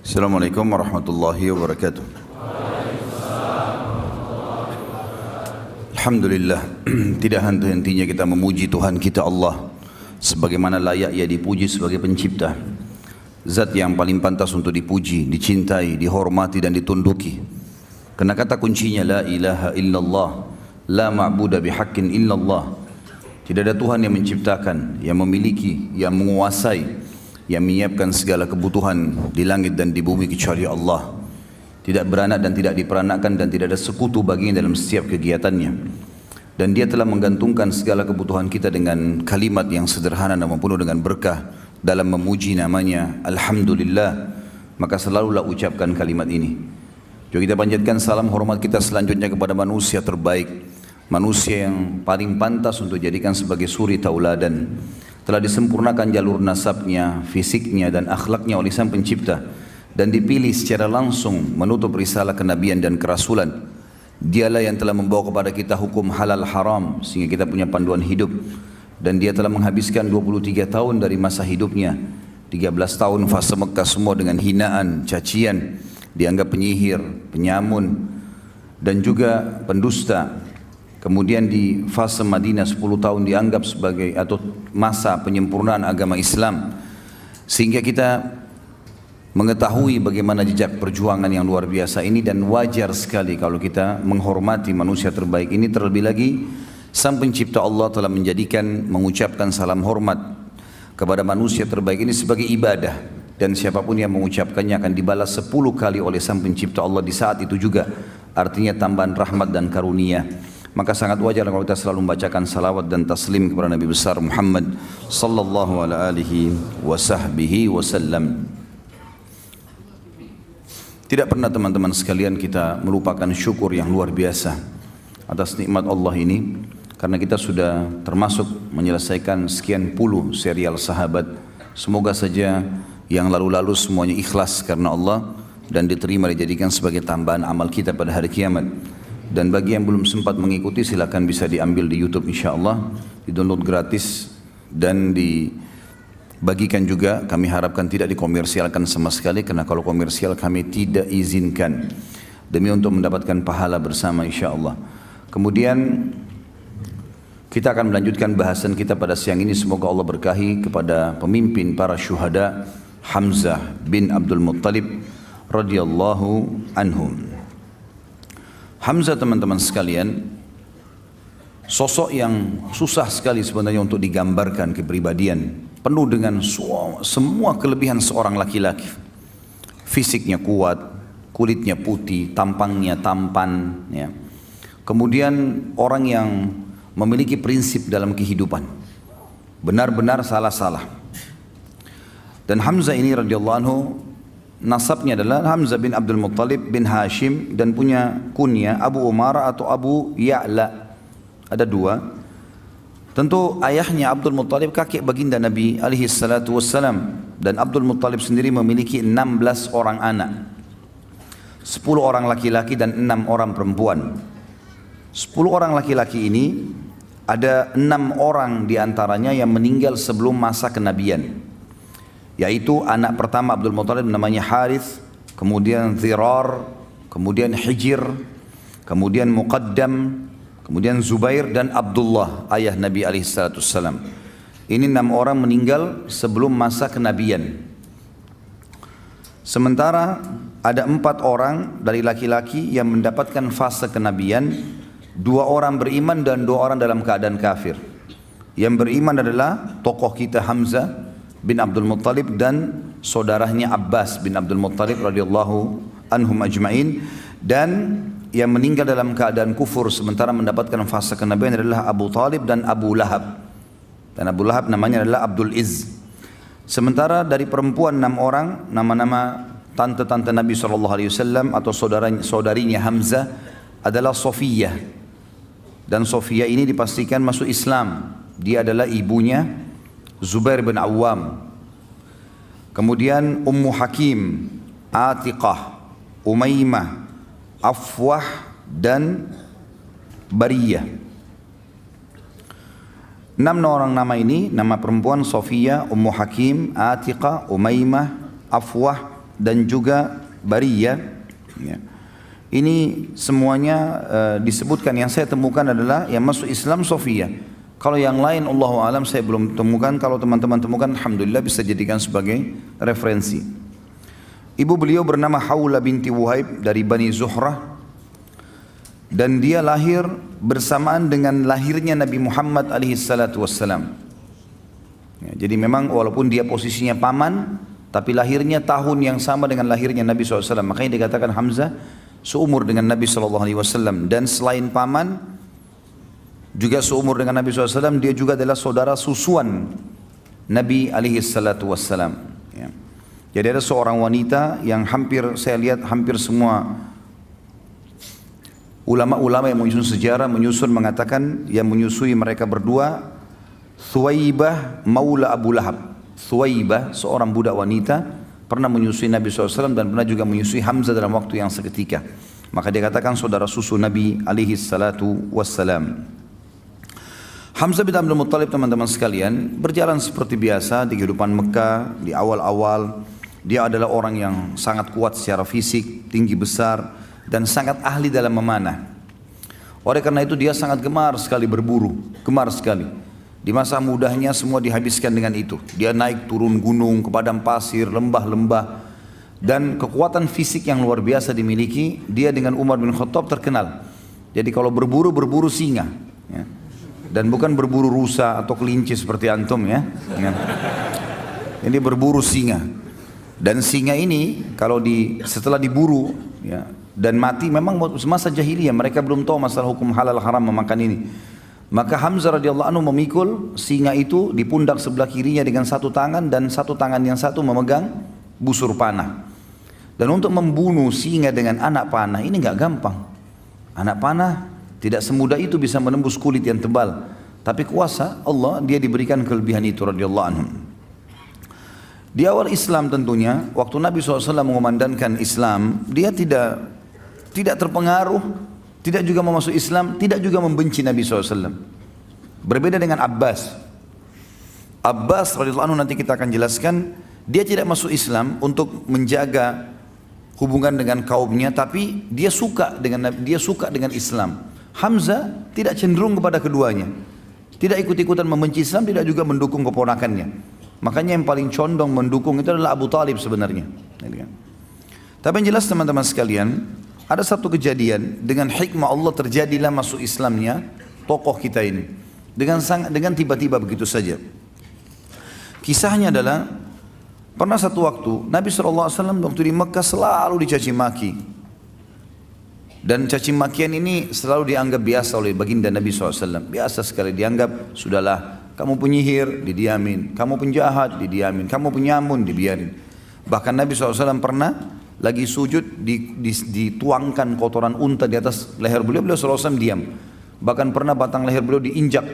Assalamualaikum warahmatullahi wabarakatuh. Alhamdulillah, tidak henti-hentinya kita memuji Tuhan kita Allah sebagaimana layak Ia dipuji sebagai pencipta. Zat yang paling pantas untuk dipuji, dicintai, dihormati dan ditunduki. Karena kata kuncinya la ilaha illallah, la ma'budu bihaqqin illallah. Tidak ada Tuhan yang menciptakan, yang memiliki, yang menguasai, yang menyiapkan segala kebutuhan di langit dan di bumi kecuali Allah. Tidak beranak dan tidak diperanakkan dan tidak ada sekutu baginya dalam setiap kegiatannya. Dan Dia telah menggantungkan segala kebutuhan kita dengan kalimat yang sederhana namun penuh dengan berkah dalam memuji namanya Alhamdulillah. Maka selalulah ucapkan kalimat ini. Juga kita panjatkan salam hormat kita selanjutnya kepada manusia terbaik, manusia yang paling pantas untuk dijadikan sebagai suri tauladan. Telah disempurnakan jalur nasabnya, fisiknya dan akhlaknya oleh Sang Pencipta dan dipilih secara langsung menutup risalah kenabian dan kerasulan. Dialah yang telah membawa kepada kita hukum halal haram sehingga kita punya panduan hidup, dan Dia telah menghabiskan 23 tahun dari masa hidupnya, 13 tahun fase Mekah semua dengan hinaan, cacian, dianggap penyihir, penyamun dan juga pendusta. Kemudian di fase Madinah 10 tahun dianggap sebagai atau masa penyempurnaan agama Islam. Sehingga kita mengetahui bagaimana jejak perjuangan yang luar biasa ini, dan wajar sekali kalau kita menghormati manusia terbaik ini. Terlebih lagi Sang Pencipta Allah telah menjadikan mengucapkan salam hormat kepada manusia terbaik ini sebagai ibadah, dan siapapun yang mengucapkannya akan dibalas 10 kali oleh Sang Pencipta Allah di saat itu juga. Artinya tambahan rahmat dan karunia. Maka sangat wajar kalau kita selalu membacakan salawat dan taslim kepada Nabi besar Muhammad sallallahu alaihi wasallam. Tidak pernah teman-teman sekalian kita melupakan syukur yang luar biasa atas nikmat Allah ini, karena kita sudah termasuk menyelesaikan sekian puluh serial sahabat. Semoga saja yang lalu-lalu semuanya ikhlas karena Allah dan diterima dijadikan sebagai tambahan amal kita pada hari kiamat. Dan bagi yang belum sempat mengikuti, silakan bisa diambil di YouTube insyaAllah, di-download gratis dan dibagikan juga. Kami harapkan tidak dikomersialkan sama sekali, karena kalau komersial kami tidak izinkan, demi untuk mendapatkan pahala bersama insyaAllah. Kemudian kita akan melanjutkan bahasan kita pada siang ini. Semoga Allah berkahi kepada pemimpin para syuhada Hamzah bin Abdul Muttalib radhiyallahu anhum. Hamzah, teman-teman sekalian, sosok yang susah sekali sebenarnya untuk digambarkan kepribadian, penuh dengan semua kelebihan seorang laki-laki. Fisiknya kuat, kulitnya putih, tampangnya tampan, ya. Kemudian orang yang memiliki prinsip dalam kehidupan, benar-benar salah-salah. Dan Hamzah ini radhiyallahu anhu, nasabnya adalah Hamzah bin Abdul Muttalib bin Hashim, dan punya kunya Abu Umara atau Abu Ya'la. Ada dua. Tentu ayahnya Abdul Muttalib kakek baginda Nabi alaihi salatu wassalam, dan Abdul Muttalib sendiri memiliki 16 orang anak, 10 orang laki-laki dan 6 orang perempuan. 10 orang laki-laki ini ada 6 orang diantaranya yang meninggal sebelum masa kenabian, yaitu anak pertama Abdul Muttalib namanya Harith, kemudian Zirar, kemudian Hijir, kemudian Muqaddam, kemudian Zubair dan Abdullah, ayah Nabi alaihissalam. Ini 6 orang meninggal sebelum masa kenabian. Sementara ada 4 orang dari laki-laki yang mendapatkan fase kenabian, 2 orang beriman dan 2 orang dalam keadaan kafir. Yang beriman adalah tokoh kita Hamzah bin Abdul Muttalib dan saudaranya Abbas bin Abdul Muttalib radhiyallahu anhum ajma'in, dan yang meninggal dalam keadaan kufur sementara mendapatkan fase kenabian adalah Abu Talib dan Abu Lahab. Dan Abu Lahab namanya adalah Abdul Izz. Sementara dari perempuan 6 orang, nama-nama tante-tante Nabi SAW atau saudarinya Hamzah adalah Sofiyah. Dan Sofiyah ini dipastikan masuk Islam. Dia adalah ibunya Zubair bin Awam. Kemudian Ummu Hakim, Atiqah, Umaymah, Afwah dan Bariyah. 6 orang nama ini, nama perempuan Sofiyah, Ummu Hakim, Atiqah, Umaymah, Afwah dan juga Bariyah. Ya. Ini semuanya disebutkan. Yang saya temukan adalah yang masuk Islam Sofia. Kalau yang lain Allahu alam saya belum temukan. Kalau teman-teman temukan, alhamdulillah bisa jadikan sebagai referensi. Ibu beliau bernama Hawla binti Wuhaib dari Bani Zuhrah, dan dia lahir bersamaan dengan lahirnya Nabi Muhammad alaihi salatu wassalam. Ya, jadi memang walaupun dia posisinya paman, tapi lahirnya tahun yang sama dengan lahirnya Nabi SAW. Makanya dikatakan Hamzah seumur dengan Nabi SAW. Dan selain paman, juga seumur dengan Nabi SAW, dia juga adalah saudara susuan Nabi SAW. Ya. Jadi ada seorang wanita yang saya lihat hampir semua ulama-ulama yang menyusun sejarah mengatakan yang menyusui mereka berdua Thuwaibah maula Abu Lahab. Thuwaibah seorang budak wanita pernah menyusui Nabi SAW dan pernah juga menyusui Hamzah dalam waktu yang seketika. Maka dia katakan saudara susu Nabi alaihi salatu wassalam. Hamzah bin Abdul Muttalib, teman-teman sekalian, berjalan seperti biasa di kehidupan Mekah di awal-awal. Dia adalah orang yang sangat kuat secara fisik, tinggi besar, dan sangat ahli dalam memanah. Oleh karena itu dia sangat gemar sekali berburu, gemar sekali. Di masa mudanya semua dihabiskan dengan itu. Dia naik turun gunung, ke padang pasir, lembah-lembah. Dan kekuatan fisik yang luar biasa dimiliki. Dia dengan Umar bin Khattab terkenal. Jadi kalau berburu, berburu singa. Ya. Dan bukan berburu rusa atau kelinci seperti antum ya. Ini berburu singa. Dan singa ini kalau setelah diburu ya, dan mati, memang semasa jahiliyah mereka belum tahu masalah hukum halal haram memakan ini. Maka Hamzah radhiyallahu anhu memikul singa itu di pundak sebelah kirinya dengan satu tangan, dan satu tangan yang satu memegang busur panah. Dan untuk membunuh singa dengan anak panah ini nggak gampang. Anak panah tidak semudah itu bisa menembus kulit yang tebal. Tapi kuasa Allah, dia diberikan kelebihan itu radhiyallahu anhu. Di awal Islam tentunya, waktu Nabi SAW mengumandangkan Islam, dia tidak terpengaruh, tidak juga mau masuk Islam, tidak juga membenci Nabi SAW. Berbeda dengan Abbas. Abbas radhiyallahu anhu nanti kita akan jelaskan, dia tidak masuk Islam untuk menjaga hubungan dengan kaumnya, tapi dia suka dengan Islam. Hamzah tidak cenderung kepada keduanya. Tidak ikut-ikutan membenci Islam, tidak juga mendukung keponakannya. Makanya yang paling condong mendukung itu adalah Abu Talib sebenarnya. Tapi yang jelas teman-teman sekalian, ada satu kejadian dengan hikmah Allah terjadilah masuk Islamnya tokoh kita ini dengan tiba-tiba begitu saja. Kisahnya adalah pernah satu waktu Nabi SAW waktu di Mekah selalu dicaci maki, dan caci makian ini selalu dianggap biasa oleh baginda Nabi SAW. Biasa sekali dianggap, sudahlah kamu penyihir didiamin, kamu penjahat didiamin, kamu penyamun dibiarin. Bahkan Nabi SAW pernah lagi sujud dituangkan kotoran unta di atas leher beliau SAW diam. Bahkan pernah batang leher beliau diinjak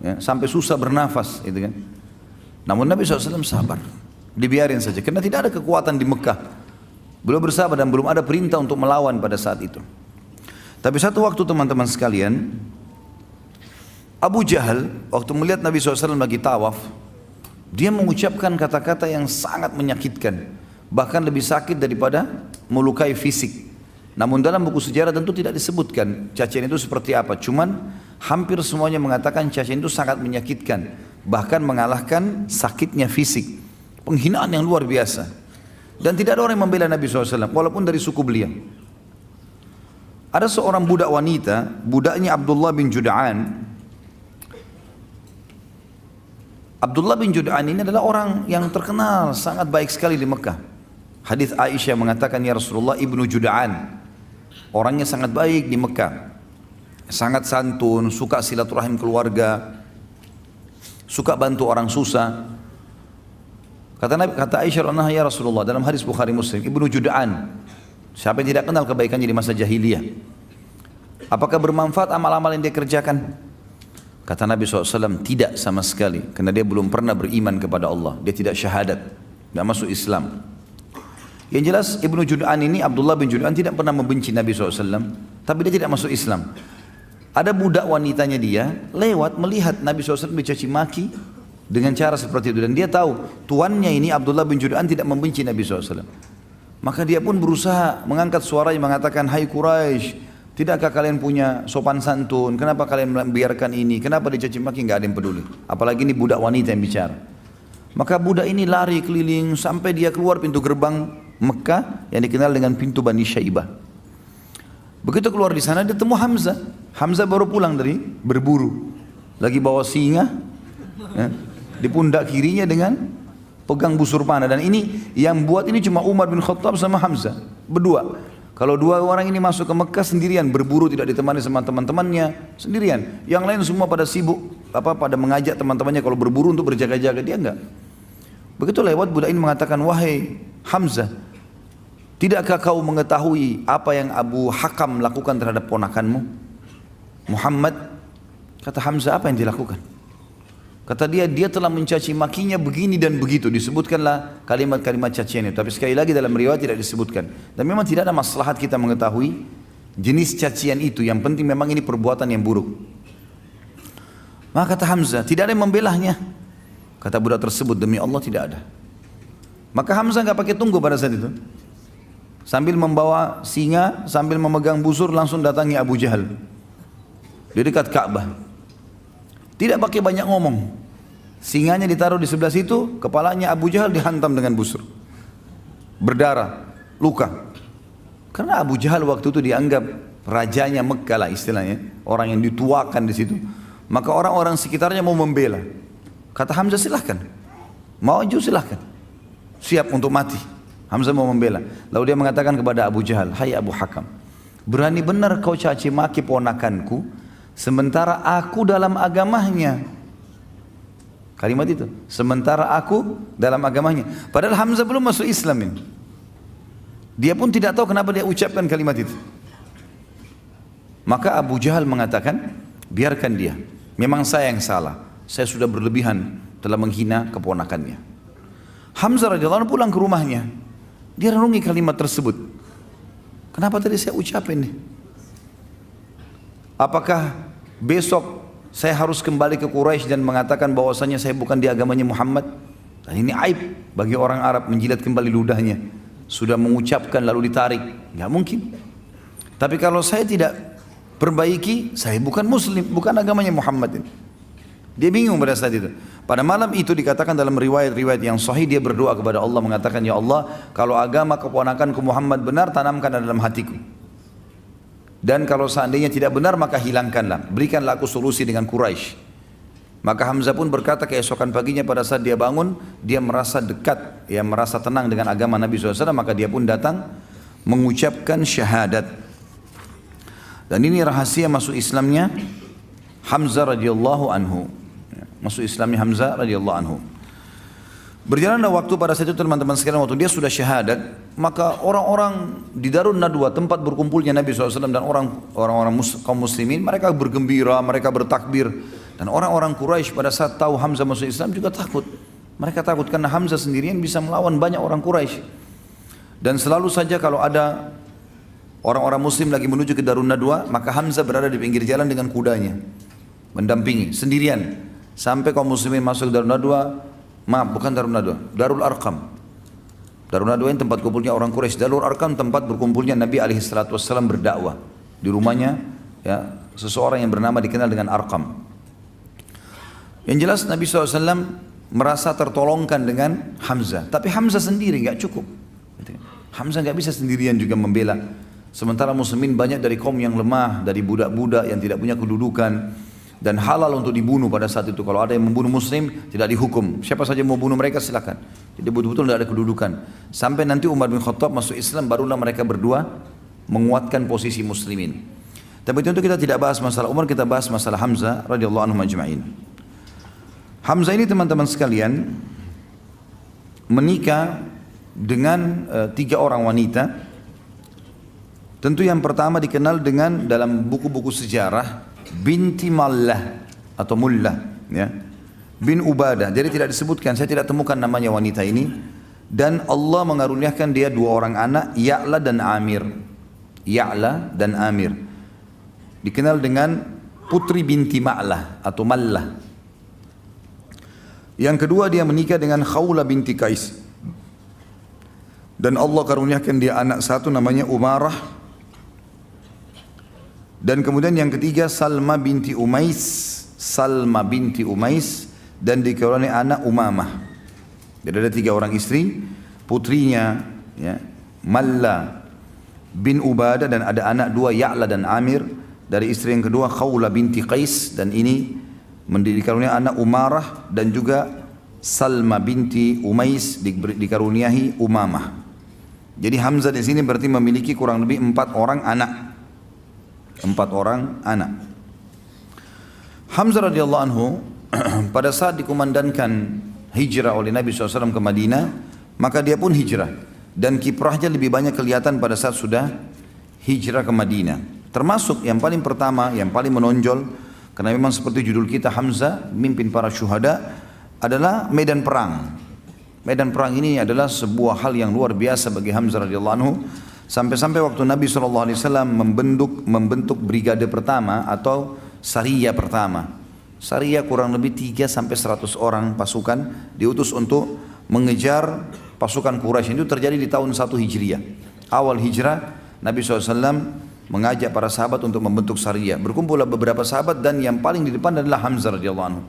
ya, sampai susah bernafas gitu kan. Namun Nabi SAW sabar, dibiarin saja karena tidak ada kekuatan di Mekah. Beliau bersabar dan belum ada perintah untuk melawan pada saat itu. Tapi satu waktu teman-teman sekalian, Abu Jahal waktu melihat Nabi SAW lagi tawaf, dia mengucapkan kata-kata yang sangat menyakitkan, bahkan lebih sakit daripada melukai fisik. Namun dalam buku sejarah tentu tidak disebutkan cacian itu seperti apa. Cuman hampir semuanya mengatakan cacian itu sangat menyakitkan, bahkan mengalahkan sakitnya fisik. Penghinaan yang luar biasa. Dan tidak ada orang yang membela Nabi SAW, walaupun dari suku beliau. Ada seorang budak wanita, budaknya Abdullah bin Jud'an. Abdullah bin Jud'an ini adalah orang yang terkenal sangat baik sekali di Mekah. Hadis Aisyah mengatakan, ya Rasulullah, ibnu Jud'an orangnya sangat baik di Mekah, sangat santun, suka silaturahim keluarga, suka bantu orang susah. Kata Aisyah radhiyallahu anha, ya Rasulullah, dalam hadis Bukhari Muslim, ibnu Jud'an, siapa yang tidak kenal kebaikannya di masa jahiliyah? Apakah bermanfaat amal-amal yang dia kerjakan? Kata Nabi SAW, tidak sama sekali. Karena dia belum pernah beriman kepada Allah. Dia tidak syahadat, tidak masuk Islam. Yang jelas Ibnu Jud'an ini, Abdullah bin Jud'an, tidak pernah membenci Nabi SAW, tapi dia tidak masuk Islam. Ada budak wanitanya dia lewat melihat Nabi SAW dicaci maki dengan cara seperti itu. Dan dia tahu tuannya ini Abdullah bin Jud'an tidak membenci Nabi SAW. Maka dia pun berusaha mengangkat suaranya mengatakan, hai Quraisy, tidakkah kalian punya sopan santun? Kenapa kalian membiarkan ini? Kenapa dicaci maki? Nggak ada yang peduli. Apalagi ini budak wanita yang bicara. Maka budak ini lari keliling sampai dia keluar pintu gerbang Mekah yang dikenal dengan pintu Bani Syaibah. Begitu keluar di sana dia temu Hamzah. Hamzah baru pulang dari berburu. Lagi bawa singa, ya, di pundak kirinya dengan pegang busur panah. Dan ini yang buat ini cuma Umar bin Khattab sama Hamzah berdua. Kalau dua orang ini masuk ke Mekah sendirian berburu, tidak ditemani sama teman-temannya, sendirian. Yang lain semua pada sibuk pada mengajak teman-temannya kalau berburu untuk berjaga-jaga, dia enggak. Begitu lewat budak ini mengatakan, wahai Hamzah, tidakkah kau mengetahui apa yang Abu Hakam lakukan terhadap ponakanmu Muhammad? Kata Hamzah, apa yang dilakukan? Kata dia telah mencaci makinya begini dan begitu. Disebutkanlah kalimat-kalimat cacian itu. Tapi sekali lagi dalam riwayat tidak disebutkan. Dan memang tidak ada maslahat kita mengetahui jenis cacian itu. Yang penting memang ini perbuatan yang buruk. Maka kata Hamzah, tidak ada yang membelahnya. Kata budak tersebut, demi Allah tidak ada. Maka Hamzah nggak pakai tunggu pada saat itu. Sambil membawa singa, sambil memegang busur, langsung datangi Abu Jahal di dekat Ka'bah. Tidak pakai banyak ngomong. Singanya ditaruh di sebelah situ, kepalanya Abu Jahal dihantam dengan busur. Berdarah, luka. Karena Abu Jahal waktu itu dianggap rajanya Mekkah lah istilahnya, orang yang dituakan di situ. Maka orang-orang sekitarnya mau membela. Kata Hamzah, silahkan. Maju silahkan. Siap untuk mati. Hamzah mau membela. Lalu dia mengatakan kepada Abu Jahal, hai Abu Hakam, berani benar kau caci maki ponakanku, sementara aku dalam agamanya. Kalimat itu, sementara aku dalam agamanya. Padahal Hamzah belum masuk Islam ini. Dia pun tidak tahu kenapa dia ucapkan kalimat itu. Maka Abu Jahal mengatakan, biarkan dia. Memang saya yang salah. Saya sudah berlebihan telah menghina keponakannya. Hamzah radhiyallahu anhu pulang ke rumahnya. Dia renungi kalimat tersebut. Kenapa tadi saya ucapin nih? Apakah besok saya harus kembali ke Quraisy dan mengatakan bahwasanya saya bukan di agamanya Muhammad? Dan ini aib bagi orang Arab menjilat kembali ludahnya. Sudah mengucapkan lalu ditarik, nggak mungkin. Tapi kalau saya tidak perbaiki, saya bukan Muslim, bukan agamanya Muhammad ini. Dia bingung pada saat itu. Pada malam itu dikatakan dalam riwayat-riwayat yang sahih, dia berdoa kepada Allah mengatakan, ya Allah, kalau agama keponakanku Muhammad benar, tanamkan dalam hatiku. Dan kalau seandainya tidak benar, maka hilangkanlah. Berikanlah aku solusi dengan Quraisy. Maka Hamzah pun berkata keesokan paginya pada saat dia bangun, dia merasa dekat, dia merasa tenang dengan agama Nabi SAW, maka dia pun datang mengucapkan syahadat. Dan ini rahasia masuk Islamnya Hamzah radhiyallahu anhu. Masuk Islamnya Hamzah radhiyallahu anhu. Berjalanlah waktu pada saat itu teman-teman sekalian, waktu dia sudah syahadat, maka orang-orang di Darun Nadwa, tempat berkumpulnya Nabi SAW dan orang-orang kaum muslimin, mereka bergembira, mereka bertakbir. Dan orang-orang Quraisy pada saat tahu Hamzah masuk Islam juga takut. Mereka takut karena Hamzah sendirian bisa melawan banyak orang Quraisy. Dan selalu saja kalau ada orang-orang muslim lagi menuju ke Darun Nadwa, maka Hamzah berada di pinggir jalan dengan kudanya, mendampingi sendirian. Sampai kaum muslimin masuk ke Darun Nadwa, maaf bukan Darun Nadwa, Darul Arqam. Darun Nadwa ini tempat kumpulnya orang Quraisy. Darul Arqam tempat berkumpulnya Nabi SAW berdakwah. Di rumahnya ya, seseorang yang bernama dikenal dengan Arqam. Yang jelas Nabi SAW merasa tertolongkan dengan Hamzah. Tapi Hamzah sendiri nggak cukup. Hamzah nggak bisa sendirian juga membela. Sementara muslimin banyak dari kaum yang lemah, dari budak-budak yang tidak punya kedudukan. Dan halal untuk dibunuh pada saat itu. Kalau ada yang membunuh muslim, tidak dihukum. Siapa saja mau bunuh mereka silakan. Jadi betul-betul tidak ada kedudukan. Sampai nanti Umar bin Khattab masuk Islam, barulah mereka berdua menguatkan posisi muslimin. Tapi tentu kita tidak bahas masalah Umar, kita bahas masalah Hamzah radhiyallahu anhu majma'in. Hamzah ini teman-teman sekalian menikah dengan 3 orang wanita. Tentu yang pertama dikenal dengan dalam buku-buku sejarah binti Mallah atau Mullah, ya, bin Ubadah. Jadi tidak disebutkan, saya tidak temukan namanya wanita ini. Dan Allah mengaruniakan dia 2 orang anak, Ya'la dan Amir. Ya'la dan Amir dikenal dengan putri binti Ma'lah atau Mallah. Yang kedua dia menikah dengan Khawla binti Qais. Dan Allah karuniakan dia anak satu namanya Umarah. Dan kemudian yang ketiga Salma binti Umais. Salma binti Umais. Dan dikaruniai anak Umamah. Jadi ada 3 orang istri. Putrinya ya, Malla bin Ubadah, dan ada anak 2 Ya'la dan Amir. Dari istri yang kedua Khawla binti Qais, dan ini dikaruniai anak Umarah, dan juga Salma binti Umais dikaruniai Umamah. Jadi Hamzah di sini berarti memiliki kurang lebih 4 orang anak. 4 orang anak. Hamzah radhiyallahu anhu pada saat dikumandangkan hijrah oleh Nabi SAW ke Madinah, maka dia pun hijrah. Dan kiprahnya lebih banyak kelihatan pada saat sudah hijrah ke Madinah. Termasuk yang paling pertama, yang paling menonjol, karena memang seperti judul kita Hamzah, mimpin para syuhada, adalah medan perang. Medan perang ini adalah sebuah hal yang luar biasa bagi Hamzah radhiyallahu anhu. Sampai-sampai waktu Nabi SAW membentuk brigade pertama atau Sariyah pertama. Sariyah kurang lebih 3-100 orang pasukan diutus untuk mengejar pasukan Quraisy. Itu terjadi di tahun 1 Hijriah. Awal hijrah Nabi SAW mengajak para sahabat untuk membentuk Sariyah. Berkumpullah beberapa sahabat dan yang paling di depan adalah Hamzah radhiyallahu anhu.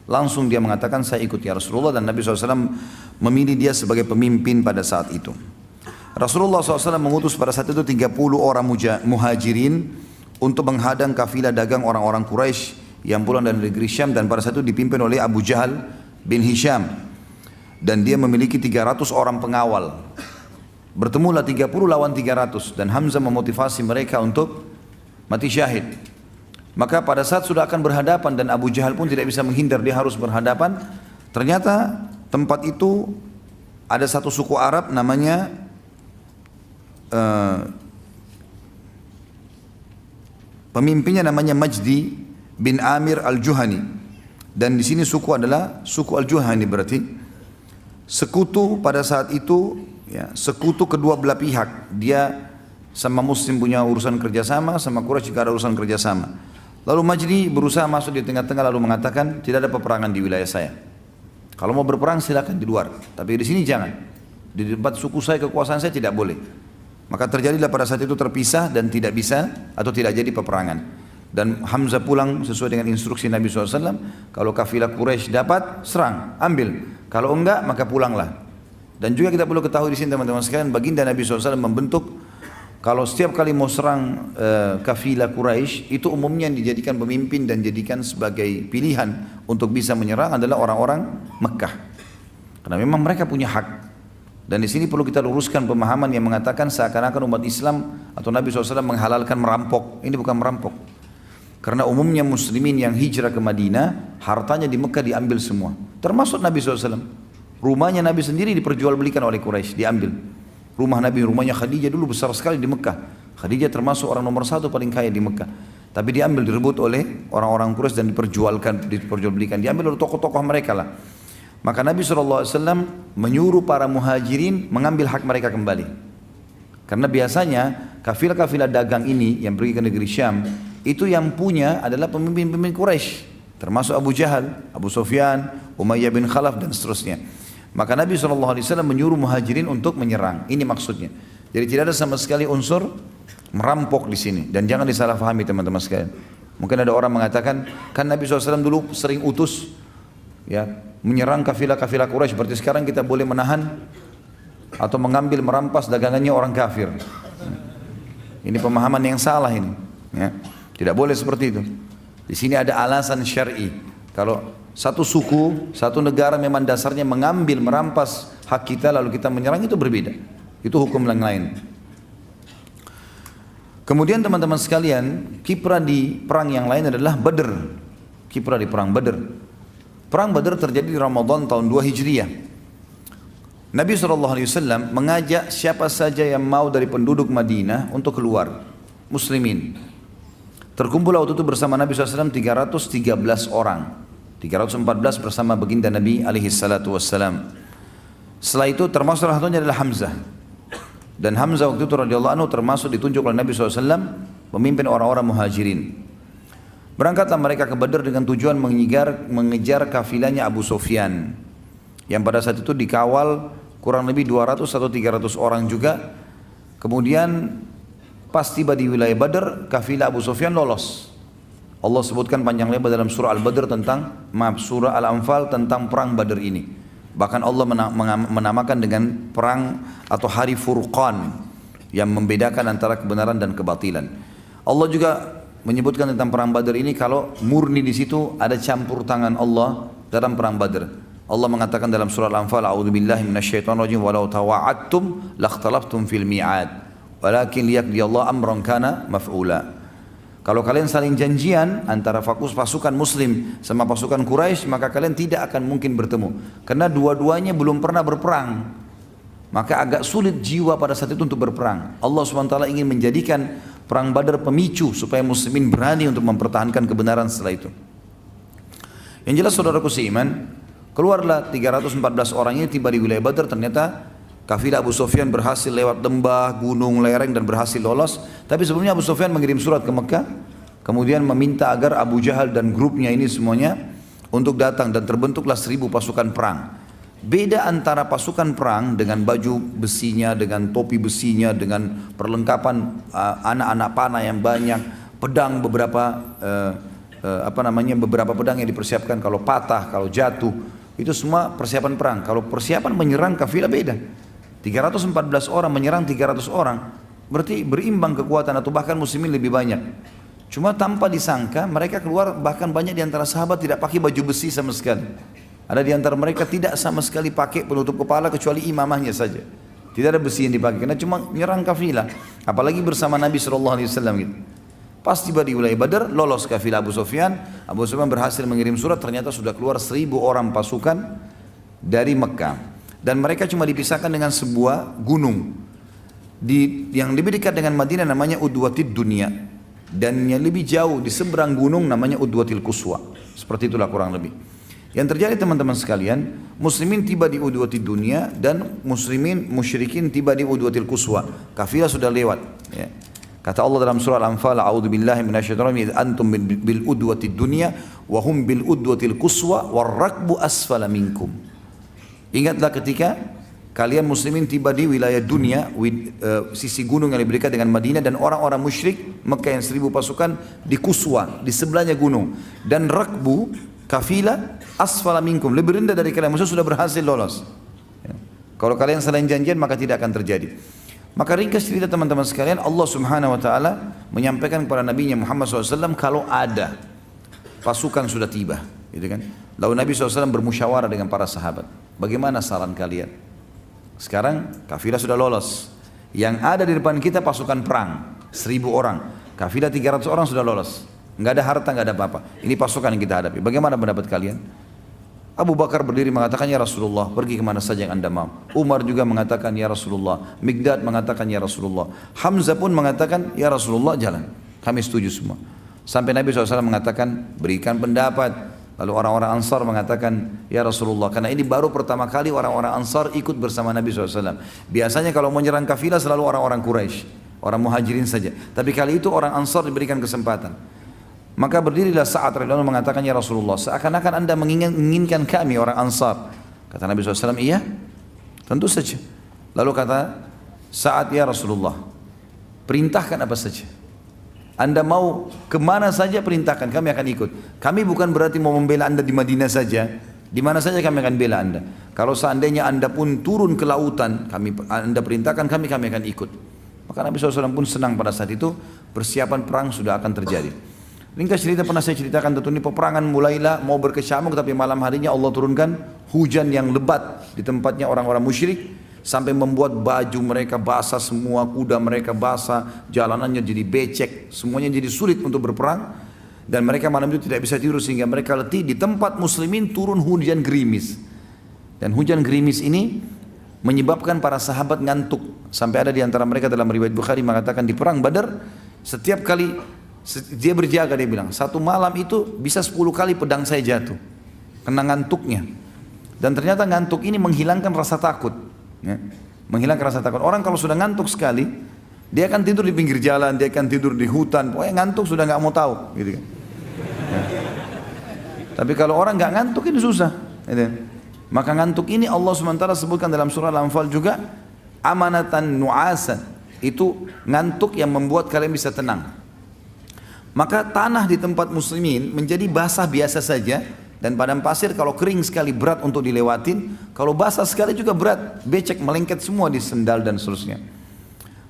Langsung dia mengatakan saya ikut ya Rasulullah, dan Nabi SAW memilih dia sebagai pemimpin pada saat itu. Rasulullah SAW mengutus pada saat itu 30 orang muhajirin untuk menghadang kafilah dagang orang-orang Quraisy yang pulang dari negeri Syam, dan pada saat itu dipimpin oleh Abu Jahal bin Hisham, dan dia memiliki 300 orang pengawal. Bertemulah 30 lawan 300, dan Hamzah memotivasi mereka untuk mati syahid. Maka pada saat sudah akan berhadapan dan Abu Jahal pun tidak bisa menghindar, dia harus berhadapan. Ternyata tempat itu ada satu suku Arab namanya pemimpinnya namanya Majdi bin Amir al-Juhani. Dan di sini suku adalah suku al-Juhani, berarti sekutu pada saat itu, ya, sekutu kedua belah pihak. Dia sama Muslim punya urusan kerjasama, sama Quraisy juga ada urusan kerjasama. Lalu Majdi berusaha masuk di tengah-tengah lalu mengatakan tidak ada peperangan di wilayah saya. Kalau mau berperang silakan di luar, tapi di sini jangan. Di tempat suku saya, kekuasaan saya tidak boleh. Maka terjadilah pada saat itu terpisah dan tidak bisa atau tidak jadi peperangan. Dan Hamzah pulang sesuai dengan instruksi Nabi SAW. Kalau kafilah Quraisy dapat, serang, ambil. Kalau enggak, maka pulanglah. Dan juga kita perlu ketahui di sini teman-teman sekalian, baginda Nabi SAW membentuk, kalau setiap kali mau serang kafilah Quraisy, itu umumnya yang dijadikan pemimpin dan dijadikan sebagai pilihan untuk bisa menyerang adalah orang-orang Mekah. Karena memang mereka punya hak. Dan di sini perlu kita luruskan pemahaman yang mengatakan seakan-akan umat Islam atau Nabi SAW menghalalkan merampok. Ini bukan merampok. Karena umumnya muslimin yang hijrah ke Madinah, hartanya di Mekah diambil semua. Termasuk Nabi SAW. Rumahnya Nabi sendiri diperjualbelikan oleh Quraisy, diambil. Rumah Nabi, rumahnya Khadijah dulu besar sekali di Mekah. Khadijah termasuk orang nomor 1 paling kaya di Mekah. Tapi diambil, direbut oleh orang-orang Quraisy dan diperjualbelikan. Diambil oleh tokoh-tokoh mereka lah. Maka Nabi SAW menyuruh para muhajirin mengambil hak mereka kembali. Karena biasanya kafilah-kafilah dagang ini yang pergi ke negeri Syam, itu yang punya adalah pemimpin-pemimpin Quraisy. Termasuk Abu Jahal, Abu Sufyan, Umayyah bin Khalaf dan seterusnya. Maka Nabi SAW menyuruh muhajirin untuk menyerang. Ini maksudnya. Jadi tidak ada sama sekali unsur merampok di sini. Dan jangan disalahfahami teman-teman sekalian. Mungkin ada orang mengatakan, kan Nabi SAW dulu sering utus ya menyerang kafilah-kafilah Quraisy. Seperti sekarang kita boleh menahan atau mengambil, merampas dagangannya orang kafir. Ini pemahaman yang salah ini. Ya. Tidak boleh seperti itu. Di sini ada alasan syar'i. Kalau satu suku, satu negara memang dasarnya mengambil, merampas hak kita lalu kita menyerang, itu berbeda. Itu hukum yang lain. Kemudian teman-teman sekalian, kiprah di perang yang lain adalah Badr. Kiprah di perang Badr. Perang Badr terjadi di Ramadan tahun 2 Hijriah. Nabi SAW mengajak siapa saja yang mau dari penduduk Madinah untuk keluar, muslimin. Terkumpul waktu itu bersama Nabi SAW 313 orang. 314 bersama baginda Nabi SAW. Setelah itu termasuk salah satunya adalah Hamzah. Dan Hamzah waktu itu radhiyallahu anhu termasuk ditunjuk oleh Nabi SAW memimpin orang-orang muhajirin. Berangkatlah mereka ke Badr dengan tujuan mengejar kafilahnya Abu Sufyan, yang pada saat itu dikawal kurang lebih 200 atau 300 orang juga. Kemudian pas tiba di wilayah Badr, kafilah Abu Sufyan lolos. Allah sebutkan panjang lebar dalam surah Al-Badr tentang, surah Al-Anfal tentang perang Badr ini. Bahkan Allah menamakan dengan perang atau hari Furqan yang membedakan antara kebenaran dan kebatilan. Allah juga menyebutkan tentang perang Badr ini kalau murni di situ ada campur tangan Allah dalam perang Badr. Allah mengatakan dalam surah Al-Anfal, "A'udzubillahi minasyaitonirrajim walau tawa'adtum lakhtalaftum fil mi'ad walakin liyaqdiyallahu amran kana maf'ula." Kalau kalian saling janjian antara pasukan muslim sama pasukan Quraisy, maka kalian tidak akan mungkin bertemu. Karena dua-duanya belum pernah berperang. Maka agak sulit jiwa pada saat itu untuk berperang. Allah SWT ingin menjadikan perang Badar pemicu supaya muslimin berani untuk mempertahankan kebenaran setelah itu. Yang jelas saudaraku seiman, keluarlah 314 orang ini tiba di wilayah Badar. Ternyata kafilah Abu Sufyan berhasil lewat lembah, gunung, lereng dan berhasil lolos. Tapi sebelumnya Abu Sufyan mengirim surat ke Mekah, kemudian meminta agar Abu Jahal dan grupnya ini semuanya untuk datang, dan terbentuklah 1000 pasukan perang. Beda antara pasukan perang dengan baju besinya, dengan topi besinya, dengan perlengkapan anak-anak panah yang banyak, pedang beberapa beberapa pedang yang dipersiapkan kalau patah, kalau jatuh, itu semua persiapan perang. Kalau persiapan menyerang kafilah beda. 314 orang menyerang 300 orang, berarti berimbang kekuatan atau bahkan muslimin lebih banyak. Cuma tanpa disangka mereka keluar, bahkan banyak di antara sahabat tidak pakai baju besi sama sekali. Ada di antara mereka tidak sama sekali pakai penutup kepala kecuali imamahnya saja. Tidak ada besi yang dipakai karena cuma menyerang kafilah, apalagi bersama Nabi SAW gitu. Pas tiba di wilayah Badar, lolos kafilah Abu Sufyan. Abu Sufyan berhasil mengirim surat, ternyata sudah keluar 1000 orang pasukan dari Mekah. Dan mereka cuma dipisahkan dengan sebuah gunung yang lebih dekat dengan Madinah namanya Udwatid Dunia, dan yang lebih jauh di seberang gunung namanya Udwatil Quswa. Seperti itulah kurang lebih. Yang terjadi teman-teman sekalian, muslimin tiba di Udwatid Dunia dan musyrikin tiba di Udwatil Quswa. Kafilah sudah lewat ya. Kata Allah dalam surah Al-Anfal, "A'udzubillahi minasyaitonir rajim, antum bil udwatid dunya wa hum bil udwatil quswa war rakbu asfala minkum." Ingatlah ketika kalian muslimin tiba di wilayah dunia, sisi gunung yang lebih dekat dengan Madinah, dan orang-orang musyrik Mekah yang 1000 pasukan di Quswa, di sebelahnya gunung, dan rakbu kafilah asfala minkum, lebih rendah dari kalian, maksudnya sudah berhasil lolos ya. Kalau kalian saling janjian maka tidak akan terjadi. Maka ringkas cerita teman-teman sekalian, Allah Subhanahu wa taala menyampaikan kepada Nabi Muhammad SAW kalau ada pasukan sudah tiba, gitu kan. Lalu Nabi SAW bermusyawarah dengan para sahabat, bagaimana saran kalian? Sekarang kafilah sudah lolos, yang ada di depan kita pasukan perang 1000 orang, kafilah 300 orang sudah lolos, nggak ada harta, nggak ada apa-apa. Ini pasukan yang kita hadapi, bagaimana pendapat kalian? Abu Bakar berdiri mengatakan, "Ya Rasulullah, pergi kemana saja yang anda mau." Umar juga mengatakan, "Ya Rasulullah." Mikdad mengatakan, "Ya Rasulullah." Hamzah pun mengatakan, "Ya Rasulullah, jalan." Kami setuju semua. Sampai Nabi SAW mengatakan, "Berikan pendapat." Lalu orang-orang Ansar mengatakan, "Ya Rasulullah," karena ini baru pertama kali orang-orang Ansar ikut bersama Nabi SAW. Biasanya kalau menyerang kafilah selalu orang-orang Quraisy, orang Muhajirin saja. Tapi kali itu orang Ansar diberikan kesempatan. Maka berdirilah Sa'ad radhiyallahu anhu mengatakan, "Ya Rasulullah, seakan-akan anda menginginkan kami orang Ansar." Kata Nabi SAW, "Iya, tentu saja." Lalu kata Sa'ad, "Ya Rasulullah, perintahkan apa saja. Anda mau kemana saja perintahkan, kami akan ikut. Kami bukan berarti mau membela anda di Madinah saja, di mana saja kami akan bela anda. Kalau seandainya anda pun turun ke lautan, anda perintahkan kami akan ikut." Maka Nabi SAW pun senang pada saat itu, persiapan perang sudah akan terjadi. Ringkas cerita pernah saya ceritakan, tentu ini peperangan mulailah mau berkecamuk, tapi malam harinya Allah turunkan hujan yang lebat di tempatnya orang-orang musyrik, sampai membuat baju mereka basah semua, kuda mereka basah, jalanannya jadi becek, semuanya jadi sulit untuk berperang, dan mereka malam itu tidak bisa tidur sehingga mereka letih. Di tempat muslimin turun hujan gerimis, dan hujan gerimis ini menyebabkan para sahabat ngantuk, sampai ada di antara mereka dalam riwayat Bukhari mengatakan di perang Badar setiap kali dia berjaga, dia bilang, satu malam itu bisa 10 kali pedang saya jatuh kena ngantuknya. Dan ternyata ngantuk ini menghilangkan rasa takut ya. Menghilangkan rasa takut. Orang kalau sudah ngantuk sekali, dia akan tidur di pinggir jalan, dia akan tidur di hutan, pokoknya ngantuk sudah nggak mau tahu gitu kan ya. Tapi kalau orang nggak ngantuk ini susah gitu. Maka ngantuk ini Allah SWT sebutkan dalam surah Al-Anfal juga, amanatan nu'asan, itu ngantuk yang membuat kalian bisa tenang. Maka tanah di tempat muslimin menjadi basah biasa saja, dan padang pasir kalau kering sekali berat untuk dilewatin, kalau basah sekali juga berat, becek melengket semua di sendal dan seterusnya.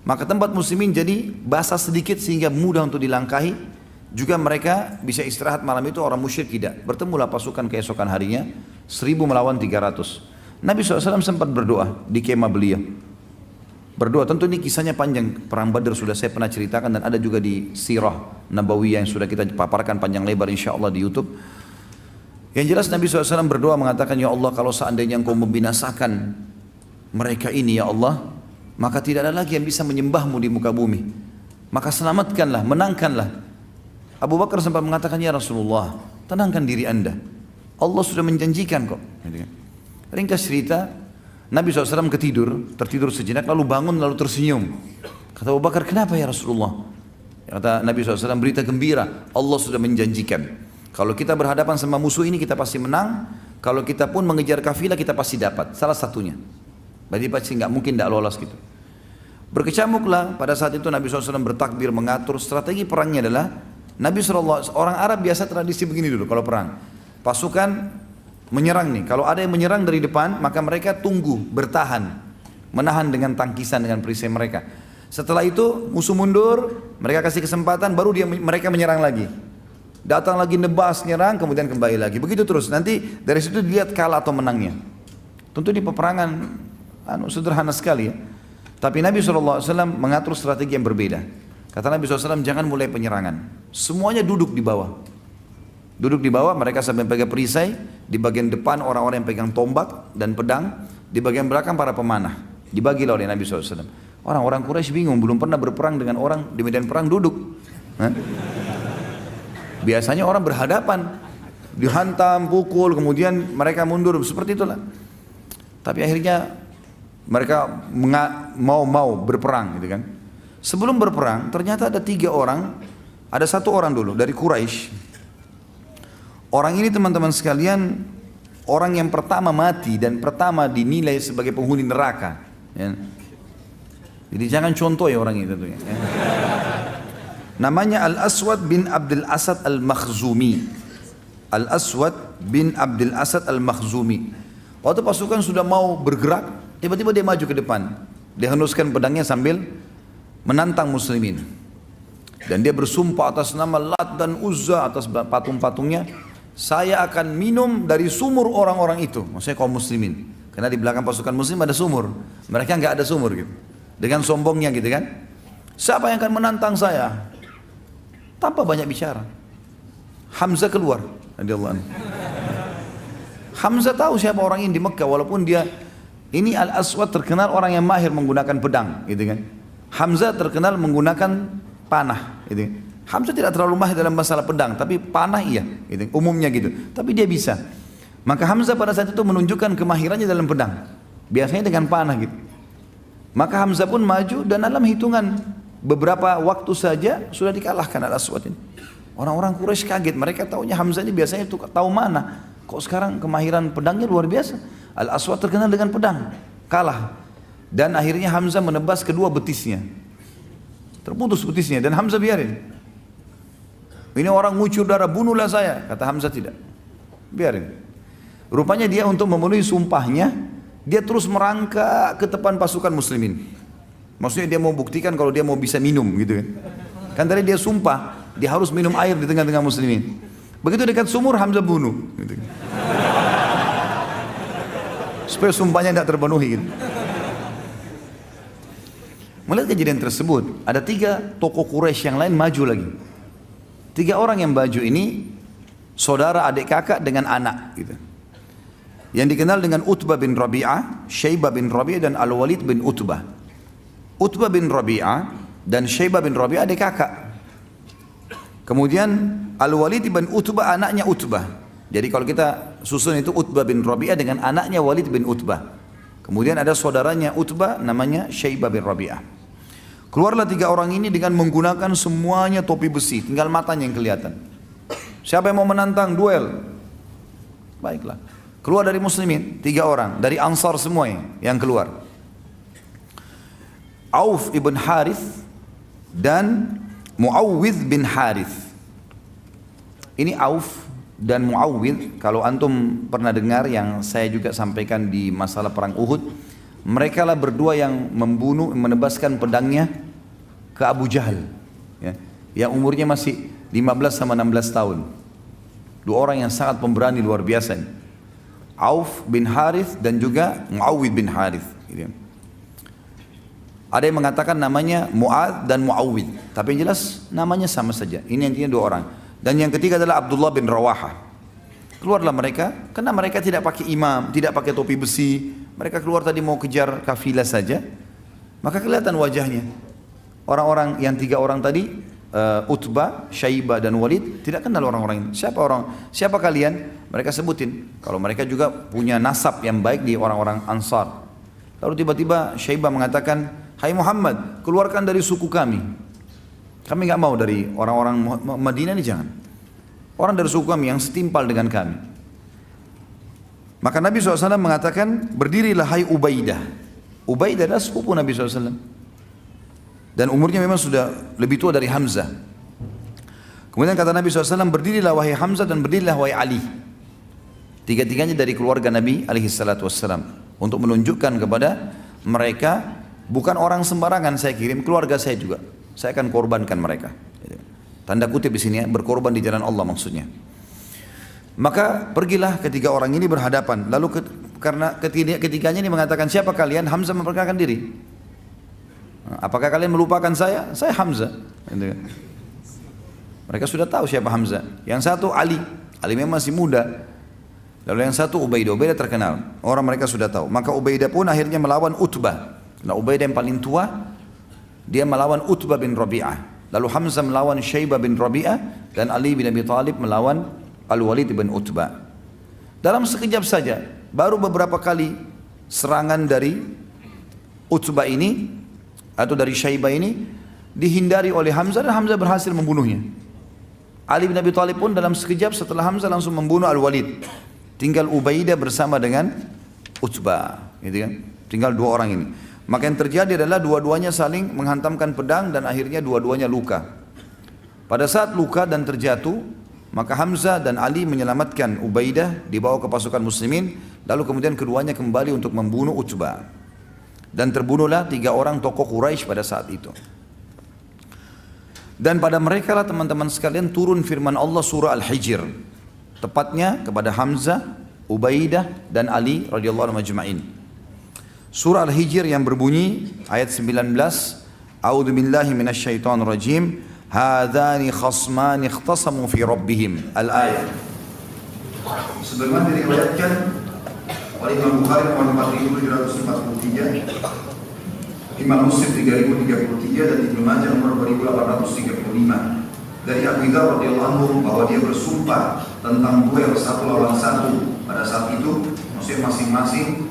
Maka tempat muslimin jadi basah sedikit sehingga mudah untuk dilangkahi. Juga mereka bisa istirahat malam itu, orang musyrik tidak. Bertemulah pasukan keesokan harinya, 1000 melawan 300. Nabi SAW sempat berdoa di kemah beliau. Berdoa, tentu ini kisahnya panjang, perang Badr sudah saya pernah ceritakan dan ada juga di Sirah Nabawiyah yang sudah kita paparkan panjang lebar insyaAllah di YouTube. Yang jelas Nabi SAW berdoa mengatakan, ya Allah, kalau seandainya engkau membinasakan mereka ini ya Allah, maka tidak ada lagi yang bisa menyembahmu di muka bumi. Maka selamatkanlah, menangkanlah. Abu Bakar sempat mengatakan, ya Rasulullah, tenangkan diri anda, Allah sudah menjanjikan kok. Ringkas cerita, Nabi SAW tertidur sejenak, lalu bangun, lalu tersenyum. Kata Abu Bakar, kenapa ya Rasulullah? Kata Nabi SAW, berita gembira, Allah sudah menjanjikan. Kalau kita berhadapan sama musuh ini, kita pasti menang. Kalau kita pun mengejar kafilah, kita pasti dapat, salah satunya. Berarti pasti nggak mungkin tidak lolos gitu. Berkecamuklah pada saat itu Nabi SAW bertakbir, mengatur strategi perangnya adalah, Nabi SAW, orang Arab biasa tradisi begini dulu kalau perang. Pasukan menyerang nih, kalau ada yang menyerang dari depan, maka mereka tunggu, bertahan, menahan dengan tangkisan, dengan perisai mereka. Setelah itu musuh mundur, mereka kasih kesempatan, baru mereka menyerang lagi. Datang lagi nebas, nyerang, kemudian kembali lagi. Begitu terus, nanti dari situ dilihat kalah atau menangnya. Tentu di peperangan sederhana sekali ya. Tapi Nabi SAW mengatur strategi yang berbeda. Kata Nabi SAW, jangan mulai penyerangan, semuanya duduk di bawah. Duduk di bawah, mereka sampai pegang perisai. Di bagian depan orang-orang yang pegang tombak dan pedang. Di bagian belakang para pemanah. Dibagilah oleh Nabi SAW. Orang-orang Quraisy bingung, belum pernah berperang dengan orang di medan perang duduk. Biasanya orang berhadapan, dihantam, pukul, kemudian mereka mundur, seperti itulah. Tapi akhirnya mereka mau berperang gitu kan. Sebelum berperang ternyata ada 3 orang, ada 1 orang dulu dari Quraisy. Orang ini teman-teman sekalian, orang yang pertama mati dan pertama dinilai sebagai penghuni neraka ya. Jadi jangan contoh ya orang itu ya. Namanya Al-Aswad bin Abdul Asad Al-Makhzumi. Al-Aswad bin Abdul Asad Al-Makhzumi. Waktu pasukan sudah mau bergerak, tiba-tiba dia maju ke depan. Dia henuskan pedangnya sambil menantang muslimin. Dan dia bersumpah atas nama Lat dan Uzza, atas patung-patungnya, saya akan minum dari sumur orang-orang itu. Maksudnya kaum muslimin. Karena di belakang pasukan muslim ada sumur. Mereka nggak ada sumur gitu. Dengan sombongnya gitu kan. Siapa yang akan menantang saya? Tanpa banyak bicara, Hamzah keluar radhiyallahu anhu. Hamzah tahu siapa orang ini di Mekah, walaupun dia ini Al-Aswad terkenal orang yang mahir menggunakan pedang gitu kan. Hamzah terkenal menggunakan panah gitu. Hamzah tidak terlalu mahir dalam masalah pedang, tapi panah iya gitu, umumnya gitu. Tapi dia bisa. Maka Hamzah pada saat itu menunjukkan kemahirannya dalam pedang. Biasanya dengan panah gitu. Maka Hamzah pun maju dan dalam hitungan beberapa waktu saja sudah dikalahkan Al-Aswad ini. Orang-orang Quraisy kaget, mereka tahunya Hamzah ini biasanya itu tahu mana. Kok sekarang kemahiran pedangnya luar biasa. Al-Aswad terkenal dengan pedang, kalah. Dan akhirnya Hamzah menebas kedua betisnya. Terputus betisnya dan Hamzah biarin. Ini orang ngucur darah, bunuhlah saya. Kata Hamzah tidak, biarin. Rupanya dia untuk memenuhi sumpahnya, dia terus merangkak ke depan pasukan muslimin. Maksudnya dia mau buktikan kalau dia mau bisa minum gitu kan. Kan tadi dia sumpah, dia harus minum air di tengah-tengah muslimin. Begitu dekat sumur, Hamzah bunuh gitu. Supaya sumpahnya tidak terpenuhi gitu. Melihat kejadian tersebut, ada 3 tokoh Quraisy yang lain maju lagi. 3 orang yang maju ini saudara adik kakak dengan anak gitu. Yang dikenal dengan Utbah bin Rabi'ah, Syaibah bin Rabi'ah dan Al-Walid bin Utbah. Utbah bin Rabi'ah dan Syaibah bin Rabi'ah adik kakak. Kemudian Al-Walid bin Utbah anaknya Utbah. Jadi kalau kita susun itu Utbah bin Rabi'ah dengan anaknya Walid bin Utbah. Kemudian ada saudaranya Utbah namanya Syaibah bin Rabi'ah. Keluarlah 3 orang ini dengan menggunakan semuanya topi besi, tinggal matanya yang kelihatan. Siapa yang mau menantang duel? Baiklah. Keluar dari muslimin, 3 orang. Dari Ansar semua yang keluar. Auf ibn Harith dan Muawwidh bin Harith. Ini Auf dan Muawwidh, kalau antum pernah dengar yang saya juga sampaikan di masalah perang Uhud, mereka lah berdua yang menebaskan pedangnya ke Abu Jahal, ya, yang umurnya masih 15 sama 16 tahun. 2 orang yang sangat pemberani luar biasa. Auf bin Harith dan juga Muawwidh bin Harith. Gitu. Ada yang mengatakan namanya Mu'ad dan Muawwidh, tapi yang jelas namanya sama saja. Ini intinya 2 orang. Dan yang ketiga adalah Abdullah bin Rawahah. Keluarlah mereka, karena mereka tidak pakai imam, tidak pakai topi besi. Mereka keluar tadi mau kejar kafilah saja. Maka kelihatan wajahnya. Orang-orang yang 3 orang tadi, Utbah, Syaibah dan Walid, tidak kenal orang-orang ini. Siapa kalian? Mereka sebutin. Kalau mereka juga punya nasab yang baik di orang-orang Ansar. Lalu tiba-tiba Syaibah mengatakan, hai Muhammad, keluarkan dari suku kami. Kami nggak mau dari orang-orang Madinah ini, jangan. Orang dari suku kami yang setimpal dengan kami. Maka Nabi SAW mengatakan, berdirilah hai Ubaidah. Ubaidah adalah sepupu Nabi SAW. Dan umurnya memang sudah lebih tua dari Hamzah. Kemudian kata Nabi SAW, berdirilah wahai Hamzah dan berdirilah wahai Ali. 3-tiganya dari keluarga Nabi SAW. Untuk menunjukkan kepada mereka, bukan orang sembarangan saya kirim, keluarga saya juga. Saya akan korbankan mereka. Tanda kutip di sini ya, berkorban di jalan Allah maksudnya. Maka pergilah 3 orang ini berhadapan. Lalu karena ketiganya ini mengatakan, siapa kalian? Hamzah memperkenalkan diri. Apakah kalian melupakan saya? Saya Hamzah. Mereka sudah tahu siapa Hamzah. Yang satu Ali. Ali memang masih muda. Lalu yang satu Ubaidah. Ubaidah terkenal. Orang mereka sudah tahu. Maka Ubaidah pun akhirnya melawan Utbah. Nah Ubaidah yang paling tua, dia melawan Utbah bin Rabi'ah. Lalu Hamzah melawan Syaibah bin Rabi'ah, dan Ali bin Abi Thalib melawan Al-Walid bin Utbah. Dalam sekejap saja, baru beberapa kali serangan dari Utbah ini atau dari Syaibah ini dihindari oleh Hamzah, dan Hamzah berhasil membunuhnya. Ali bin Abi Thalib pun dalam sekejap setelah Hamzah langsung membunuh Al-Walid. Tinggal Ubaidah bersama dengan Utbah, gitu kan? Tinggal 2 orang ini. Maka yang terjadi adalah dua-duanya saling menghantamkan pedang dan akhirnya dua-duanya luka. Pada saat luka dan terjatuh, maka Hamzah dan Ali menyelamatkan Ubaidah, dibawa ke pasukan muslimin, lalu kemudian keduanya kembali untuk membunuh Utbah. Dan terbunuhlah 3 orang tokoh Quraisy pada saat itu. Dan pada mereka lah teman-teman sekalian turun firman Allah surah Al-Hijr. Tepatnya kepada Hamzah, Ubaidah dan Ali radhiyallahu anhum ajma'in. Surah Al-Hijr yang berbunyi ayat 19, A'udzu billahi minasyaitonir rajim, hadzani khasmani ikhtasamu fi rabbihim. Al-ayat. Sebagaimana diriwayatkan oleh Imam Bukhari nomor 4743, Imam Muslim 3033 dan Ibnu Majah nomor 2835. Dari Abu Dzar radhiyallahu anhu bahwa dia bersumpah tentang duel 1 lawan 1. Pada saat itu masing-masing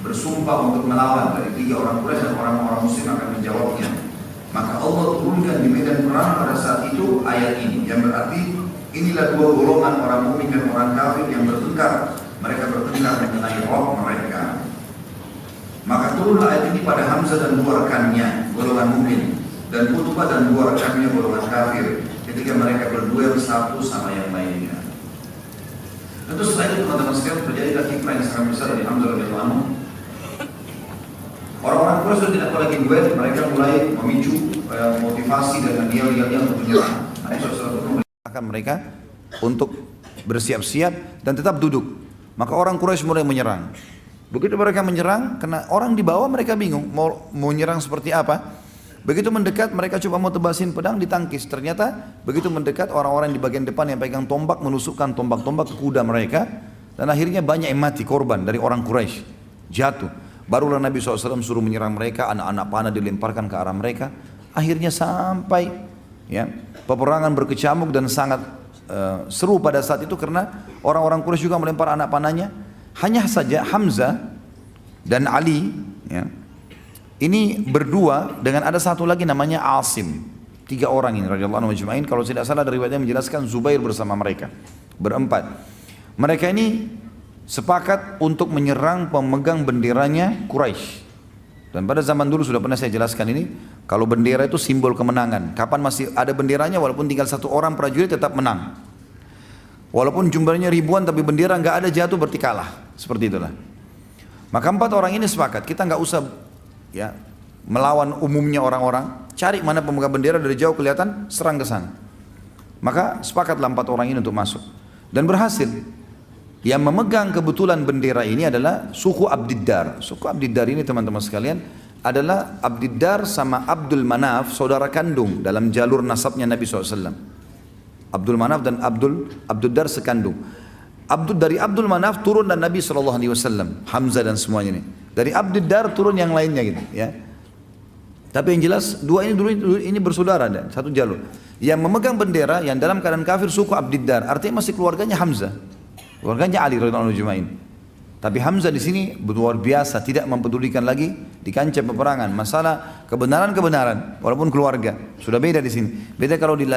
bersumpah untuk melawan. Dari 3 orang Quraisy dan orang-orang muslim akan menjawabnya. Maka Allah turunkan di medan perang pada saat itu ayat ini, yang berarti inilah 2 golongan orang mukmin dan orang kafir yang bertengkar. Mereka bertengkar mengenai roh mereka. Maka turunlah ayat ini pada Hamzah dan 2 rekannya, golongan mukmin, dan Utbah dan 2 rekannya, golongan kafir, ketika mereka berduel satu sama yang lainnya. Tentu setelah itu teman-teman sekalian terjadilah hikmah yang sangat besar dari Hamzah radhiyallahu anhu. Orang-orang Quraisy sudah tidak lagi duel, mereka mulai memicu motivasi dan yel-yelnya untuk menyerang. Nabi SAW akan mereka untuk bersiap-siap dan tetap duduk. Maka orang Quraisy mulai menyerang. Begitu mereka menyerang, karena orang di bawah mereka bingung mau menyerang seperti apa. Begitu mendekat, mereka coba mau tebasin pedang, ditangkis. Ternyata begitu mendekat, orang-orang di bagian depan yang pegang tombak menusukkan tombak-tombak ke kuda mereka, dan akhirnya banyak yang mati, korban dari orang Quraisy, jatuh. Barulah Nabi SAW suruh menyerang mereka, anak-anak panah dilemparkan ke arah mereka. Akhirnya sampai ya, peperangan berkecamuk dan sangat seru pada saat itu, karena orang-orang Quraisy juga melempar anak panahnya. Hanya saja Hamzah dan Ali ya, ini berdua dengan ada satu lagi namanya Asim. 3 orang ini radhiyallahu anhum ajma'in. Kalau tidak salah dari riwayatnya menjelaskan Zubair bersama mereka, berempat. Mereka ini sepakat untuk menyerang pemegang benderanya Quraisy. Dan pada zaman dulu sudah pernah saya jelaskan ini, kalau bendera itu simbol kemenangan. Kapan masih ada benderanya, walaupun tinggal satu orang prajurit tetap menang. Walaupun jumlahnya ribuan tapi bendera nggak ada jatuh berarti kalah. Seperti itulah. Maka 4 orang ini sepakat, kita nggak usah ya melawan umumnya orang-orang, cari mana pemegang bendera dari jauh kelihatan, serang ke sana. Maka sepakatlah 4 orang ini untuk masuk dan berhasil. Yang memegang kebetulan bendera ini adalah suku Abdiddar. Suku Abdiddar ini teman-teman sekalian adalah Abdiddar sama Abdul Manaf, saudara kandung dalam jalur nasabnya Nabi SAW. Abdul Manaf dan Abdiddar sekandung. Dari Abdul Manaf turun dan Nabi SAW, Hamzah dan semuanya ini. Dari Abdiddar turun yang lainnya gitu ya. Tapi yang jelas dua ini dulu ini bersaudara dan satu jalur. Yang memegang bendera yang dalam keadaan kafir suku Abdiddar, artinya masih keluarganya Hamzah, keluarganya Ali radhiyallahu anhu. Tapi Hamzah di sini luar biasa, tidak mempedulikan lagi di kancah peperangan masalah kebenaran, walaupun keluarga sudah beda di sini. Beda kalau di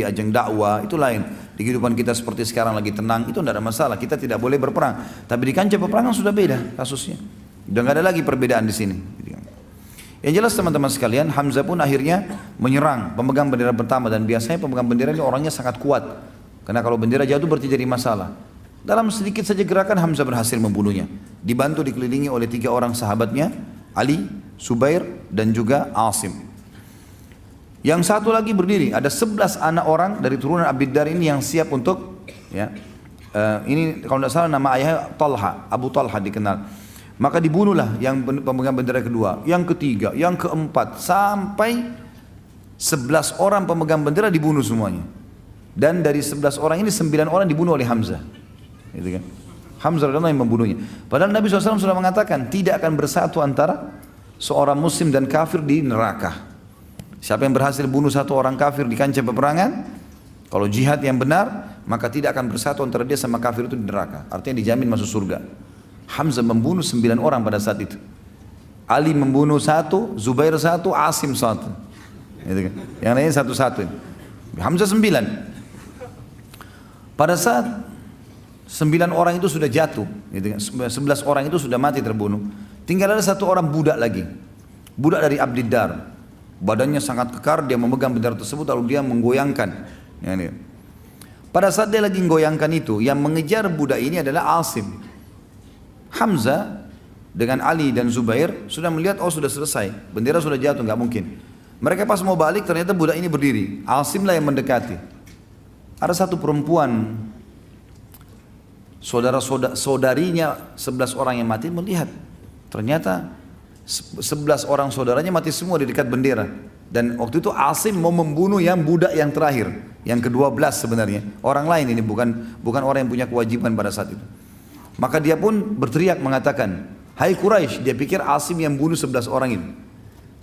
ajang dakwah itu lain. Di kehidupan kita seperti sekarang lagi tenang itu tidak ada masalah, kita tidak boleh berperang. Tapi di kancah peperangan sudah beda kasusnya. Udah nggak ada lagi perbedaan di sini. Yang jelas teman-teman sekalian, Hamzah pun akhirnya menyerang pemegang bendera pertama dan biasanya pemegang bendera ini orangnya sangat kuat. Karena kalau bendera jatuh berarti jadi masalah. Dalam sedikit saja gerakan Hamzah berhasil membunuhnya. Dibantu dikelilingi oleh 3 orang sahabatnya, Ali, Subair dan juga Asim. Yang satu lagi berdiri, ada 11 anak orang dari turunan Abdiddar ini yang siap untuk ya. Ini kalau tidak salah nama ayahnya Talha, Abu Talha dikenal. Maka dibunuhlah yang pemegang bendera kedua, yang ketiga, yang keempat, sampai 11 orang pemegang bendera dibunuh semuanya. Dan dari 11 orang ini 9 orang dibunuh oleh Hamzah. Gitu kan? Hamzah adalah yang membunuhnya. Padahal Nabi SAW sudah mengatakan tidak akan bersatu antara seorang muslim dan kafir di neraka. Siapa yang berhasil bunuh satu orang kafir di kancah peperangan, kalau jihad yang benar, maka tidak akan bersatu antara dia sama kafir itu di neraka. Artinya dijamin masuk surga. Hamzah membunuh 9 orang pada saat itu. Ali membunuh 1, Zubair 1, Asim 1. Gitu kan? Yang lainnya 1-1. Hamzah 9. Pada saat 9 orang itu sudah jatuh, gitu kan? 11 orang itu sudah mati terbunuh. Tinggal ada 1 orang budak lagi. Budak dari Abdiddar. Badannya sangat kekar, dia memegang bendera tersebut lalu dia menggoyangkan. Ya, pada saat dia lagi menggoyangkan itu, yang mengejar budak ini adalah Asim. Hamzah dengan Ali dan Zubair sudah melihat, oh sudah selesai, bendera sudah jatuh, nggak mungkin. Mereka pas mau balik ternyata budak ini berdiri. Asim lah yang mendekati. Ada satu perempuan, saudarinya 11 orang yang mati melihat, ternyata 11 orang saudaranya mati semua di dekat bendera. Dan waktu itu Asim mau membunuh yang budak yang terakhir, yang ke-12 sebenarnya. Orang lain ini bukan orang yang punya kewajiban pada saat itu. Maka dia pun berteriak mengatakan, hai Quraisy, dia pikir Asim yang bunuh 11 orang ini.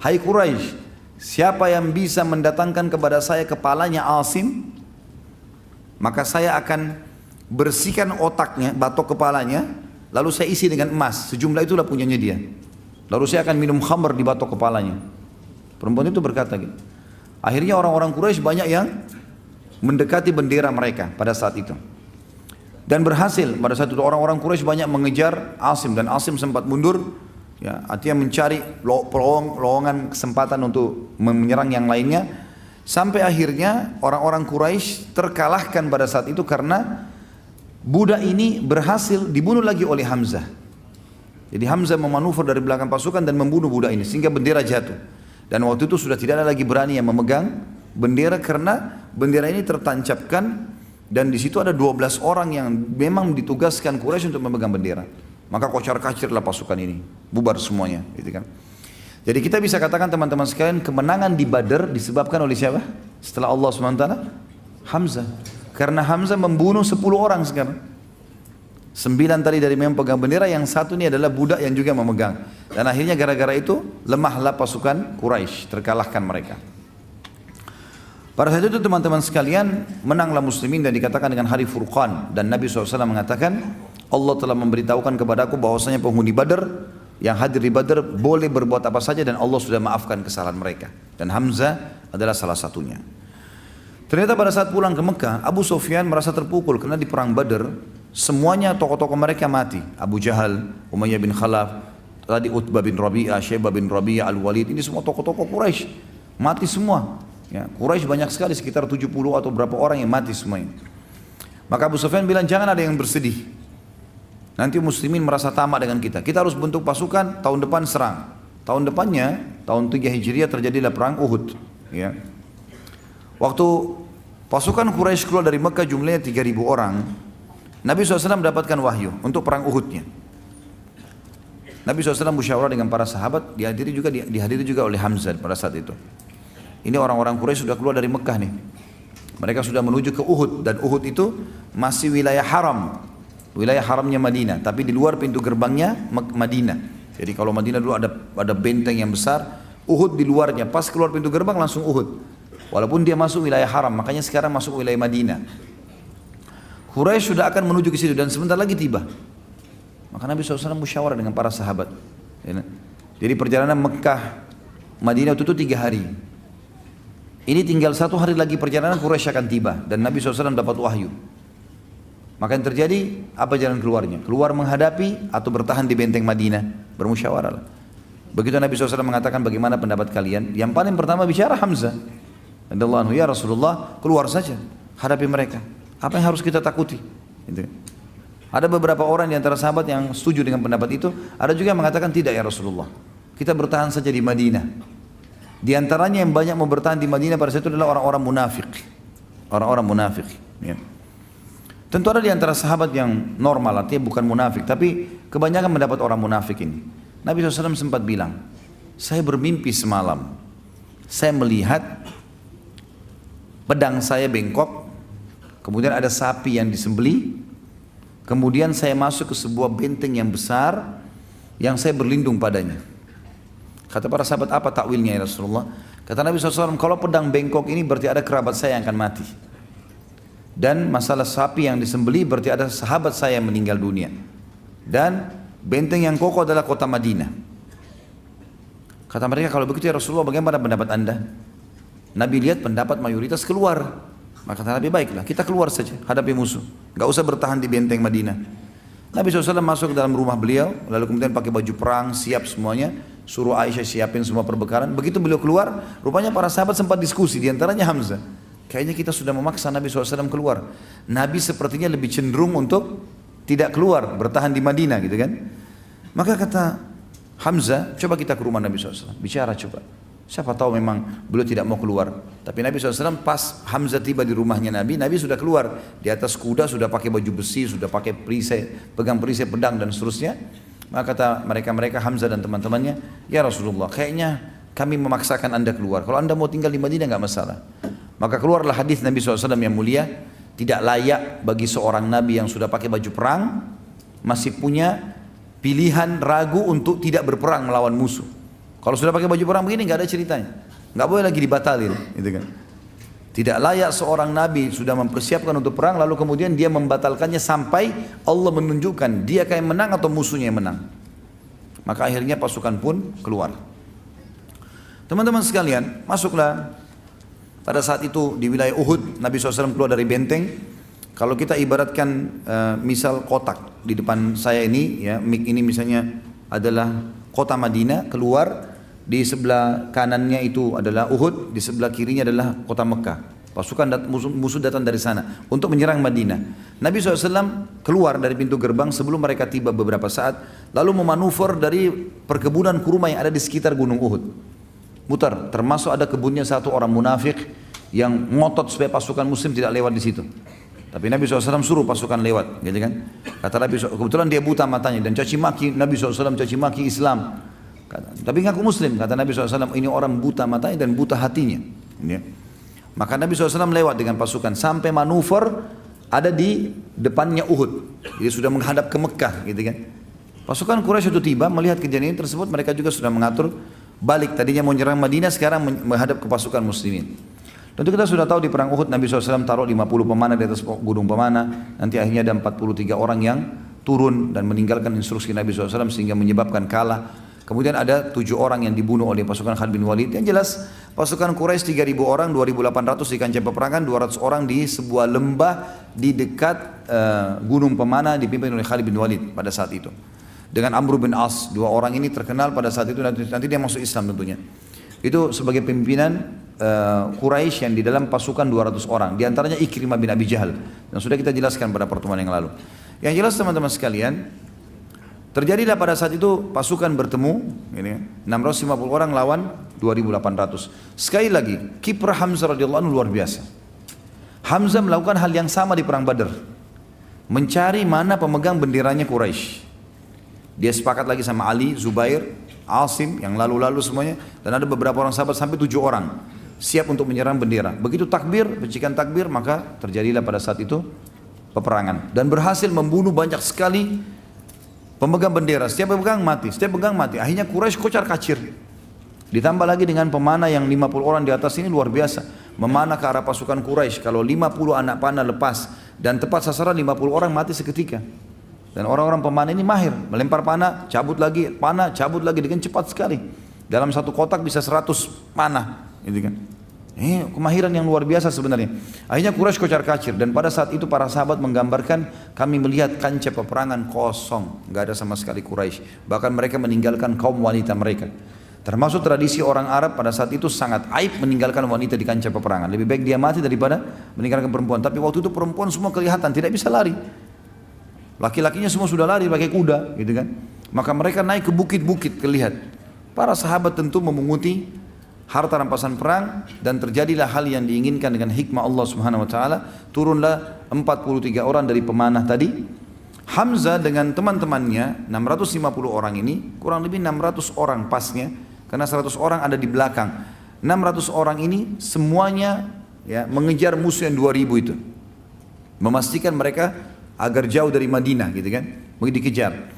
Hai Quraisy, siapa yang bisa mendatangkan kepada saya kepalanya Asim, maka saya akan bersihkan otaknya, batok kepalanya, lalu saya isi dengan emas, sejumlah itulah punyanya dia. Lalu saya akan minum khamr di batok kepalanya. Perempuan itu berkata gitu. Akhirnya orang-orang Quraisy banyak yang mendekati bendera mereka pada saat itu. Dan berhasil, pada saat itu orang-orang Quraisy banyak mengejar Asim dan Asim sempat mundur, ya, artinya mencari lowongan kesempatan untuk menyerang yang lainnya, sampai akhirnya orang-orang Quraisy terkalahkan pada saat itu karena budak ini berhasil dibunuh lagi oleh Hamzah. Jadi Hamzah memanuver dari belakang pasukan dan membunuh budak ini sehingga bendera jatuh. Dan waktu itu sudah tidak ada lagi berani yang memegang bendera karena bendera ini tertancapkan. Dan di situ ada 12 orang yang memang ditugaskan Quraisy untuk memegang bendera. Maka kocar-kacirlah pasukan ini, bubar semuanya, gitu kan. Jadi kita bisa katakan teman-teman sekalian, kemenangan di Badar disebabkan oleh siapa? Setelah Allah SWT, Hamzah. Karena Hamzah membunuh 10 orang sekarang. 9 tadi dari memang pegang bendera, yang satu ini adalah budak yang juga memegang. Dan akhirnya gara-gara itu lemahlah pasukan Quraisy, terkalahkan mereka. Pada saat itu teman-teman sekalian, menanglah muslimin dan dikatakan dengan hari Furqan. Dan Nabi SAW mengatakan, Allah telah memberitahukan kepadaku bahwasanya penghuni Badar yang hadir di Badar boleh berbuat apa saja dan Allah sudah maafkan kesalahan mereka. Dan Hamzah adalah salah satunya. Ternyata pada saat pulang ke Mekah, Abu Sufyan merasa terpukul karena di perang Badar Semuanya tokoh-tokoh mereka mati. Abu Jahal, Umayyah bin Khalaf, tadi Utbah bin Rabi'ah, Syaibah bin Rabi'ah, Al-Walid, ini semua tokoh-tokoh Quraisy mati semua. Ya, Quraisy banyak sekali, sekitar 70 atau berapa orang yang mati semuanya. Maka Abu Sufyan bilang jangan ada yang bersedih. Nanti muslimin merasa tamak dengan kita. Kita harus bentuk pasukan, tahun depan serang. Tahun depannya, tahun 3 Hijriah terjadilah perang Uhud. Ya. Waktu pasukan Quraisy keluar dari Mekah jumlahnya 3.000 orang, Nabi SAW mendapatkan wahyu untuk perang Uhudnya. Nabi SAW musyawarah dengan para sahabat, dihadiri juga oleh Hamzah pada saat itu. Ini orang-orang Quraisy sudah keluar dari Mekah nih. Mereka sudah menuju ke Uhud, dan Uhud itu masih wilayah haram. Wilayah haramnya Madinah, tapi di luar pintu gerbangnya Madinah. Jadi kalau Madinah dulu ada benteng yang besar, Uhud di luarnya, pas keluar pintu gerbang langsung Uhud. Walaupun dia masuk wilayah haram, makanya sekarang masuk wilayah Madinah. Quraisy sudah akan menuju ke situ dan sebentar lagi tiba. Maka Nabi SAW musyawarah dengan para sahabat. Jadi perjalanan Mekah Madinah itu 3 hari. Ini tinggal 1 hari lagi perjalanan Quraisy akan tiba dan Nabi SAW dapat wahyu. Maka yang terjadi apa jalan keluarnya? Keluar menghadapi atau bertahan di benteng Madinah? Bermusyawarah. Begitu Nabi SAW mengatakan bagaimana pendapat kalian? Yang paling pertama bicara Hamzah. Radhiyallahu anhu, ya Rasulullah, keluar saja hadapi mereka. Apa yang harus kita takuti? Gitu. Ada beberapa orang di antara sahabat yang setuju dengan pendapat itu. Ada juga yang mengatakan tidak ya Rasulullah, kita bertahan saja di Madinah. Di antaranya yang banyak mau bertahan di Madinah pada saat itu adalah orang-orang munafik. Orang-orang munafik. Ya. Tentu ada di antara sahabat yang normal, artinya bukan munafik, tapi kebanyakan mendapat orang munafik ini. Nabi SAW sempat bilang, saya bermimpi semalam, saya melihat pedang saya bengkok, kemudian ada sapi yang disembelih, kemudian saya masuk ke sebuah benteng yang besar yang saya berlindung padanya. Kata para sahabat, apa takwilnya ya Rasulullah? Kata Nabi SAW, kalau pedang bengkok ini berarti ada kerabat saya yang akan mati. Dan masalah sapi yang disembelih berarti ada sahabat saya yang meninggal dunia. Dan benteng yang kokoh adalah kota Madinah. Kata mereka, kalau begitu ya Rasulullah, bagaimana pendapat anda? Nabi lihat pendapat mayoritas keluar. Maka kata Nabi, baiklah kita keluar saja hadapi musuh, gak usah bertahan di benteng Madinah. Nabi SAW masuk ke dalam rumah beliau, lalu kemudian pakai baju perang, siap semuanya, suruh Aisyah siapin semua perbekalan. Begitu beliau keluar, rupanya para sahabat sempat diskusi, diantaranya Hamzah. Kayaknya kita sudah memaksa Nabi SAW keluar. Nabi sepertinya lebih cenderung untuk tidak keluar, bertahan di Madinah gitu kan. Maka kata Hamzah, coba kita ke rumah Nabi SAW, bicara coba. Siapa tahu memang beliau tidak mau keluar. Tapi Nabi SAW pas Hamzah tiba di rumahnya Nabi sudah keluar. Di atas kuda, sudah pakai baju besi, sudah pakai perisai, pegang perisai pedang dan seterusnya. Maka kata mereka Hamzah dan teman-temannya, ya Rasulullah, kayaknya kami memaksakan anda keluar. Kalau anda mau tinggal di Madinah nggak masalah. Maka keluarlah hadis Nabi SAW yang mulia, tidak layak bagi seorang Nabi yang sudah pakai baju perang, masih punya pilihan ragu untuk tidak berperang melawan musuh. Kalau sudah pakai baju perang begini nggak ada ceritanya, nggak boleh lagi dibatalin, gitu kan? Tidak layak seorang nabi sudah mempersiapkan untuk perang lalu kemudian dia membatalkannya sampai Allah menunjukkan dia kayak menang atau musuhnya yang menang. Maka akhirnya pasukan pun keluar. Teman-teman sekalian, masuklah pada saat itu di wilayah Uhud. Nabi SAW keluar dari benteng. Kalau kita ibaratkan misal kotak di depan saya ini, ya, mic ini misalnya adalah kota Madinah, keluar. Di sebelah kanannya itu adalah Uhud, di sebelah kirinya adalah kota Mekah. Pasukan musuh datang dari sana untuk menyerang Madinah. Nabi SAW keluar dari pintu gerbang sebelum mereka tiba beberapa saat, lalu memanuver dari perkebunan kurma yang ada di sekitar gunung Uhud. Mutar, termasuk ada kebunnya satu orang munafik yang ngotot supaya pasukan muslim tidak lewat di situ. Tapi Nabi SAW suruh pasukan lewat, gitu kan? Kata Nabi SAW, kebetulan dia buta matanya dan caci maki, Nabi SAW caci maki Islam. Tapi ngaku muslim, kata Nabi SAW, ini orang buta matanya dan buta hatinya. Ya. Maka Nabi SAW lewat dengan pasukan sampai manuver ada di depannya Uhud. Jadi sudah menghadap ke Mekah, gitu kan? Pasukan Quraisy itu tiba, melihat kejadian tersebut, mereka juga sudah mengatur balik. Tadinya mau menyerang Madinah, sekarang menghadap ke pasukan muslimin. Tentu kita sudah tahu di perang Uhud Nabi SAW taruh 50 pemanah di atas gunung pemanah. Nanti akhirnya ada 43 orang yang turun dan meninggalkan instruksi Nabi SAW sehingga menyebabkan kalah. Kemudian ada 7 orang yang dibunuh oleh pasukan Khalid bin Walid. Yang jelas Pasukan Quraisy 3.000 orang, 2.800 di kancah peperangan, 200 orang di sebuah lembah di dekat Gunung Pemana dipimpin oleh Khalid bin Walid pada saat itu. Dengan Amr bin As, dua orang ini terkenal pada saat itu, nanti dia masuk Islam tentunya. Itu sebagai pimpinan Quraisy yang di dalam pasukan 200 orang. Di antaranya Ikrimah bin Abi Jahal. Dan sudah kita jelaskan pada pertemuan yang lalu. Yang jelas teman-teman sekalian, terjadilah pada saat itu pasukan bertemu, ini 650 orang lawan 2.800. Sekali lagi, kiprah Hamzah radhiyallahu anhu luar biasa. Hamzah melakukan hal yang sama di perang Badar, mencari mana pemegang benderanya Quraisy. Dia sepakat lagi sama Ali, Zubair, Asim, yang lalu-lalu semuanya, dan ada beberapa orang sahabat sampai 7 orang siap untuk menyerang bendera. Begitu takbir, percikan takbir, maka terjadilah pada saat itu peperangan dan berhasil membunuh banyak sekali pemegang bendera. Setiap pemegang mati, setiap pemegang mati. Akhirnya Quraisy kocar-kacir. Ditambah lagi dengan pemanah yang 50 orang di atas ini luar biasa. Memanah ke arah pasukan Quraisy. Kalau 50 anak panah lepas dan tepat sasaran, 50 orang mati seketika. Dan orang-orang pemanah ini mahir, melempar panah, cabut lagi dengan cepat sekali. Dalam satu kotak bisa 100 panah, gitu kan. Kemahiran yang luar biasa sebenarnya. Akhirnya Quraisy kocar-kacir, dan pada saat itu para sahabat menggambarkan, kami melihat kancah peperangan kosong, nggak ada sama sekali Quraisy. Bahkan mereka meninggalkan kaum wanita mereka. Termasuk tradisi orang Arab pada saat itu sangat aib meninggalkan wanita di kancah peperangan. Lebih baik dia mati daripada meninggalkan perempuan. Tapi waktu itu perempuan semua kelihatan tidak bisa lari. Laki-lakinya semua sudah lari pakai kuda, gitu kan. Maka mereka naik ke bukit-bukit kelihat. Para sahabat tentu memunguti harta rampasan perang, dan terjadilah hal yang diinginkan dengan hikmah Allah Subhanahu wa taala. Turunlah 43 orang dari pemanah tadi. Hamzah dengan teman-temannya 650 orang ini, kurang lebih 600 orang pasnya, karena 100 orang ada di belakang. 600 orang ini semuanya ya mengejar musuh yang 2000 itu. Memastikan mereka agar jauh dari Madinah, gitu kan. Begitu dikejar.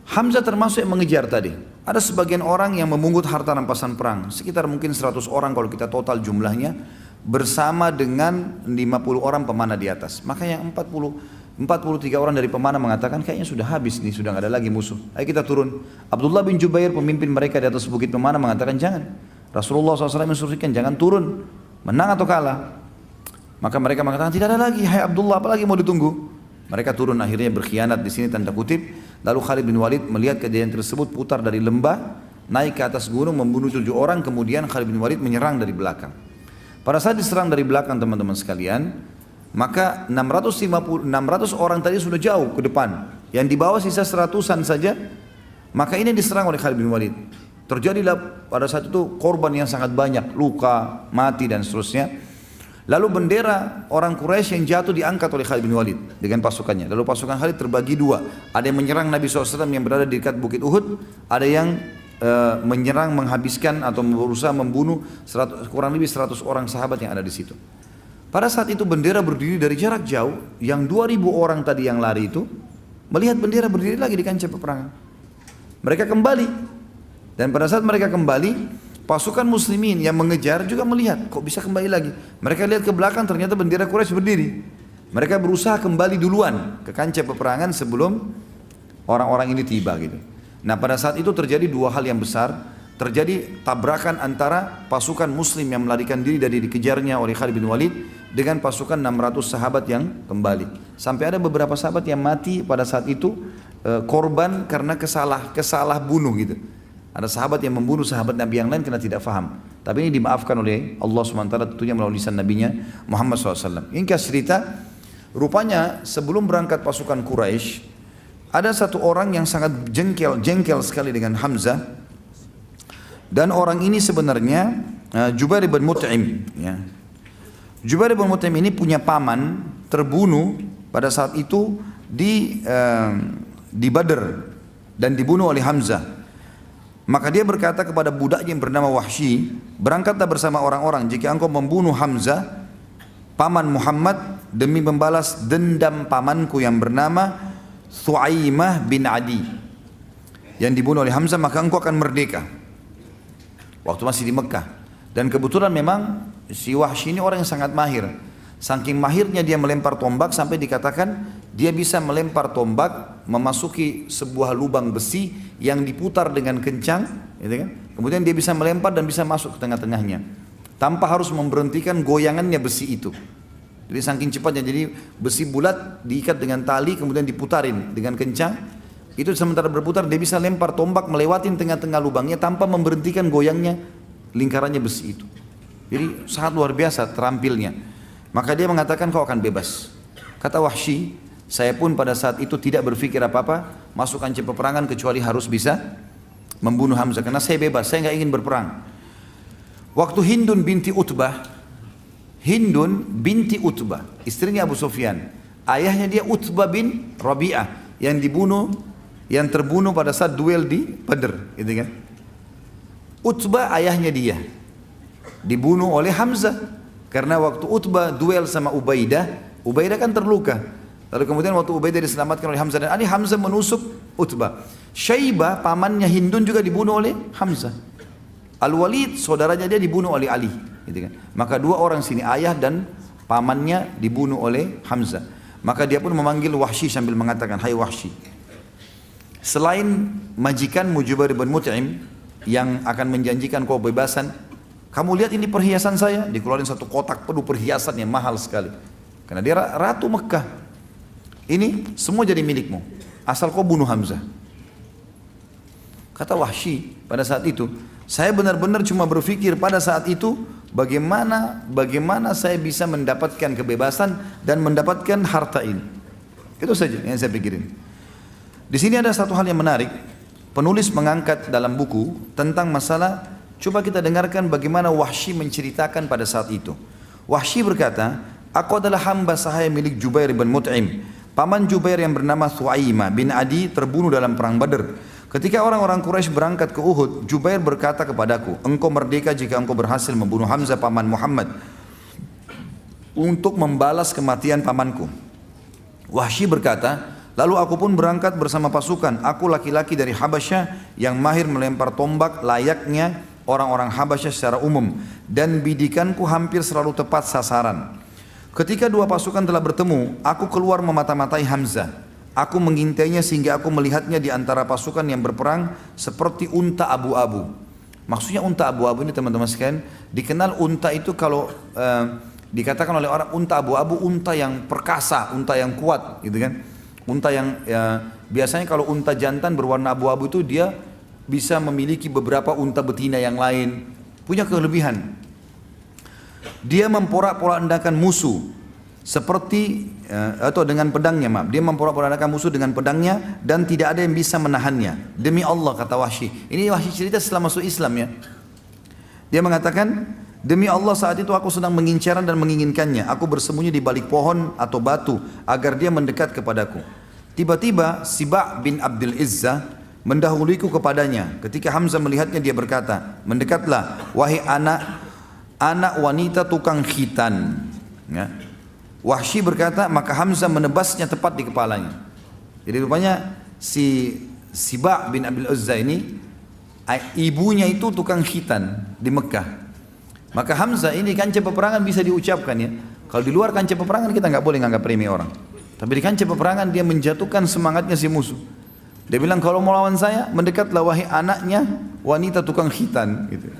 Hamzah termasuk yang mengejar tadi. Ada sebagian orang yang memungut harta rampasan perang, sekitar mungkin 100 orang kalau kita total jumlahnya, bersama dengan 50 orang pemanah di atas. Maka yang 43 orang dari pemanah mengatakan kayaknya sudah habis nih, sudah nggak ada lagi musuh. Ayo kita turun. Abdullah bin Jubair, pemimpin mereka di atas bukit pemanah, mengatakan jangan. Rasulullah SAW menginstruksikan jangan turun, menang atau kalah. Maka mereka mengatakan tidak ada lagi, hai Abdullah, apalagi mau ditunggu. Mereka turun, akhirnya berkhianat di sini tanda kutip. Lalu Khalid bin Walid melihat kejadian tersebut, putar dari lembah, naik ke atas gunung, membunuh 7 orang. Kemudian Khalid bin Walid menyerang dari belakang. Pada saat diserang dari belakang teman-teman sekalian, maka 600 orang tadi sudah jauh ke depan. Yang di bawah sisa 100-an saja. Maka ini diserang oleh Khalid bin Walid. Terjadilah pada saat itu korban yang sangat banyak, luka, mati dan seterusnya. Lalu bendera orang Quraisy yang jatuh diangkat oleh Khalid bin Walid dengan pasukannya. Lalu pasukan Khalid terbagi dua. Ada yang menyerang Nabi SAW yang berada di dekat bukit Uhud. Ada yang menyerang, menghabiskan atau berusaha membunuh kurang lebih 100 orang sahabat yang ada di situ. Pada saat itu bendera berdiri dari jarak jauh. Yang 2000 orang tadi yang lari itu melihat bendera berdiri lagi di kancah peperangan. Mereka kembali. Dan pada saat mereka kembali, pasukan muslimin yang mengejar juga melihat, kok bisa kembali lagi. Mereka lihat ke belakang, ternyata bendera Quraisy berdiri. Mereka berusaha kembali duluan ke kancah peperangan sebelum orang-orang ini tiba gitu. Nah pada saat itu terjadi dua hal yang besar. Terjadi tabrakan antara pasukan muslim yang melarikan diri dari dikejarnya oleh Khalid bin Walid dengan pasukan 600 sahabat yang kembali. Sampai ada beberapa sahabat yang mati pada saat itu korban karena kesalah bunuh gitu. Ada sahabat yang membunuh sahabat Nabi yang lain karena tidak faham. Tapi ini dimaafkan oleh Allah SWT tentunya melalui lisan Nabinya Muhammad SAW. Ringkas cerita, rupanya sebelum berangkat pasukan Quraisy, ada satu orang yang sangat jengkel sekali dengan Hamzah. Dan orang ini sebenarnya Jubair bin Mut'im. Ya. Jubair bin Mut'im ini punya paman terbunuh pada saat itu di Badr dan dibunuh oleh Hamzah. Maka dia berkata kepada budaknya yang bernama Wahsy, berangkatlah bersama orang-orang jika engkau membunuh Hamzah, paman Muhammad, demi membalas dendam pamanku yang bernama Thuaimah bin Adi yang dibunuh oleh Hamzah, maka engkau akan merdeka. Waktu masih di Mekah. Dan kebetulan memang si Wahsy ini orang yang sangat mahir. Saking mahirnya dia melempar tombak sampai dikatakan dia bisa melempar tombak memasuki sebuah lubang besi yang diputar dengan kencang, gitu kan? Kemudian dia bisa melempar dan bisa masuk ke tengah-tengahnya tanpa harus memberhentikan goyangannya besi itu. Jadi saking cepatnya, jadi besi bulat diikat dengan tali kemudian diputarin dengan kencang. Itu sementara berputar dia bisa lempar tombak melewati tengah-tengah lubangnya tanpa memberhentikan goyangnya lingkarannya besi itu. Jadi sangat luar biasa terampilnya. Maka dia mengatakan kau akan bebas. Kata Wahsy, saya pun pada saat itu tidak berpikir apa-apa masuk kancah peperangan kecuali harus bisa membunuh Hamzah karena saya bebas, saya nggak ingin berperang. Waktu Hindun binti Utbah, istrinya Abu Sufyan, ayahnya dia Utbah bin Rabi'ah yang terbunuh pada saat duel di Badr, gitu kan? Utbah ayahnya dia dibunuh oleh Hamzah karena waktu Utbah duel sama Ubaidah kan terluka. Lalu kemudian waktu Ubaidah diselamatkan oleh Hamzah dan Ali, Hamzah menusuk Utbah. Syaibah pamannya Hindun juga dibunuh oleh Hamzah. Al-Walid saudaranya dia dibunuh oleh Ali, gitu kan? Maka dua orang sini ayah dan pamannya dibunuh oleh Hamzah. Maka dia pun memanggil Wahsy sambil mengatakan, hai Wahsy, selain majikanmu Jubair bin Mut'im yang akan menjanjikan kau bebasan, kamu lihat ini perhiasan saya, dikeluarin satu kotak penuh perhiasan yang mahal sekali. Karena dia ratu Mekah. Ini semua jadi milikmu, asal kau bunuh Hamzah. Kata Wahsy pada saat itu, saya benar-benar cuma berpikir pada saat itu bagaimana saya bisa mendapatkan kebebasan dan mendapatkan harta ini. Itu saja yang saya pikirin. Di sini ada satu hal yang menarik. Penulis mengangkat dalam buku tentang masalah, coba kita dengarkan bagaimana Wahsy menceritakan pada saat itu. Wahsy berkata, aku adalah hamba sahaya milik Jubair bin Mut'im. Paman Jubair yang bernama Thuaimah bin Adi terbunuh dalam perang Badr. Ketika orang-orang Quraisy berangkat ke Uhud, Jubair berkata kepadaku, engkau merdeka jika engkau berhasil membunuh Hamzah paman Muhammad untuk membalas kematian pamanku. Wahsy berkata, lalu aku pun berangkat bersama pasukan. Aku laki-laki dari Habasyah yang mahir melempar tombak layaknya orang-orang Habasyah secara umum, dan bidikanku hampir selalu tepat sasaran. Ketika dua pasukan telah bertemu, aku keluar memata-matai Hamzah. Aku mengintainya sehingga aku melihatnya di antara pasukan yang berperang seperti unta abu-abu. Maksudnya unta abu-abu ini teman-teman sekalian, dikenal unta itu kalau dikatakan oleh orang unta abu-abu, unta yang perkasa, unta yang kuat, gitu kan? Unta yang biasanya kalau unta jantan berwarna abu-abu itu dia bisa memiliki beberapa unta betina yang lain, punya kelebihan. Dia memporak-porandakan musuh seperti atau dengan pedangnya, dia memporak-porandakan musuh dengan pedangnya dan tidak ada yang bisa menahannya. Demi Allah, kata Wahsy. Ini Wahsy cerita setelah masuk Islam ya. Dia mengatakan, demi Allah saat itu aku sedang mengincarnya dan menginginkannya. Aku bersembunyi di balik pohon atau batu agar dia mendekat kepadaku. Tiba-tiba Siba' bin Abdul Izzah mendahuliku kepadanya. Ketika Hamzah melihatnya dia berkata, mendekatlah wahai anak wanita tukang khitan. Ya. Wahsy berkata, maka Hamzah menebasnya tepat di kepalanya. Jadi rupanya si Siba' bin Abdul Izzah ini ibunya itu tukang khitan di Mekah. Maka Hamzah ini kancah peperangan bisa diucapkan ya. Kalau di luar kancah peperangan kita nggak boleh nganggap remeh orang. Tapi di kancah peperangan dia menjatuhkan semangatnya si musuh. Dia bilang kalau mau lawan saya mendekatlah wahai anaknya wanita tukang khitan. Gitu.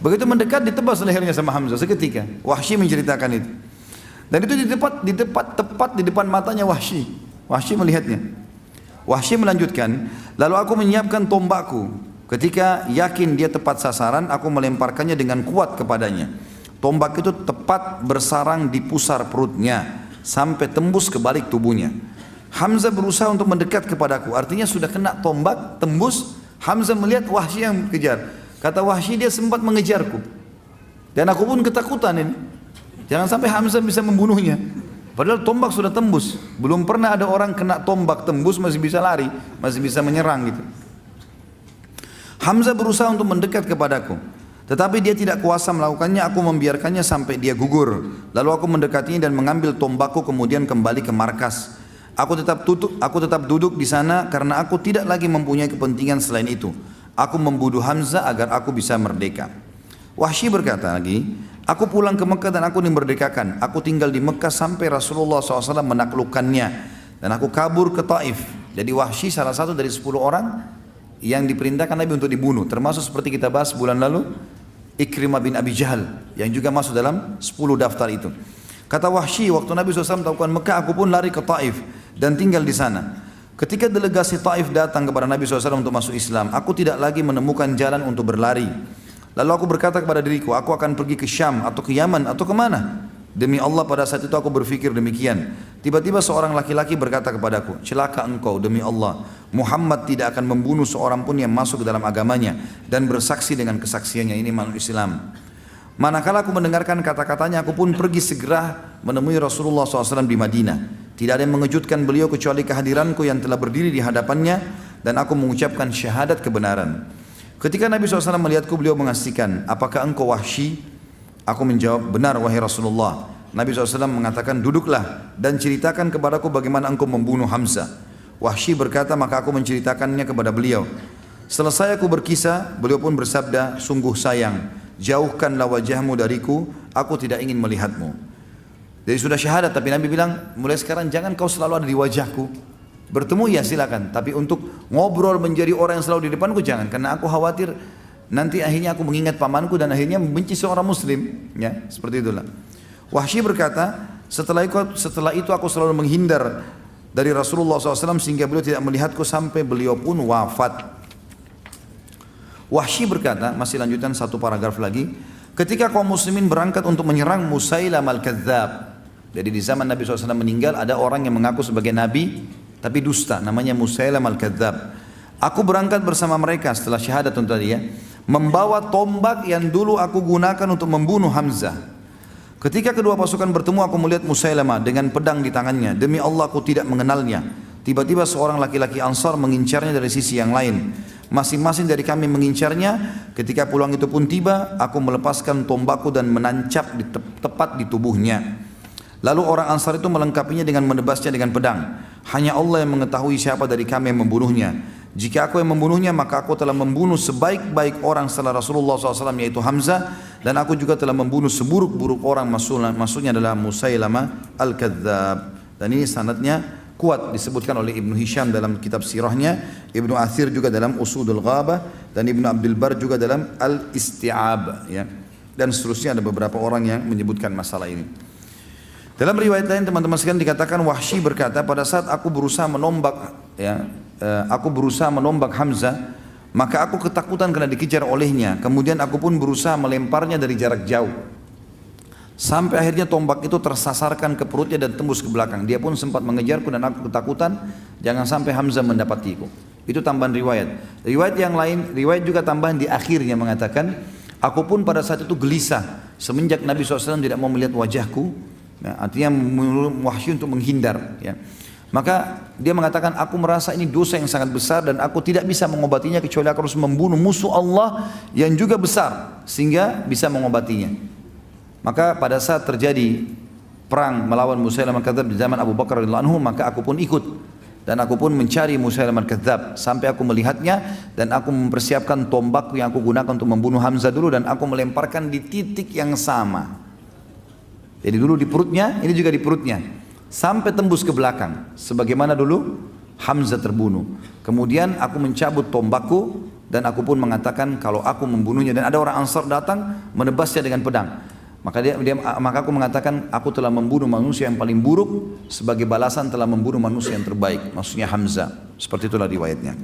Begitu mendekat ditebas lehernya sama Hamzah seketika. Wahsy menceritakan itu. Dan itu tepat di depan matanya Wahsy. Wahsy melihatnya. Wahsy melanjutkan, lalu aku menyiapkan tombakku. Ketika yakin dia tepat sasaran, aku melemparkannya dengan kuat kepadanya. Tombak itu tepat bersarang di pusar perutnya sampai tembus ke balik tubuhnya. Hamzah berusaha untuk mendekat kepadaku. Artinya sudah kena tombak, tembus. Hamzah melihat Wahsy yang kejar. Kata Wahsy, dia sempat mengejarku. Dan aku pun ketakutan ini. Jangan sampai Hamzah bisa membunuhnya. Padahal tombak sudah tembus. Belum pernah ada orang kena tombak tembus masih bisa lari, masih bisa menyerang gitu. Hamzah berusaha untuk mendekat kepadaku. Tetapi dia tidak kuasa melakukannya, aku membiarkannya sampai dia gugur. Lalu aku mendekatinya dan mengambil tombakku kemudian kembali ke markas. Aku tetap duduk di sana karena aku tidak lagi mempunyai kepentingan selain itu. Aku membunuh Hamzah agar aku bisa merdeka. Wahsy berkata lagi, aku pulang ke Mekah dan aku dimerdekakan. Aku tinggal di Mekah sampai Rasulullah SAW menaklukkannya. Dan aku kabur ke Taif. Jadi Wahsy salah satu dari 10 orang yang diperintahkan Nabi untuk dibunuh. Termasuk seperti kita bahas bulan lalu, Ikrimah bin Abi Jahal yang juga masuk dalam 10 daftar itu. Kata Wahsy, waktu Nabi SAW melakukan Mekah, aku pun lari ke Taif dan tinggal di sana. Ketika delegasi Taif datang kepada Nabi SAW untuk masuk Islam, aku tidak lagi menemukan jalan untuk berlari. Lalu aku berkata kepada diriku, aku akan pergi ke Syam atau ke Yaman atau kemana? Demi Allah pada saat itu aku berpikir demikian. Tiba-tiba seorang laki-laki berkata kepadaku, celaka engkau demi Allah, Muhammad tidak akan membunuh seorang pun yang masuk ke dalam agamanya dan bersaksi dengan kesaksiannya. Ini makhluk Islam. Manakala aku mendengarkan kata-katanya, aku pun pergi segera menemui Rasulullah SAW di Madinah. Tidak ada yang mengejutkan beliau kecuali kehadiranku yang telah berdiri di hadapannya dan aku mengucapkan syahadat kebenaran. Ketika Nabi SAW melihatku, beliau mengasihkan, apakah engkau Wahsy? Aku menjawab, benar wahai Rasulullah. Nabi SAW mengatakan, duduklah dan ceritakan kepadaku bagaimana engkau membunuh Hamzah. Wahsy berkata, maka aku menceritakannya kepada beliau. Selesai aku berkisah, beliau pun bersabda, sungguh sayang, jauhkanlah wajahmu dariku, aku tidak ingin melihatmu. Jadi sudah syahadat, tapi Nabi bilang, mulai sekarang jangan kau selalu ada di wajahku. Bertemu ya silakan, tapi untuk ngobrol menjadi orang yang selalu di depanku jangan, karena aku khawatir nanti akhirnya aku mengingat pamanku dan akhirnya membenci seorang muslim, ya seperti itulah. Wahsy berkata, setelah itu aku selalu menghindar dari Rasulullah SAW sehingga beliau tidak melihatku sampai beliau pun wafat. Wahsy berkata, masih lanjutan satu paragraf lagi, ketika kaum muslimin berangkat untuk menyerang Musailamah al-Kadzdzab. Jadi di zaman Nabi SAW meninggal ada orang yang mengaku sebagai nabi tapi dusta, namanya Musailamah al-Kadzdzab. Aku berangkat bersama mereka setelah syahadat untuk dia, membawa tombak yang dulu aku gunakan untuk membunuh Hamzah. Ketika kedua pasukan bertemu, aku melihat Musailamah dengan pedang di tangannya. Demi Allah aku tidak mengenalnya. Tiba-tiba seorang laki-laki Ansar mengincarnya dari sisi yang lain. Masing-masing dari kami mengincarnya. Ketika pulang itu pun tiba, aku melepaskan tombakku dan menancap tepat di tubuhnya. Lalu orang Ansar itu melengkapinya dengan menebasnya dengan pedang. Hanya Allah yang mengetahui siapa dari kami yang membunuhnya. Jika aku yang membunuhnya, maka aku telah membunuh sebaik-baik orang setelah Rasulullah SAW, yaitu Hamzah. Dan aku juga telah membunuh seburuk-buruk orang, maksudnya adalah Musailamah al-Kadzdzab. Dan ini sanadnya kuat, disebutkan oleh Ibnu Hisham dalam kitab sirahnya, Ibnu Athir juga dalam Usudul Ghabah, dan Ibnu Abdul Bar juga dalam Al-Isti'ab, ya. Dan seterusnya ada beberapa orang yang menyebutkan masalah ini. Dalam riwayat lain teman-teman sekalian dikatakan Wahsy berkata, pada saat aku berusaha menombak, Hamzah, maka aku ketakutan karena dikejar olehnya. Kemudian aku pun berusaha melemparnya dari jarak jauh. Sampai akhirnya tombak itu tersasarkan ke perutnya dan tembus ke belakang. Dia pun sempat mengejarku dan aku ketakutan jangan sampai Hamzah mendapatiku. Itu tambahan riwayat. Riwayat yang lain, riwayat juga tambahan di akhirnya mengatakan, aku pun pada saat itu gelisah semenjak Nabi SAW tidak mau melihat wajahku. Ya, artinya Wahsy untuk menghindar, ya. Maka dia mengatakan, aku merasa ini dosa yang sangat besar dan aku tidak bisa mengobatinya kecuali aku harus membunuh musuh Allah yang juga besar sehingga bisa mengobatinya. Maka pada saat terjadi perang melawan Musailamah al-Kadzdzab di zaman Abu Bakar radhiyallahu anhu, maka aku pun ikut dan aku pun mencari Musailamah al-Kadzdzab sampai aku melihatnya dan aku mempersiapkan tombakku yang aku gunakan untuk membunuh Hamzah dulu dan aku melemparkan di titik yang sama. Jadi dulu di perutnya, ini juga di perutnya, sampai tembus ke belakang, sebagaimana dulu Hamzah terbunuh. Kemudian aku mencabut tombakku dan aku pun mengatakan kalau aku membunuhnya, dan ada orang Ansar datang menebasnya dengan pedang. Maka aku mengatakan aku telah membunuh manusia yang paling buruk sebagai balasan telah membunuh manusia yang terbaik, maksudnya Hamzah. Seperti itulah riwayatnya.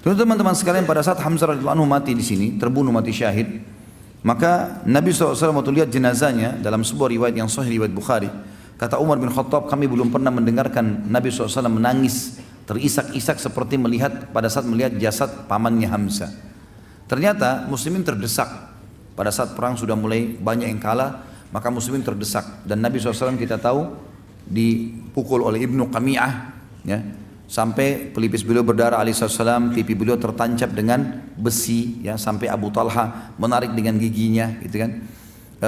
Teman-teman sekalian, pada saat Hamzah radhiyallahu anhu mati di sini, terbunuh mati syahid, maka Nabi SAW waktu lihat jenazahnya dalam sebuah riwayat yang sahih, riwayat Bukhari, kata Umar bin Khattab, kami belum pernah mendengarkan Nabi SAW menangis terisak-isak seperti pada saat melihat jasad pamannya Hamzah. Ternyata muslimin terdesak pada saat perang sudah mulai banyak yang kalah, maka muslimin terdesak dan Nabi SAW kita tahu dipukul oleh Ibnu Qami'ah, ya. Sampai pelipis beliau berdarah alaihissalam, pipi beliau tertancap dengan besi, ya, sampai Abu Talha menarik dengan giginya, gitu kan.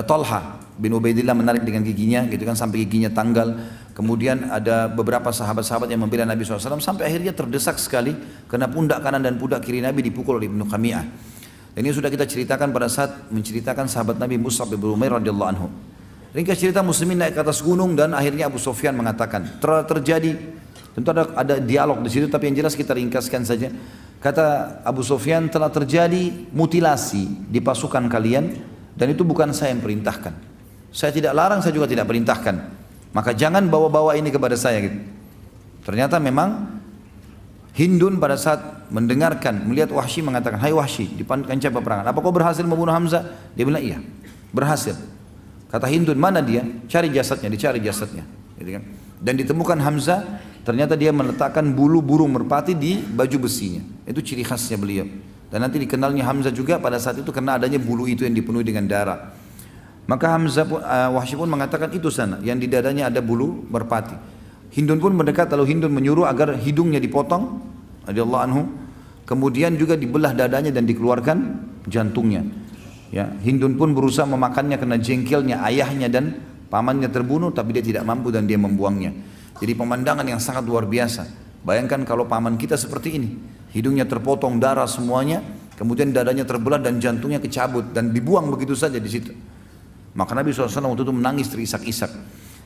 Talha bin Ubaidillah menarik dengan giginya, gitu kan, sampai giginya tanggal. Kemudian ada beberapa sahabat-sahabat yang membela Nabi SAW sampai akhirnya terdesak sekali karena pundak kanan dan pundak kiri Nabi dipukul oleh Ibnu Qami'ah. Ini sudah kita ceritakan pada saat menceritakan sahabat Nabi Mus'ab bin Umair radhiyallahu anhu. Ringkas cerita muslimin naik ke atas gunung dan akhirnya Abu Sufyan mengatakan, telah terjadi Tentu ada dialog di situ, tapi yang jelas kita ringkaskan saja. Kata Abu Sufyan, telah terjadi mutilasi di pasukan kalian dan itu bukan saya yang perintahkan. Saya tidak larang, saya juga tidak perintahkan. Maka jangan bawa-bawa ini kepada saya gitu. Ternyata memang Hindun pada saat mendengarkan, melihat Wahsy mengatakan, "Hai Wahsy, di kancah peperangan, apa kau berhasil membunuh Hamzah?" Dia bilang, "Iya, berhasil." Kata Hindun, "Mana dia?" "Cari jasadnya." Dicari jasadnya, gitu kan. Dan ditemukan Hamzah, ternyata dia meletakkan bulu burung merpati di baju besinya. Itu ciri khasnya beliau. Dan nanti dikenalnya Hamzah juga pada saat itu karena adanya bulu itu yang dipenuhi dengan darah. Maka Wahsy pun mengatakan, "Itu sana, yang di dadanya ada bulu merpati." Hindun pun mendekat, lalu Hindun menyuruh agar hidungnya dipotong, radhiyallahu anhu. Kemudian juga dibelah dadanya dan dikeluarkan jantungnya. Ya, Hindun pun berusaha memakannya karena jengkelnya ayahnya dan pamannya terbunuh, tapi dia tidak mampu dan dia membuangnya. Jadi pemandangan yang sangat luar biasa. Bayangkan kalau paman kita seperti ini, hidungnya terpotong, darah semuanya, kemudian dadanya terbelah dan jantungnya kecabut dan dibuang begitu saja di situ. Maka Nabi SAW waktu itu menangis terisak-isak.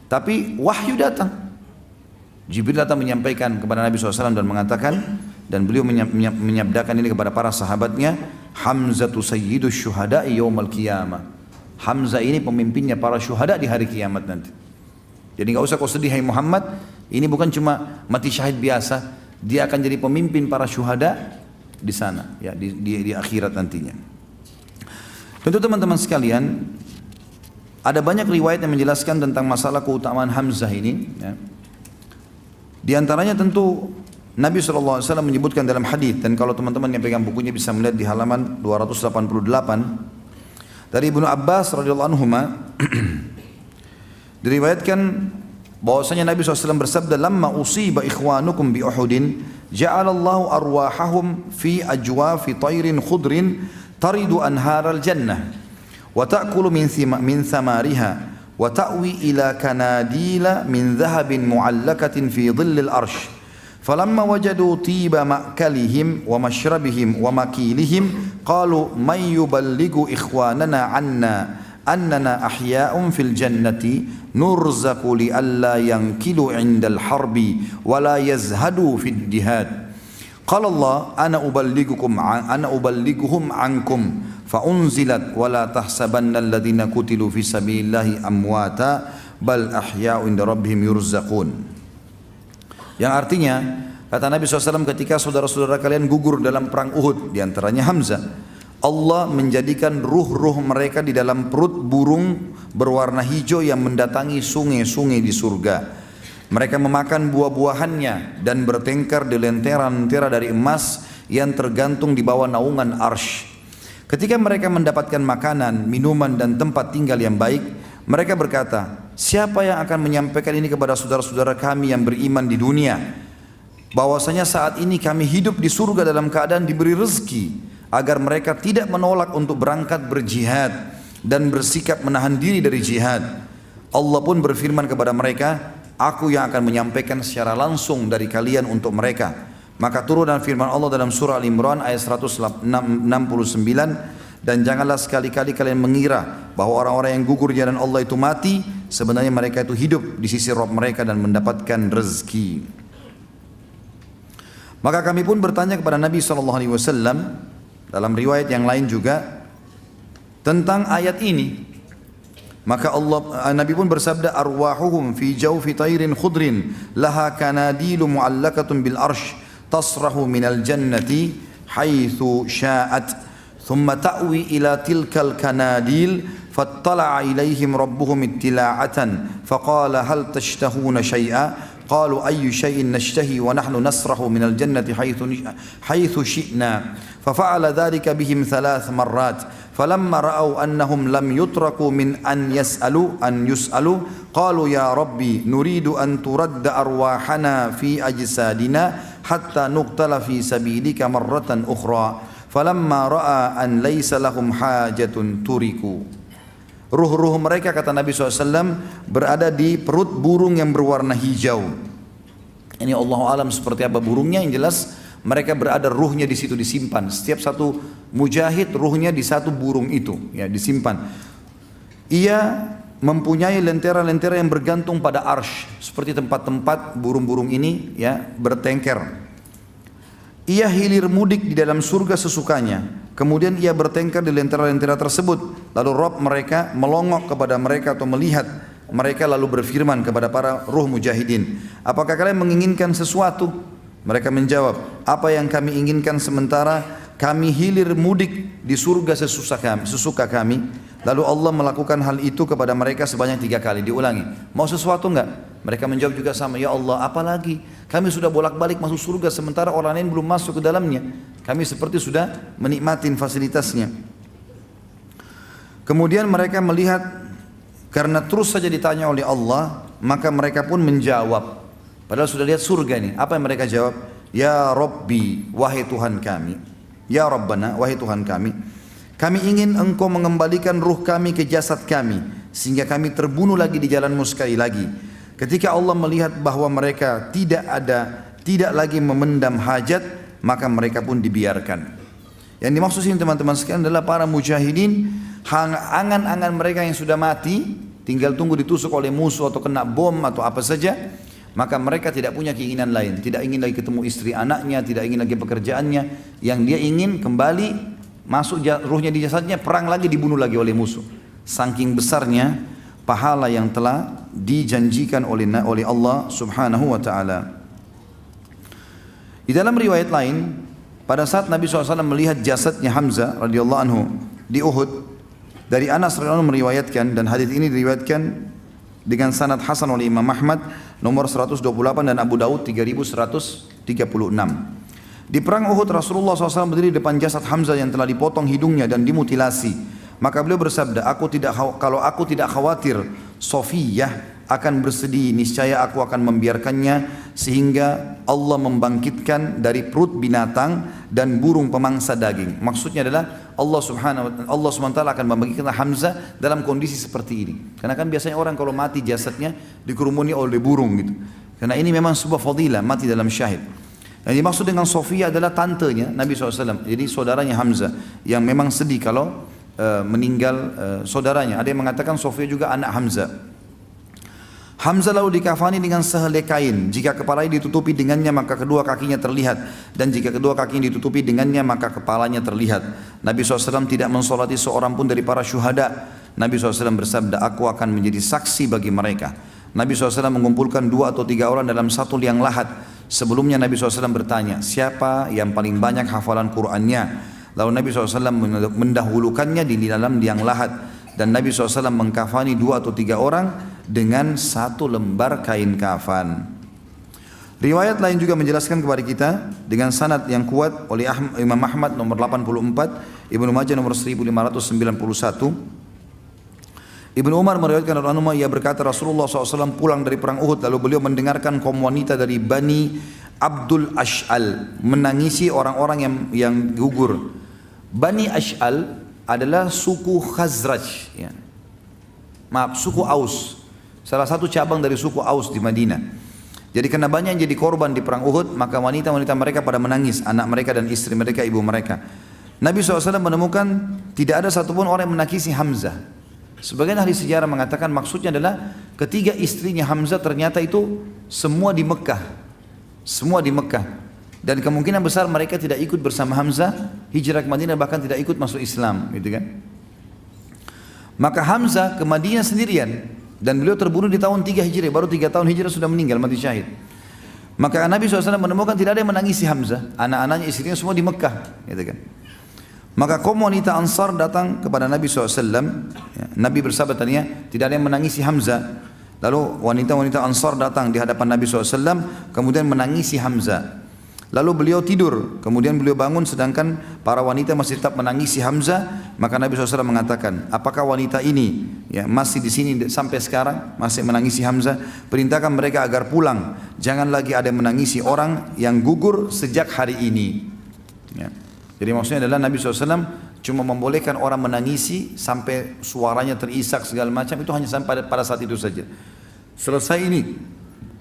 Tapi wahyu datang. Jibril datang menyampaikan kepada Nabi SAW dan mengatakan, dan beliau menyabdakan ini kepada para sahabatnya, Hamzatu sayyidus syuhada'i yawmal qiyamah. Hamzah ini pemimpinnya para syuhada di hari kiamat nanti. Jadi nggak usah kau sedih hai Muhammad, ini bukan cuma mati syahid biasa, dia akan jadi pemimpin para syuhada di sana, ya, di akhirat nantinya. Tentu teman-teman sekalian, ada banyak riwayat yang menjelaskan tentang masalah keutamaan Hamzah ini, ya. Di antaranya tentu Nabi SAW menyebutkan dalam hadis, dan kalau teman-teman yang pegang bukunya bisa melihat di halaman 288 dari Ibnu Abbas radhiyallahu anhu diriwayatkan bahwasanya Nabi SAW bersabda, "Lamma usiba ikhwanukum bi Uhudin, ja'alallahu arwahahum fi ajwafi tayrin khudrin taridu anharal jannah wa ta'kulu min thamariha wa ta'wi ila kanadila min dhahabin mu'allakatin fi dhillil arsh falamma wajadu tiba ma'kalihim wa mashrabihim wa makilihim qalu man yuballighu ikhwanana anna annana ahya'un fil jannati nurzaqu li alla yankilu 'indal harbi wa la yazhadu fid jihad qala Allah ana uballighuhum ankum فأنزلت ولا تحسبن الذين قتلوا في سبيل الله أمواتا بل أحياء عند ربهم يرزقون. Yang artinya, kata Nabi SAW, ketika saudara-saudara kalian gugur dalam perang Uhud, diantaranya Hamzah, Allah menjadikan ruh-ruh mereka di dalam perut burung berwarna hijau yang mendatangi sungai-sungai di surga. Mereka memakan buah-buahannya dan bertengkar di lentera-lentera dari emas yang tergantung di bawah naungan arsy. Ketika mereka mendapatkan makanan, minuman dan tempat tinggal yang baik, mereka berkata, siapa yang akan menyampaikan ini kepada saudara-saudara kami yang beriman di dunia? Bahwasanya saat ini kami hidup di surga dalam keadaan diberi rezeki, agar mereka tidak menolak untuk berangkat berjihad dan bersikap menahan diri dari jihad. Allah pun berfirman kepada mereka, aku yang akan menyampaikan secara langsung dari kalian untuk mereka. Maka turun dan firman Allah dalam surah Al-Imran ayat 169, dan janganlah sekali-kali kalian mengira bahwa orang-orang yang gugur di jalan Allah itu mati, sebenarnya mereka itu hidup di sisi Rabb mereka dan mendapatkan rezeki. Maka kami pun bertanya kepada Nabi SAW dalam riwayat yang lain juga tentang ayat ini. Maka Nabi pun bersabda, arwahuhum fi jawfi tayrin khudrin laha kanadilu mu'allakatun bil arsh tasrahu minal jannati haitsu sya'at thumma ta'wi ila tilkal kanadil fattala'a ilaihim rabbuhum ittila'atan faqala hal tashtahuna syai'a qalu ayyu syai'in nashtahi wa nahnu nasrahu minal jannati haitsu syi'na fafa'ala dhalika bihim 3 marrat falamma ra'aw annahum lam yutraku min an yus'alu qalu ya rabbi nuridu an turadda arwahana fi ajsadina hatta nuqtala fi sabilika marratan ukhra falamma ra'a an laysa lahum hajatun turiku. Ruh-ruh mereka, kata Nabi SAW, berada di perut burung yang berwarna hijau. Ini Allah alam seperti apa burungnya, yang jelas mereka berada, ruhnya di situ disimpan. Setiap satu mujahid ruhnya di satu burung itu, ya, disimpan. Ia mempunyai lentera-lentera yang bergantung pada arsh, seperti tempat-tempat burung-burung ini ya bertengker. Ia hilir mudik di dalam surga sesukanya, kemudian ia bertengkar di lentera-lentera tersebut. Lalu Rabb mereka melongok kepada mereka atau melihat mereka lalu berfirman kepada para ruh mujahidin, apakah kalian menginginkan sesuatu? Mereka menjawab, apa yang kami inginkan sementara kami hilir mudik di surga sesuka kami. Lalu Allah melakukan hal itu kepada mereka sebanyak 3 kali. Diulangi, mau sesuatu enggak? Mereka menjawab juga sama, ya Allah apalagi, kami sudah bolak-balik masuk surga sementara orang lain belum masuk ke dalamnya. Kami seperti sudah menikmati fasilitasnya. Kemudian mereka melihat, karena terus saja ditanya oleh Allah, maka mereka pun menjawab, padahal sudah lihat surga ini. Apa yang mereka jawab? Ya Rabbi, wahai Tuhan kami. Ya Rabbana, wahai Tuhan kami, kami ingin engkau mengembalikan ruh kami ke jasad kami, sehingga kami terbunuh lagi di jalanmu sekali lagi. Ketika Allah melihat bahwa mereka tidak lagi memendam hajat, maka mereka pun dibiarkan. Yang dimaksud sini teman-teman sekalian adalah para mujahidin, angan-angan mereka yang sudah mati, tinggal tunggu ditusuk oleh musuh atau kena bom atau apa saja, maka mereka tidak punya keinginan lain, tidak ingin lagi ketemu istri anaknya, tidak ingin lagi pekerjaannya. Yang dia ingin kembali masuk ruhnya di jasadnya, perang lagi, dibunuh lagi oleh musuh. Saking besarnya pahala yang telah dijanjikan oleh Allah subhanahu wa ta'ala. Di dalam riwayat lain, pada saat Nabi SAW melihat jasadnya Hamzah radhiyallahu anhu di Uhud, dari Anas radhiyallahu anhu meriwayatkan, dan hadis ini diriwayatkan dengan sanad hasan oleh Imam Ahmad nomor 128 dan Abu Daud 3136. Di perang Uhud Rasulullah SAW berdiri di depan jasad Hamzah yang telah dipotong hidungnya dan dimutilasi. Maka beliau bersabda, kalau aku tidak khawatir Sofiyah akan bersedih, niscaya aku akan membiarkannya sehingga Allah membangkitkan dari perut binatang dan burung pemangsa daging. Maksudnya adalah Allah SWT akan membangkitkan Hamzah dalam kondisi seperti ini. Karena kan biasanya orang kalau mati jasadnya dikerumuni oleh burung gitu. Karena ini memang sebuah fadilah, mati dalam syahid. Yang dimaksud dengan Sofiyah adalah tantenya Nabi SAW, jadi saudaranya Hamzah yang memang sedih kalau meninggal saudaranya. Ada yang mengatakan Sofiyah juga anak Hamzah. Hamzah lalu dikafani dengan sehelai kain. Jika kepalanya ditutupi dengannya maka kedua kakinya terlihat, dan jika kedua kakinya ditutupi dengannya maka kepalanya terlihat. Nabi SAW tidak mensolati seorang pun dari para syuhada. Nabi SAW bersabda, aku akan menjadi saksi bagi mereka. Nabi SAW mengumpulkan 2 atau 3 orang dalam satu liang lahat. Sebelumnya Nabi SAW bertanya, siapa yang paling banyak hafalan Qur'annya? Lalu Nabi SAW mendahulukannya di dalam liang lahat, dan Nabi SAW mengkafani 2 atau 3 orang dengan 1 lembar kain kafan. Riwayat lain juga menjelaskan kepada kita dengan sanad yang kuat oleh Imam Ahmad nomor 84, Ibnu Majah nomor 1591. Ibnu Umar meriwayatkan dari Anuma, ia berkata Rasulullah SAW pulang dari perang Uhud, lalu beliau mendengarkan kaum wanita dari Bani Abdul Ash'al menangisi orang-orang yang gugur. Bani Ash'al adalah suku Khazraj, ya. Suku Aus, salah satu cabang dari suku Aus di Madinah. Jadi karena banyak yang jadi korban di perang Uhud, maka wanita-wanita mereka pada menangis, anak mereka dan istri mereka, ibu mereka. Nabi SAW menemukan tidak ada satupun orang yang menangisi Hamzah. Sebagian ahli sejarah mengatakan maksudnya adalah ketiga istrinya Hamzah ternyata itu semua di Mekah. Semua di Mekah. Dan kemungkinan besar mereka tidak ikut bersama Hamzah hijrah ke Madinah, bahkan tidak ikut masuk Islam, gitu kan. Maka Hamzah ke Madinah sendirian, dan beliau terbunuh di tahun 3 Hijriah, baru 3 tahun Hijrah sudah meninggal, mati syahid. Maka Nabi SAW menemukan tidak ada yang menangisi Hamzah, anak-anaknya, istrinya semua di Mekah, gitu kan. Maka kaum wanita Ansar datang kepada Nabi SAW, ya, Nabi bersabda tadinya tidak ada yang menangisi Hamzah. Lalu wanita-wanita Ansar datang di hadapan Nabi SAW, kemudian menangisi Hamzah. Lalu beliau tidur, kemudian beliau bangun sedangkan para wanita masih tetap menangisi Hamzah. Maka Nabi SAW mengatakan, apakah wanita ini ya, masih di sini sampai sekarang masih menangisi Hamzah? Perintahkan mereka agar pulang, jangan lagi ada yang menangisi orang yang gugur sejak hari ini, ya. Jadi maksudnya adalah Nabi SAW cuma membolehkan orang menangisi sampai suaranya terisak segala macam, itu hanya sampai pada saat itu saja. Selesai ini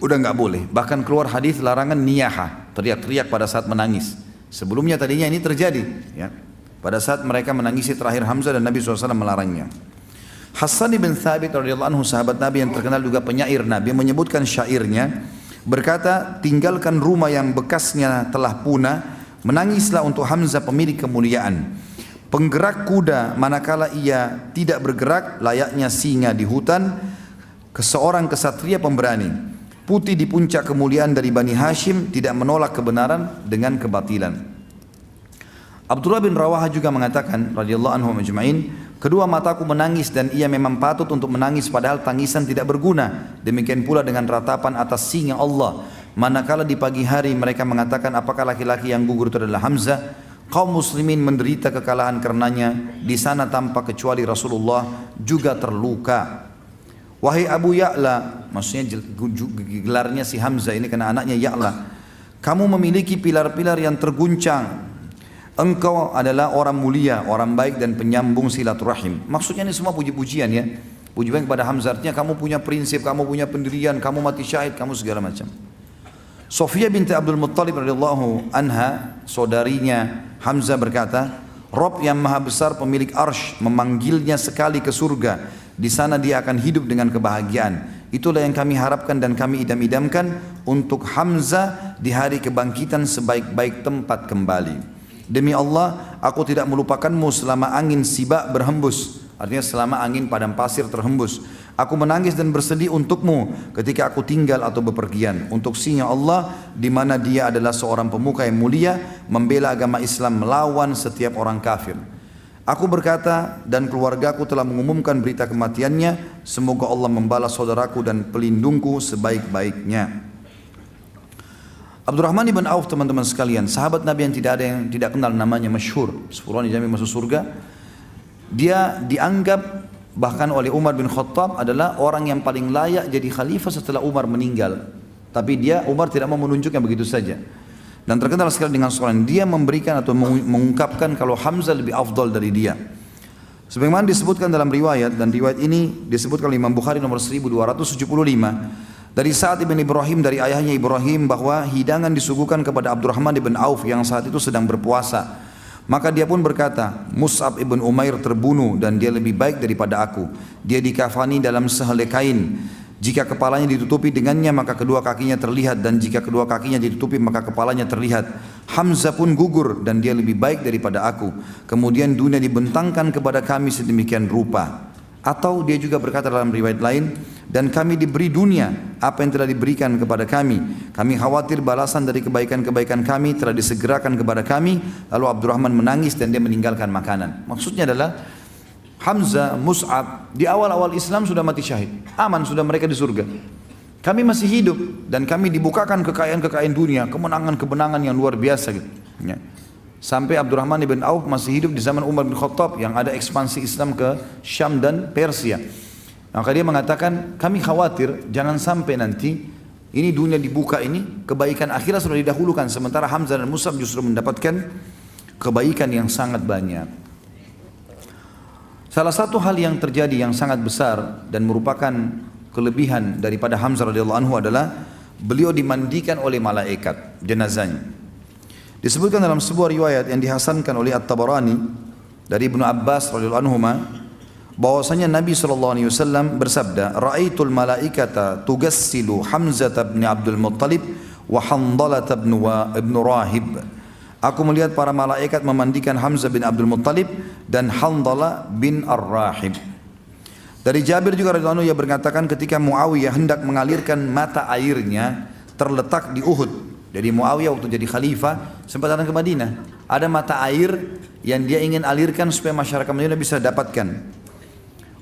udah nggak boleh. Bahkan keluar hadis larangan niyaha, teriak-teriak pada saat menangis. Sebelumnya tadinya ini terjadi, ya, pada saat mereka menangisi terakhir Hamzah dan Nabi SAW melarangnya. Hassan bin Thabit radhiyallahu anhu, sahabat Nabi yang terkenal juga penyair Nabi, menyebutkan syairnya, berkata, tinggalkan rumah yang bekasnya telah punah, menangislah untuk Hamzah pemilik kemuliaan. Penggerak kuda manakala ia tidak bergerak, layaknya singa di hutan, seorang kesatria pemberani. Putih di puncak kemuliaan dari Bani Hashim, tidak menolak kebenaran dengan kebatilan. Abdullah bin Rawaha juga mengatakan radhiyallahu anhu majma'in, kedua mataku menangis dan ia memang patut untuk menangis padahal tangisan tidak berguna. Demikian pula dengan ratapan atas singa Allah. Manakala di pagi hari mereka mengatakan apakah laki-laki yang gugur itu adalah Hamzah, kaum muslimin menderita kekalahan karenanya. Di sana tanpa kecuali Rasulullah juga terluka. Wahai Abu Ya'la, maksudnya gelarnya si Hamzah ini karena anaknya Ya'la, kamu memiliki pilar-pilar yang terguncang. Engkau adalah orang mulia, orang baik dan penyambung silaturahim. Maksudnya ini semua puji-pujian ya. Puji-pujian kepada Hamzah, artinya kamu punya prinsip, kamu punya pendirian, kamu mati syahid, kamu segala macam. Sofia binti Abdul Muttalib radhiyallahu anha, saudarinya Hamzah berkata, Rob yang maha besar pemilik arsh memanggilnya sekali ke surga. Di sana dia akan hidup dengan kebahagiaan. Itulah yang kami harapkan dan kami idam-idamkan untuk Hamzah di hari kebangkitan sebaik-baik tempat kembali. Demi Allah, aku tidak melupakanmu selama angin sibak berhembus. Artinya selama angin padang pasir terhembus. Aku menangis dan bersedih untukmu ketika aku tinggal atau bepergian. Untuk singa Allah, di mana dia adalah seorang pemuka yang mulia, membela agama Islam melawan setiap orang kafir. Aku berkata dan keluargaku telah mengumumkan berita kematiannya. Semoga Allah membalas saudaraku dan pelindungku sebaik-baiknya. Abdurrahman ibn Auf, teman-teman sekalian, sahabat Nabi yang tidak kenal namanya, masyhur, 10 orang dijamin masuk surga. Dia dianggap bahkan oleh Umar bin Khattab adalah orang yang paling layak jadi khalifah setelah Umar meninggal. Tapi Umar tidak mau menunjukkan begitu saja. Dan terkenal sekali dengan soalan, dia memberikan atau mengungkapkan kalau Hamzah lebih afdal dari dia. Sebagaimana disebutkan dalam riwayat, dan riwayat ini disebutkan oleh Imam Bukhari nomor 1275. Dari Sa'ad ibn Ibrahim, dari ayahnya Ibrahim, bahwa hidangan disuguhkan kepada Abdurrahman ibn Auf yang saat itu sedang berpuasa. Maka dia pun berkata, Mus'ab ibn Umair terbunuh dan dia lebih baik daripada aku. Dia dikafani dalam sehelai kain. Jika kepalanya ditutupi dengannya maka kedua kakinya terlihat, dan jika kedua kakinya ditutupi maka kepalanya terlihat. Hamzah pun gugur dan dia lebih baik daripada aku. Kemudian dunia dibentangkan kepada kami sedemikian rupa. Atau dia juga berkata dalam riwayat lain, dan kami diberi dunia apa yang telah diberikan kepada kami. Kami khawatir balasan dari kebaikan-kebaikan kami telah disegerakan kepada kami. Lalu Abdurrahman menangis dan dia meninggalkan makanan. Maksudnya adalah Hamzah, Mus'ab di awal-awal Islam sudah mati syahid, aman sudah mereka di surga. Kami masih hidup dan kami dibukakan kekayaan-kekayaan dunia, kemenangan-kemenangan yang luar biasa gitu. Ya. Sampai Abdurrahman ibn Auf masih hidup di zaman Umar bin Khattab yang ada ekspansi Islam ke Syam dan Persia. Maka dia mengatakan, kami khawatir jangan sampai nanti ini dunia dibuka ini, kebaikan akhirat sudah didahulukan. Sementara Hamzah dan Mus'ab justru mendapatkan kebaikan yang sangat banyak. Salah satu hal yang terjadi yang sangat besar dan merupakan kelebihan daripada Hamzah radhiyallahu anhu adalah beliau dimandikan oleh malaikat jenazahnya. Disebutkan dalam sebuah riwayat yang dihasankan oleh At-Tabarani dari Ibnu Abbas radhiyallahu anhuma bahwasanya Nabi SAW bersabda, "Ra'aitul malaikata tugassilu Hamzah bin Abdul Muttalib wa Handalah ibn Rahib." Aku melihat para malaikat memandikan Hamzah bin Abdul Muttalib dan Handalah bin Ar-Rahib. Dari Jabir juga radhiyallahu anhu ia berkatakan ketika Muawiyah hendak mengalirkan mata airnya terletak di Uhud. Jadi Muawiyah waktu jadi khalifah sempat datang ke Madinah. Ada mata air yang dia ingin alirkan supaya masyarakat Madinah bisa dapatkan.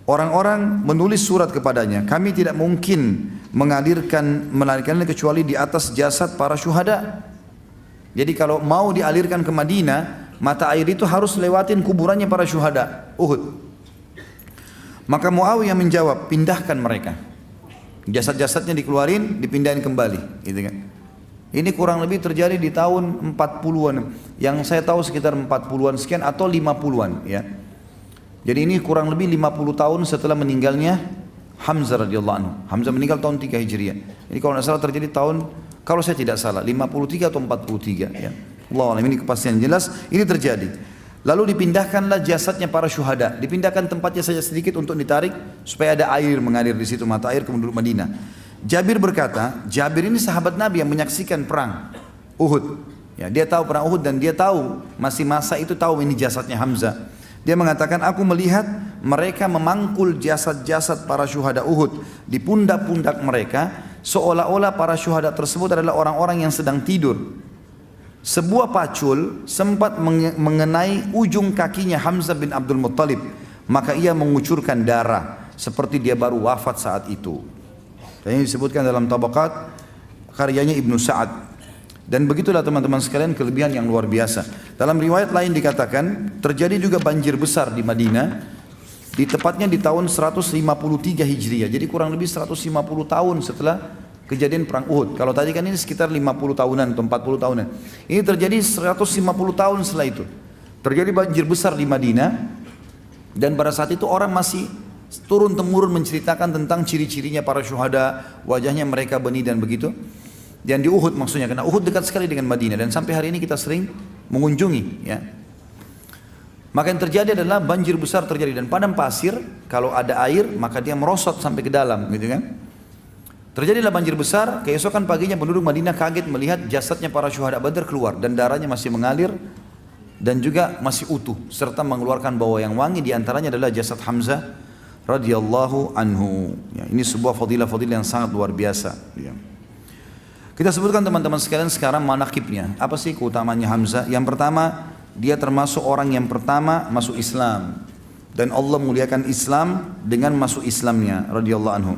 Orang-orang menulis surat kepadanya, kami tidak mungkin mengalirkannya kecuali di atas jasad para syuhada. Jadi kalau mau dialirkan ke Madinah, mata air itu harus lewatin kuburannya para syuhada Uhud. Maka Muawiyah menjawab, pindahkan mereka. Jasad-jasadnya dikeluarin, dipindahin kembali, gitu kan. Ini kurang lebih terjadi di tahun 40-an. Yang saya tahu sekitar 40-an sekian atau 50-an ya. Jadi ini kurang lebih 50 tahun setelah meninggalnya Hamzah radhiyallahu anhu. Hamzah meninggal tahun 3 Hijriah. Ini kalau tidak salah terjadi tahun, kalau saya tidak salah 53 atau 43 ya. Allah alam, ini kepastian jelas ini terjadi. Lalu dipindahkanlah jasadnya para syuhada, dipindahkan tempatnya saja sedikit untuk ditarik supaya ada air mengalir di situ, mata air ke penduduk Madinah. Jabir berkata, Jabir ini sahabat Nabi yang menyaksikan perang Uhud. Ya, dia tahu perang Uhud dan dia tahu masih masa itu tahu ini jasadnya Hamzah. Dia mengatakan, aku melihat mereka memangkul jasad-jasad para syuhada Uhud di pundak-pundak mereka, seolah-olah para syuhada tersebut adalah orang-orang yang sedang tidur. Sebuah pacul sempat mengenai ujung kakinya Hamzah bin Abdul Muttalib, maka ia mengucurkan darah seperti dia baru wafat saat itu. Dan ini disebutkan dalam Tabaqat karyanya Ibnu Sa'ad. Dan begitulah teman-teman sekalian kelebihan yang luar biasa. Dalam riwayat lain dikatakan terjadi juga banjir besar di Madinah, di tepatnya di tahun 153 Hijriah. Jadi kurang lebih 150 tahun setelah kejadian perang Uhud. Kalau tadi kan ini sekitar 50 tahunan atau 40 tahunan. Ini terjadi 150 tahun setelah itu. Terjadi banjir besar di Madinah, dan pada saat itu orang masih turun-temurun menceritakan tentang ciri-cirinya para syuhada, wajahnya mereka benih dan begitu. Dan di Uhud maksudnya, karena Uhud dekat sekali dengan Madinah dan sampai hari ini kita sering mengunjungi, ya. Maka yang terjadi adalah banjir besar terjadi, dan padang pasir kalau ada air maka dia merosot sampai ke dalam, gitu kan. Terjadilah banjir besar, keesokan paginya penduduk Madinah kaget melihat jasadnya para syuhada Badar keluar dan darahnya masih mengalir dan juga masih utuh serta mengeluarkan bau yang wangi, diantaranya adalah jasad Hamzah radhiyallahu anhu. Ya, ini sebuah fadilah-fadilah yang sangat luar biasa. Ya. Kita sebutkan teman-teman sekalian sekarang manaqibnya. Apa sih keutamanya Hamzah? Yang pertama, dia termasuk orang yang pertama masuk Islam, dan Allah muliakan Islam dengan masuk Islamnya radhiyallahu anhu.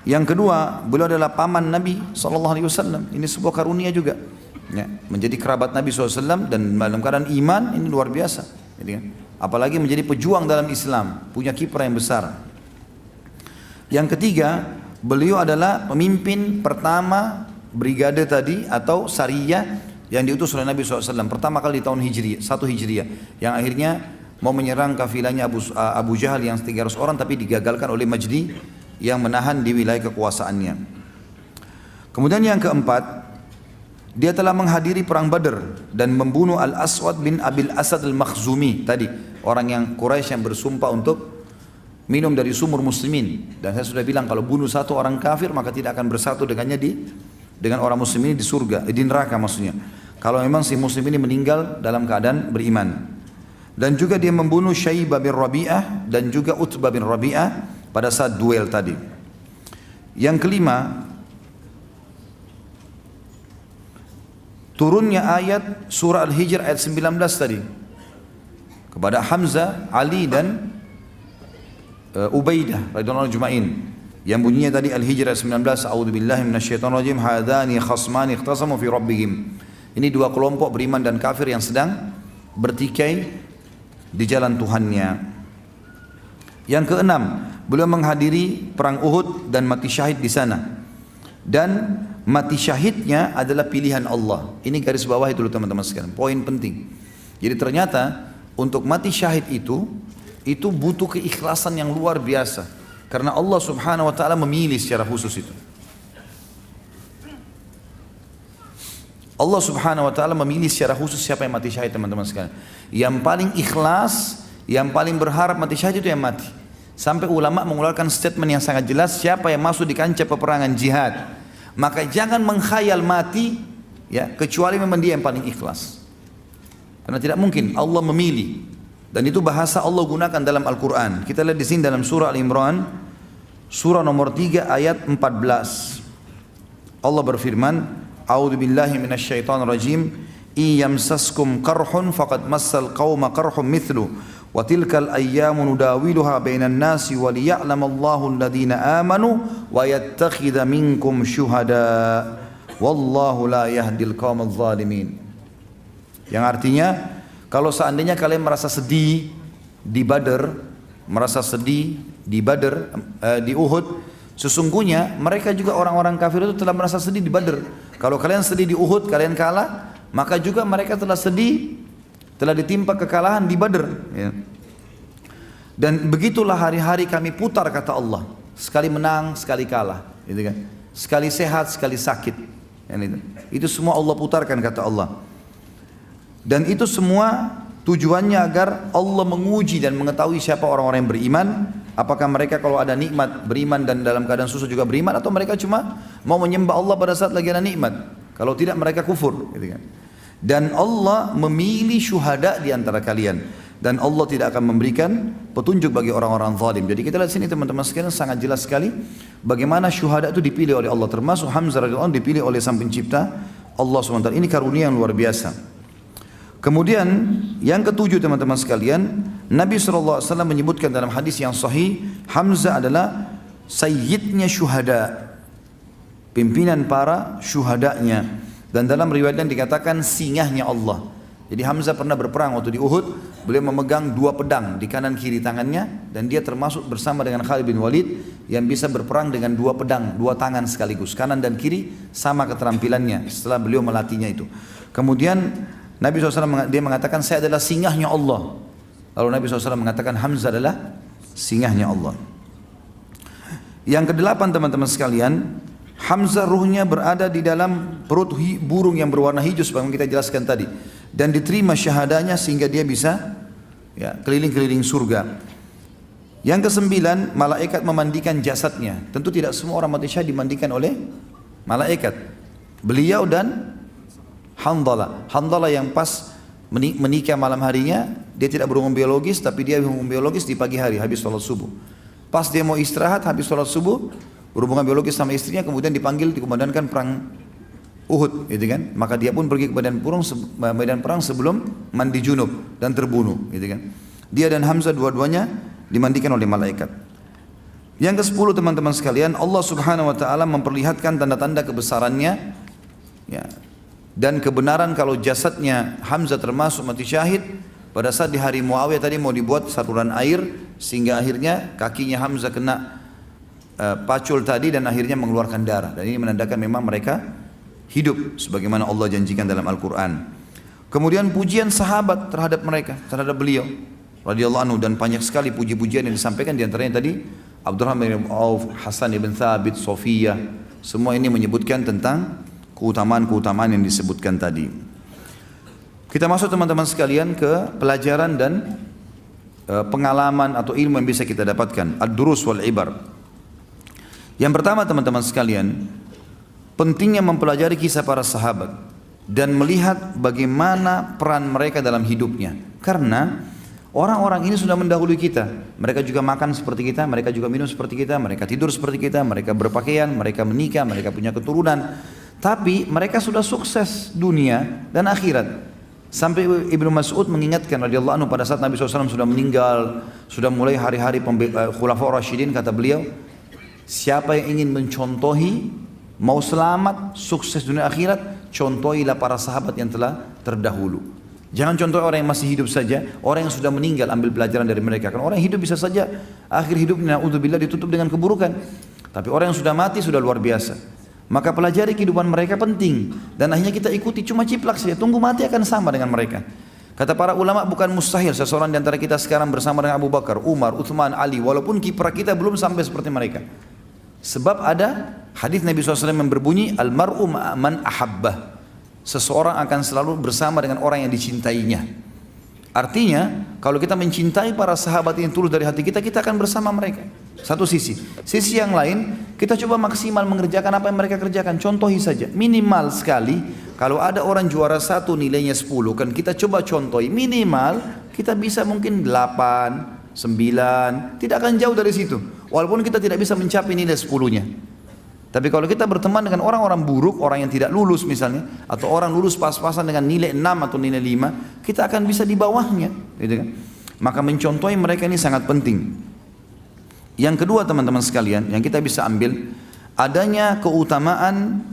Yang kedua, beliau adalah paman Nabi SAW. Ini sebuah karunia juga, ya, menjadi kerabat Nabi SAW dan dalam keadaan iman, ini luar biasa, gitu kan? Apalagi menjadi pejuang dalam Islam, punya kiprah yang besar. Yang ketiga, beliau adalah pemimpin pertama brigade tadi atau sariyah yang diutus oleh Nabi SAW pertama kali di tahun Hijriah, 1 Hijriah, yang akhirnya mau menyerang kafilahnya Abu Jahal yang 300 orang, tapi digagalkan oleh Majdi yang menahan di wilayah kekuasaannya. Kemudian yang keempat, dia telah menghadiri perang Badar dan membunuh Al-Aswad bin Abil Asad Al-Makhzumi tadi, orang yang Quraisy yang bersumpah untuk minum dari sumur muslimin. Dan saya sudah bilang kalau bunuh satu orang kafir maka tidak akan bersatu dengannya dengan orang muslimin di surga, di neraka maksudnya. Kalau memang si muslim ini meninggal dalam keadaan beriman. Dan juga dia membunuh Syaibah bin Rabi'ah dan juga Utbah bin Rabi'ah pada saat duel tadi. Yang kelima, turunnya ayat surah Al-Hijr ayat 19 tadi kepada Hamzah, Ali dan Ubaidah radhiyallahu ajma'in, yang bunyinya tadi Al-Hijr ayat 19, a'udzubillahi minasyaitonir rajim, hadani khasmani ikhtasamu fi rabbihim. Ini dua kelompok beriman dan kafir yang sedang bertikai di jalan Tuhannya. Yang keenam, beliau menghadiri perang Uhud dan mati syahid di sana. Dan mati syahidnya adalah pilihan Allah. Ini garis bawah itu teman-teman sekalian, poin penting. Jadi ternyata untuk mati syahid itu butuh keikhlasan yang luar biasa, karena Allah Subhanahu wa taala memilih secara khusus itu. Allah Subhanahu wa taala memilih secara khusus siapa yang mati syahid, teman-teman sekalian. Yang paling ikhlas, yang paling berharap mati syahid itu yang mati. Sampai ulama mengeluarkan statement yang sangat jelas, siapa yang masuk di kancah peperangan jihad, maka jangan mengkhayal mati, ya, kecuali memang dia yang paling ikhlas. Karena tidak mungkin, Allah memilih. Dan itu bahasa Allah gunakan dalam Al-Quran. Kita lihat di sini dalam surah Al-Imran, surah nomor 3 ayat 14. Allah berfirman, A'udzu billahi minasyaitonir rajim, iyamsaskum qarhun faqad massal qauma qarhum mithlu wa tilkal ayyamu nudawiluha bainan nasi wa liya'lamallahu alladhina amanu wa yattakhidha minkum syuhada wallahu la yahdil qaumadh zalimin. Yang artinya, kalau seandainya kalian merasa sedih di Badar, di Uhud, sesungguhnya mereka juga orang-orang kafir itu telah merasa sedih di Badar. Kalau kalian sedih di Uhud, kalian kalah, maka juga mereka telah sedih, telah ditimpa kekalahan di Badar, ya. Dan begitulah hari-hari kami putar, kata Allah. Sekali menang, sekali kalah, gitu kan? Sekali sehat, sekali sakit, ya, itu semua Allah putarkan, kata Allah. Dan itu semua Tujuannya agar Allah menguji dan mengetahui siapa orang-orang yang beriman. Apakah mereka kalau ada nikmat beriman dan dalam keadaan susah juga beriman, atau mereka cuma mau menyembah Allah pada saat lagi ada nikmat. Kalau tidak mereka kufur, gitu kan. Dan Allah memilih syuhada di antara kalian, dan Allah tidak akan memberikan petunjuk bagi orang-orang zalim. Jadi kita lihat sini teman-teman sekalian, sangat jelas sekali bagaimana syuhada itu dipilih oleh Allah, termasuk Hamzah radhiyallahu anhu dipilih oleh Sang Pencipta Allah SWT. Ini karunia yang luar biasa. Kemudian yang ketujuh teman-teman sekalian, Nabi SAW menyebutkan dalam hadis yang sahih, Hamzah adalah sayyidnya syuhada, pimpinan para syuhadanya. Dan dalam riwayat yang dikatakan singahnya Allah. Jadi Hamzah pernah berperang waktu di Uhud, beliau memegang 2 pedang di kanan kiri tangannya, dan dia termasuk bersama dengan Khalid bin Walid yang bisa berperang dengan 2 pedang, 2 tangan sekaligus, kanan dan kiri sama keterampilannya setelah beliau melatihnya itu. Kemudian Nabi SAW dia mengatakan, saya adalah singahnya Allah. Lalu Nabi SAW mengatakan Hamzah adalah singahnya Allah. Yang kedelapan teman-teman sekalian, Hamzah ruhnya berada di dalam perut burung yang berwarna hijau seperti kita jelaskan tadi, dan diterima syahadanya sehingga dia bisa keliling-keliling surga. Yang kesembilan, malaikat memandikan jasadnya. Tentu tidak semua orang mati syahid dimandikan oleh malaikat. Beliau dan Handalah yang pas menikah malam harinya, dia tidak berhubungan biologis, tapi dia berhubungan biologis di pagi hari habis sholat subuh. Pas dia mau istirahat habis sholat subuh, berhubungan biologis sama istrinya, kemudian dipanggil dikumandangkan perang Uhud, gitu kan? Maka dia pun pergi ke medan perang sebelum mandi junub dan terbunuh, gitu kan? Dia dan Hamzah dua-duanya dimandikan oleh malaikat. Yang ke-10 teman-teman sekalian, Allah Subhanahu wa taala memperlihatkan tanda-tanda kebesarannya, ya, dan kebenaran kalau jasadnya Hamzah termasuk mati syahid pada saat di hari Muawiyah tadi mau dibuat saluran air sehingga akhirnya kakinya Hamzah kena pacul tadi dan akhirnya mengeluarkan darah, dan ini menandakan memang mereka hidup sebagaimana Allah janjikan dalam Al-Quran. Kemudian pujian sahabat terhadap mereka, terhadap beliau radhiyallahu anhu, dan banyak sekali puji-pujian yang disampaikan, diantaranya tadi Abdurrahman bin Auf, Hasan ibn Thabit, Sofiyah, semua ini menyebutkan tentang keutamaan-keutamaan yang disebutkan tadi. Kita masuk teman-teman sekalian ke pelajaran dan pengalaman atau ilmu yang bisa kita dapatkan, ad-durus wal ibar. Yang pertama teman-teman sekalian, pentingnya mempelajari kisah para sahabat dan melihat bagaimana peran mereka dalam hidupnya. Karena orang-orang ini sudah mendahului kita. Mereka juga makan seperti kita, mereka juga minum seperti kita, mereka tidur seperti kita, mereka berpakaian, mereka menikah, mereka punya keturunan. Tapi mereka sudah sukses dunia dan akhirat. Sampai Ibnu Mas'ud mengingatkan radhiyallahu anhu pada saat Nabi SAW sudah meninggal, sudah mulai hari-hari Khulafaur Rasyidin, kata beliau, siapa yang ingin mencontohi, mau selamat, sukses dunia akhirat, contohilah para sahabat yang telah terdahulu. Jangan contoh orang yang masih hidup saja, orang yang sudah meninggal ambil pelajaran dari mereka. Karena orang yang hidup bisa saja akhir hidupnya na'udzubillah ditutup dengan keburukan. Tapi orang yang sudah mati sudah luar biasa. Maka pelajari kehidupan mereka penting, dan akhirnya kita ikuti cuma ciplak saja, tunggu mati akan sama dengan mereka. Kata para ulama, bukan mustahil seseorang di antara kita sekarang bersama dengan Abu Bakar, Umar, Uthman, Ali, walaupun kiprah kita belum sampai seperti mereka. Sebab ada hadis Nabi SAW yang berbunyi, Al-mar'u ma'aman ahabbah, seseorang akan selalu bersama dengan orang yang dicintainya. Artinya kalau kita mencintai para sahabat yang tulus dari hati kita, kita akan bersama mereka. Satu sisi. Sisi yang lain, kita coba maksimal mengerjakan apa yang mereka kerjakan. Contohi saja, minimal sekali, kalau ada orang juara 1 nilainya 10, kan kita coba contohi, minimal kita bisa mungkin 8, 9, tidak akan jauh dari situ. Walaupun kita tidak bisa mencapai nilai 10-nya. Tapi kalau kita berteman dengan orang-orang buruk, orang yang tidak lulus misalnya, atau orang lulus pas-pasan dengan nilai 6 atau nilai 5, kita akan bisa di bawahnya, gitu kan? Maka mencontohi mereka ini sangat penting. Yang kedua teman-teman sekalian, yang kita bisa ambil, adanya keutamaan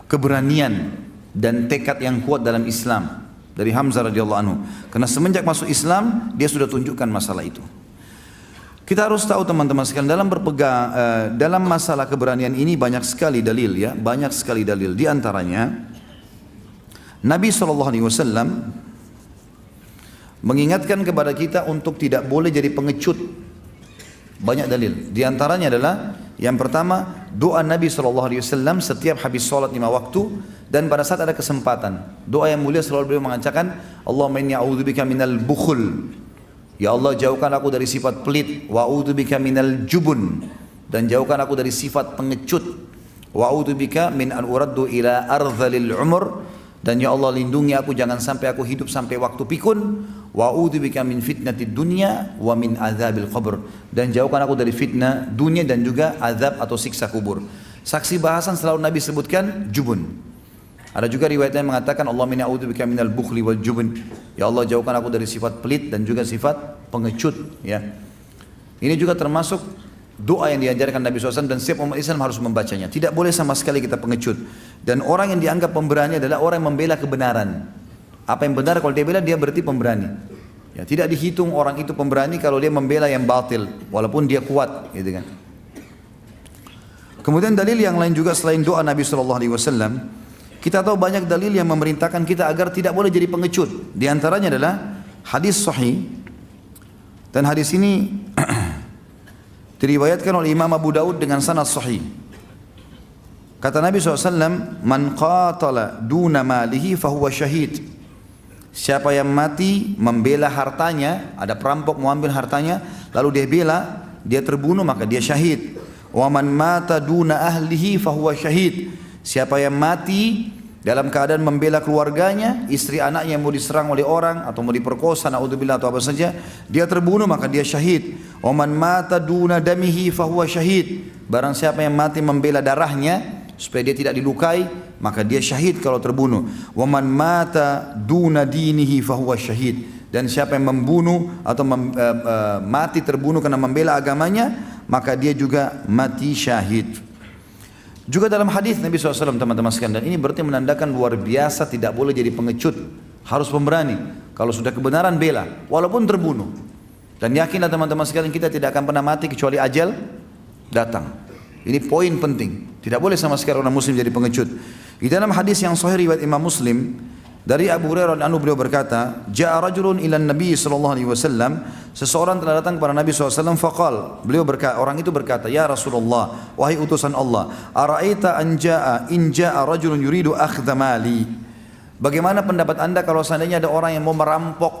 keberanian dan tekad yang kuat dalam Islam dari Hamzah radhiyallahu anhu. Karena semenjak masuk Islam, dia sudah tunjukkan masalah itu. Kita harus tahu teman-teman sekalian, dalam masalah keberanian ini banyak sekali dalil, ya, banyak sekali dalil. Di antaranya Nabi SAW mengingatkan kepada kita untuk tidak boleh jadi pengecut. Banyak dalil. Di antaranya adalah Yang pertama, doa Nabi SAW setiap habis sholat 5 waktu dan pada saat ada kesempatan. Doa yang mulia selalu beliau mengatakan, Allahumma inni a'udzubika minal bukhul. Ya Allah, jauhkan aku dari sifat pelit. Wa a'udzubika minal jubun. Dan jauhkan aku dari sifat pengecut. Wa a'udzubika min an uraddu ila ardhalil umur. Dan ya Allah, lindungi aku jangan sampai aku hidup sampai waktu pikun. Wa a'udzubika min fitnatid dunya wa min adzabil qabr. Dan jauhkan aku dari fitnah dunia dan juga azab atau siksa kubur. Saksi bahasan selalu Nabi sebutkan jubun. Ada juga riwayat yang mengatakan Allahumma inni a'udzubika minal bukhli wal jubun. Ya Allah, jauhkan aku dari sifat pelit dan juga sifat pengecut, ya. Ini juga termasuk doa yang diajarkan Nabi SAW dan setiap umat Islam harus membacanya. Tidak boleh sama sekali kita pengecut. Dan orang yang dianggap pemberani adalah orang yang membela kebenaran. Apa yang benar kalau dia bela, dia berarti pemberani. Ya, tidak dihitung orang itu pemberani kalau dia membela yang batil, walaupun dia kuat, gitu kan. Kemudian dalil yang lain juga selain doa Nabi SAW, kita tahu banyak dalil yang memerintahkan kita agar tidak boleh jadi pengecut. Di antaranya adalah hadis sahih, dan hadis ini diriwayatkan oleh Imam Abu Daud dengan sanad sahih. Kata Nabi SAW, Man qatala duna malihi fahuwa syahid. Siapa yang mati membela hartanya, ada perampok mau ambil hartanya, lalu dia bela, dia terbunuh, maka dia syahid. Wa man mata duna ahlihi fahuwa syahid. Siapa yang mati dalam keadaan membela keluarganya, istri anaknya yang mau diserang oleh orang atau mau diperkosa, naudzubillah atau apa saja, dia terbunuh, maka dia syahid. Wa man mata duna damihi fahuwa syahid. Barang siapa yang mati membela darahnya supaya dia tidak dilukai, maka dia syahid kalau terbunuh. Wa man mata duna dinihi fahuwa syahid. Dan siapa yang membunuh atau mati terbunuh karena membela agamanya, maka dia juga mati syahid. Juga dalam hadis Nabi SAW, teman-teman sekalian, dan ini berarti menandakan luar biasa tidak boleh jadi pengecut, harus pemberani. Kalau sudah kebenaran bela, walaupun terbunuh. Dan yakinlah teman-teman sekalian, kita tidak akan pernah mati kecuali ajal datang. Ini poin penting. Tidak boleh sama sekali orang muslim jadi pengecut. Di dalam hadis yang sahih riwayat Imam Muslim dari Abu Hurairah radhiyallahu anhu, beliau berkata, Ja'a rajulun ila Nabi sallallahu alaihi wasallam, seseorang telah datang kepada Nabi SAW, faqal, beliau berkata, orang itu berkata, ya Rasulullah, wahai utusan Allah, ara'aita in ja'a rajulun yuridu akhdha mali. Bagaimana pendapat Anda kalau seandainya ada orang yang mau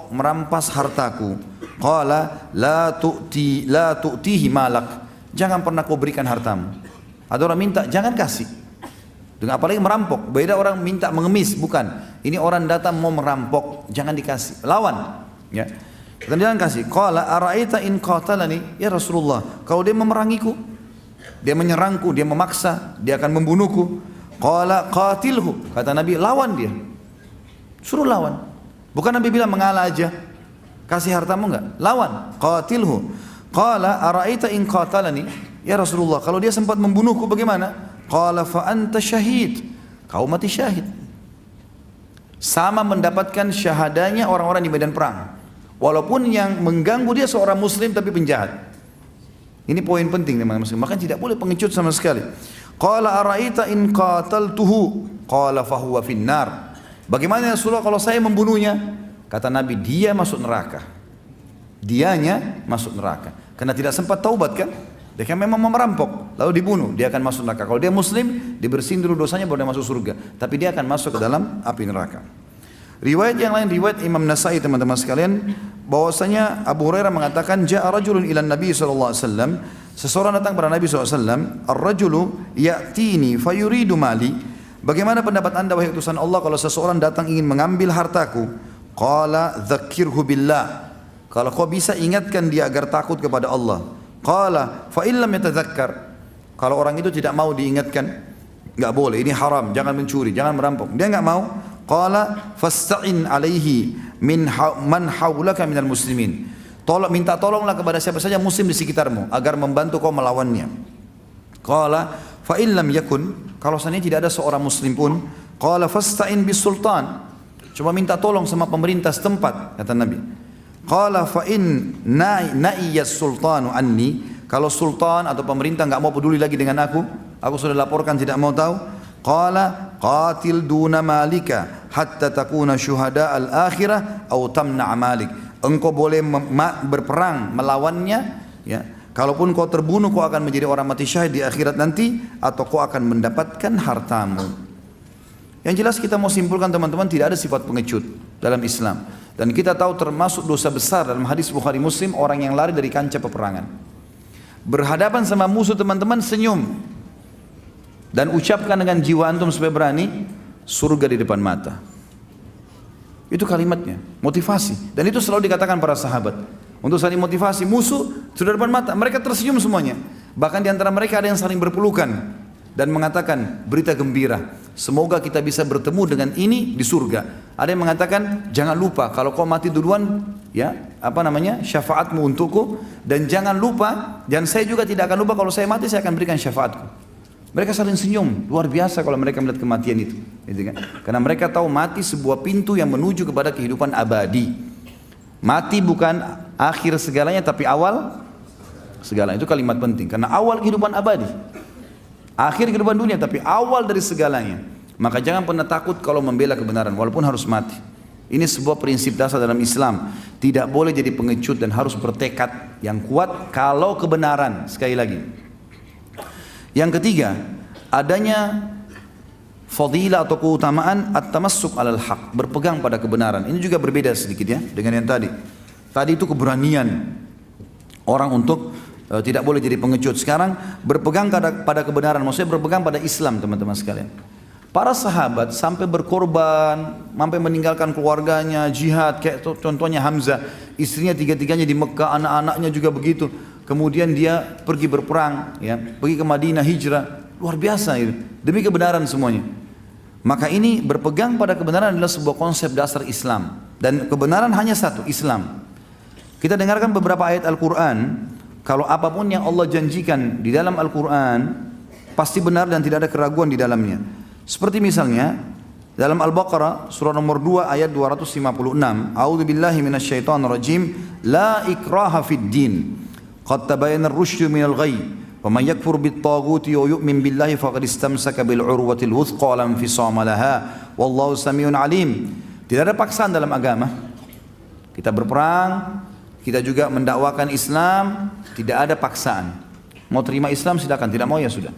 merampas hartaku? Qala la tu'tihi malak. Jangan pernah kau berikan hartamu. Ada orang minta, jangan kasih. Dengan apalagi merampok, beda orang minta mengemis, bukan. Ini orang datang mau merampok, jangan dikasih, lawan. Ya, dan jangan kasih. Qala ara'aita in qatalani, ya Rasulullah, kalau dia memerangiku, dia menyerangku, dia memaksa, dia akan membunuhku. Qala qatilhu, kata Nabi, lawan dia, suruh lawan. Bukan Nabi bilang mengalah aja, kasih hartamu enggak, lawan. Qatilhu. Qala ara'aita in qatalani, ya Rasulullah, kalau dia sempat membunuhku bagaimana? Qala fa anta syahid, kau mati syahid. Sama mendapatkan syahadanya orang-orang di medan perang, walaupun yang mengganggu dia seorang muslim tapi penjahat. Ini poin penting teman-teman. Maka tidak boleh pengecut sama sekali. Qala ara'aita in qataltuhu, qala fa huwa finnar. Bagaimana ya Rasulullah kalau saya membunuhnya? Kata Nabi, dia masuk neraka. Dianya masuk neraka karena tidak sempat taubat kan? Dia kan memang merampok, lalu dibunuh, dia akan masuk neraka. Kalau dia muslim, dibersihin dulu dosanya baru dia masuk surga. Tapi dia akan masuk ke dalam api neraka. Riwayat yang lain, riwayat Imam Nasai teman-teman sekalian, bahwasanya Abu Hurairah mengatakan, Ja'a rajulun ila Nabi SAW, seseorang datang kepada Nabi SAW, Ar-rajulu ya'tini fayuridu mali. Bagaimana pendapat anda wahai utusan Allah kalau seseorang datang ingin mengambil hartaku? Qala dzakirhu billah. Kalau kau bisa ingatkan dia agar takut kepada Allah. Qala fa illam yatadzakkar. Kalau orang itu tidak mau diingatkan, enggak boleh, ini haram, jangan mencuri, jangan merampok. Dia enggak mau. Qala fasta'in alaihi man haulaka minal muslimin. Minta tolonglah kepada siapa saja muslim di sekitarmu agar membantu kau melawannya. Qala fa illam yakun, kalau seandainya tidak ada seorang muslim pun, qala fasta'in bis sultan. Coba minta tolong sama pemerintah setempat, kata Nabi. Qala fa in na'iyas sultanu anni, kalau sultan atau pemerintah enggak mau peduli lagi dengan aku sudah laporkan tidak mau tahu. Qala qatil duna malika hatta takuna syuhada al-akhirah atau tamna' malik. Engkau boleh berperang melawannya, ya, Kalaupun kau terbunuh, kau akan menjadi orang mati syahid di akhirat nanti, atau kau akan mendapatkan hartamu. Yang jelas kita mau simpulkan teman-teman, tidak ada sifat pengecut dalam Islam. Dan kita tahu termasuk dosa besar dalam hadis Bukhari Muslim, orang yang lari dari kancah peperangan. Berhadapan sama musuh teman-teman, senyum. Dan ucapkan dengan jiwa antum supaya berani, surga di depan mata. Itu kalimatnya, motivasi. Dan itu selalu dikatakan para sahabat. Untuk saling motivasi, musuh sudah depan mata, mereka tersenyum semuanya. Bahkan di antara mereka ada yang saling berpelukan dan mengatakan berita gembira, semoga kita bisa bertemu dengan ini di surga. Ada yang mengatakan jangan lupa kalau kau mati duluan, ya syafaatmu untukku, dan jangan lupa, dan saya juga tidak akan lupa kalau saya mati saya akan berikan syafaatku. Mereka saling senyum, luar biasa kalau mereka melihat kematian itu, gitu kan? Karena mereka tahu mati sebuah pintu yang menuju kepada kehidupan abadi. Mati bukan akhir segalanya, tapi awal segalanya. Itu kalimat penting, karena awal kehidupan abadi, akhir kehidupan dunia, tapi awal dari segalanya. Maka jangan pernah takut kalau membela kebenaran, walaupun harus mati. Ini sebuah prinsip dasar dalam Islam. Tidak boleh jadi pengecut dan harus bertekad yang kuat kalau kebenaran. Sekali lagi. Yang ketiga, adanya fadilah atau keutamaan at-tamassuk alal haq, berpegang pada kebenaran. Ini juga berbeda sedikit ya dengan yang tadi. Tadi itu keberanian orang untuk tidak boleh jadi pengecut. Sekarang berpegang pada kebenaran, maksudnya berpegang pada Islam, teman-teman sekalian. Para sahabat sampai berkorban, sampai meninggalkan keluarganya, jihad, kayak contohnya Hamzah, istrinya tiga-tiganya di Mekah, anak-anaknya juga begitu. Kemudian dia pergi berperang, ya, pergi ke Madinah, hijrah, luar biasa itu, demi kebenaran semuanya. Maka ini berpegang pada kebenaran adalah sebuah konsep dasar Islam, dan kebenaran hanya satu, Islam. Kita dengarkan beberapa ayat Al-Quran. Kalau apapun yang Allah janjikan di dalam Al-Quran pasti benar dan tidak ada keraguan di dalamnya. Seperti misalnya dalam Al-Baqarah surah nomor 2 ayat 256, A'udzubillahi minasyaitonirrajim, la ikraha fid din. Qad tabayyana ar-rusydu minal ghayy. Wa man yakfur bit-taghuti wa yu'min billahi faqad istamsaka bil 'urwatil wuthqa la infisama laha. Wallahu samiun alim. Tidak ada paksaan dalam agama. Kita berperang, kita juga mendakwakan Islam, tidak ada paksaan. Mau terima Islam silakan, tidak mau ya sudah.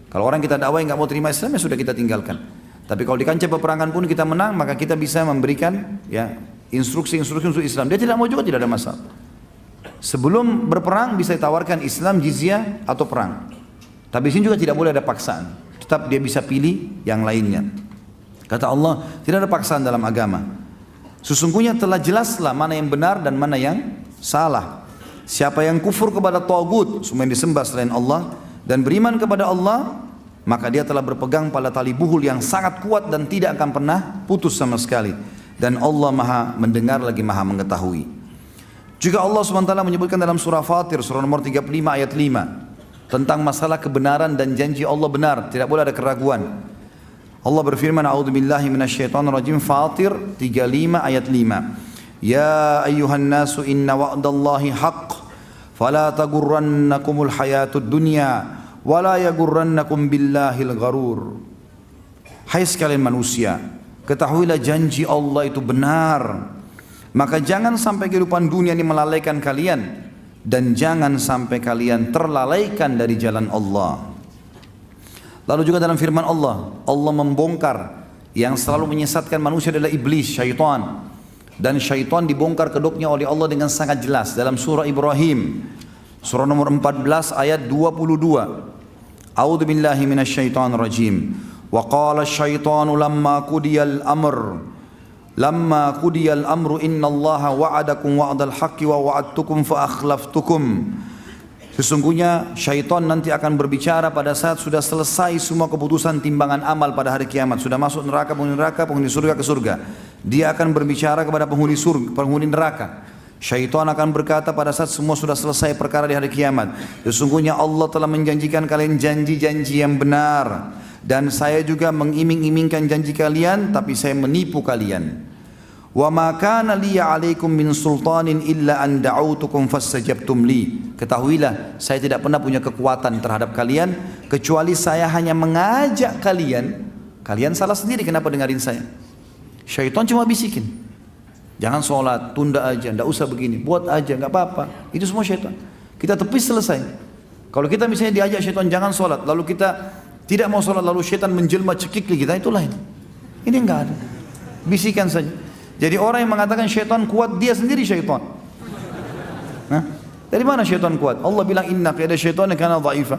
Kalau orang kita dakwah yang nggak mau terima Islam ya sudah kita tinggalkan. Tapi kalau di kancah peperangan pun kita menang, maka kita bisa memberikan ya instruksi-instruksi untuk Islam. Dia tidak mau juga tidak ada masalah. Sebelum berperang bisa ditawarkan Islam, jizyah atau perang. Tapi di sini juga tidak boleh ada paksaan. Tetap dia bisa pilih yang lainnya. Kata Allah, tidak ada paksaan dalam agama. Sesungguhnya telah jelaslah mana yang benar dan mana yang salah. Siapa yang kufur kepada tagut, semua yang disembah selain Allah, dan beriman kepada Allah, maka dia telah berpegang pada tali buhul yang sangat kuat dan tidak akan pernah putus sama sekali. Dan Allah maha mendengar lagi maha mengetahui. Juga Allah SWT menyebutkan dalam surah Fatir, surah nomor 35 ayat 5, tentang masalah kebenaran dan janji Allah benar, tidak boleh ada keraguan. Allah berfirman, A'udzubillahi minasyaitonirrajim, Fatir 35 ayat 5. Ya ayyuhan nasu inna wa'dallahi haqq, fala tagurrannakumul hayatud dunya, wala yagurrannakum billahil gharur. Hai sekalian manusia, ketahuilah janji Allah itu benar. Maka jangan sampai kehidupan dunia ini melalaikan kalian, dan jangan sampai kalian terlalaikan dari jalan Allah. Lalu juga dalam firman Allah, Allah membongkar yang selalu menyesatkan manusia adalah iblis, syaitan. Dan syaitan dibongkar kedoknya oleh Allah dengan sangat jelas dalam surah Ibrahim, surah nomor 14 ayat 22. A'udzu billahi minasyaitonir rajim. Wa qala asy-syaitanu lamma qudiyal amru innallaha wa'adakum wa'dal haqqi wa wa'adtukum fa akhlaftukum. Sesungguhnya syaitan nanti akan berbicara pada saat sudah selesai semua keputusan timbangan amal pada hari kiamat, sudah masuk neraka, penghuni surga ke surga. Dia akan berbicara kepada penghuni surga, penghuni neraka. Syaitan akan berkata pada saat semua sudah selesai perkara di hari kiamat, sesungguhnya Allah telah menjanjikan kalian janji-janji yang benar, dan saya juga mengiming-imingkan janji kalian, tapi saya menipu kalian. Wa ma kana liya 'alaikum min sultanin illa an da'autukum fastajabtum li. Ketahuilah, saya tidak pernah punya kekuatan terhadap kalian kecuali saya hanya mengajak kalian. Kalian salah sendiri kenapa dengarin saya? Syaitan cuma bisikin. Jangan sholat, tunda aja, enggak usah begini, buat aja, enggak apa-apa. Itu semua syaitan. Kita tepis selesai. Kalau kita misalnya diajak syaitan jangan sholat, lalu kita tidak mau sholat, lalu syaitan menjelma cekik kita, itu lain. Ini enggak ada. Bisikan saja. Jadi orang yang mengatakan syaitan kuat, dia sendiri syaitan. Nah, dari mana syaitan kuat? Allah bilang inna qiyada syaitana kana dha'ifa.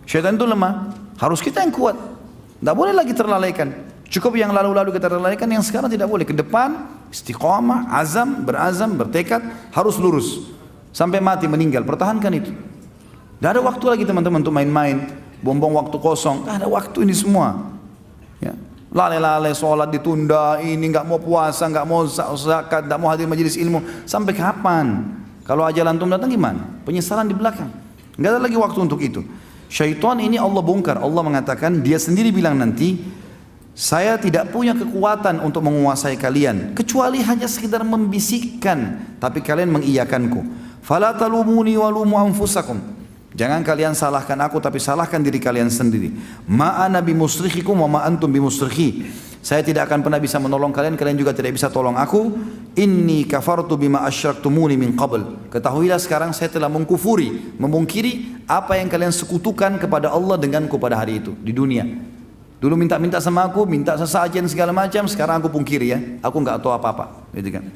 Syaitan itu lemah, harus kita yang kuat. Tidak boleh lagi terlalaikan. Cukup yang lalu-lalu kita terlalaikan, yang sekarang tidak boleh. Ke depan, istiqamah, berazam, bertekad, harus lurus. Sampai mati, meninggal, pertahankan itu. Tidak ada waktu lagi teman-teman untuk main-main, buang-buang waktu kosong. Tidak ada waktu ini semua. Ya. Lalai-lalai sholat ditunda, ini nggak mau puasa, nggak mau zakat, nggak mau hadir majelis ilmu. Sampai kapan? Kalau ajal antum datang gimana? Penyesalan di belakang. Nggak ada lagi waktu untuk itu. Syaitan ini Allah bongkar. Allah mengatakan, dia sendiri bilang nanti, saya tidak punya kekuatan untuk menguasai kalian, kecuali hanya sekedar membisikkan, tapi kalian mengiyakanku. Fala talumuni walumu anfusakum. Jangan kalian salahkan aku, tapi salahkan diri kalian sendiri. Ma'ana bimusrikhikum wa ma'antum bimusrikhi. Saya tidak akan pernah bisa menolong kalian, kalian juga tidak bisa tolong aku. Inni kafartu bima asyraktumuni min qabl. Ketahuilah sekarang saya telah mengkufuri, memungkiri apa yang kalian sekutukan kepada Allah denganku pada hari itu di dunia. Dulu minta-minta sama aku, minta sesajen segala macam, sekarang aku pungkiri ya. Aku enggak tahu apa-apa, gitu kan.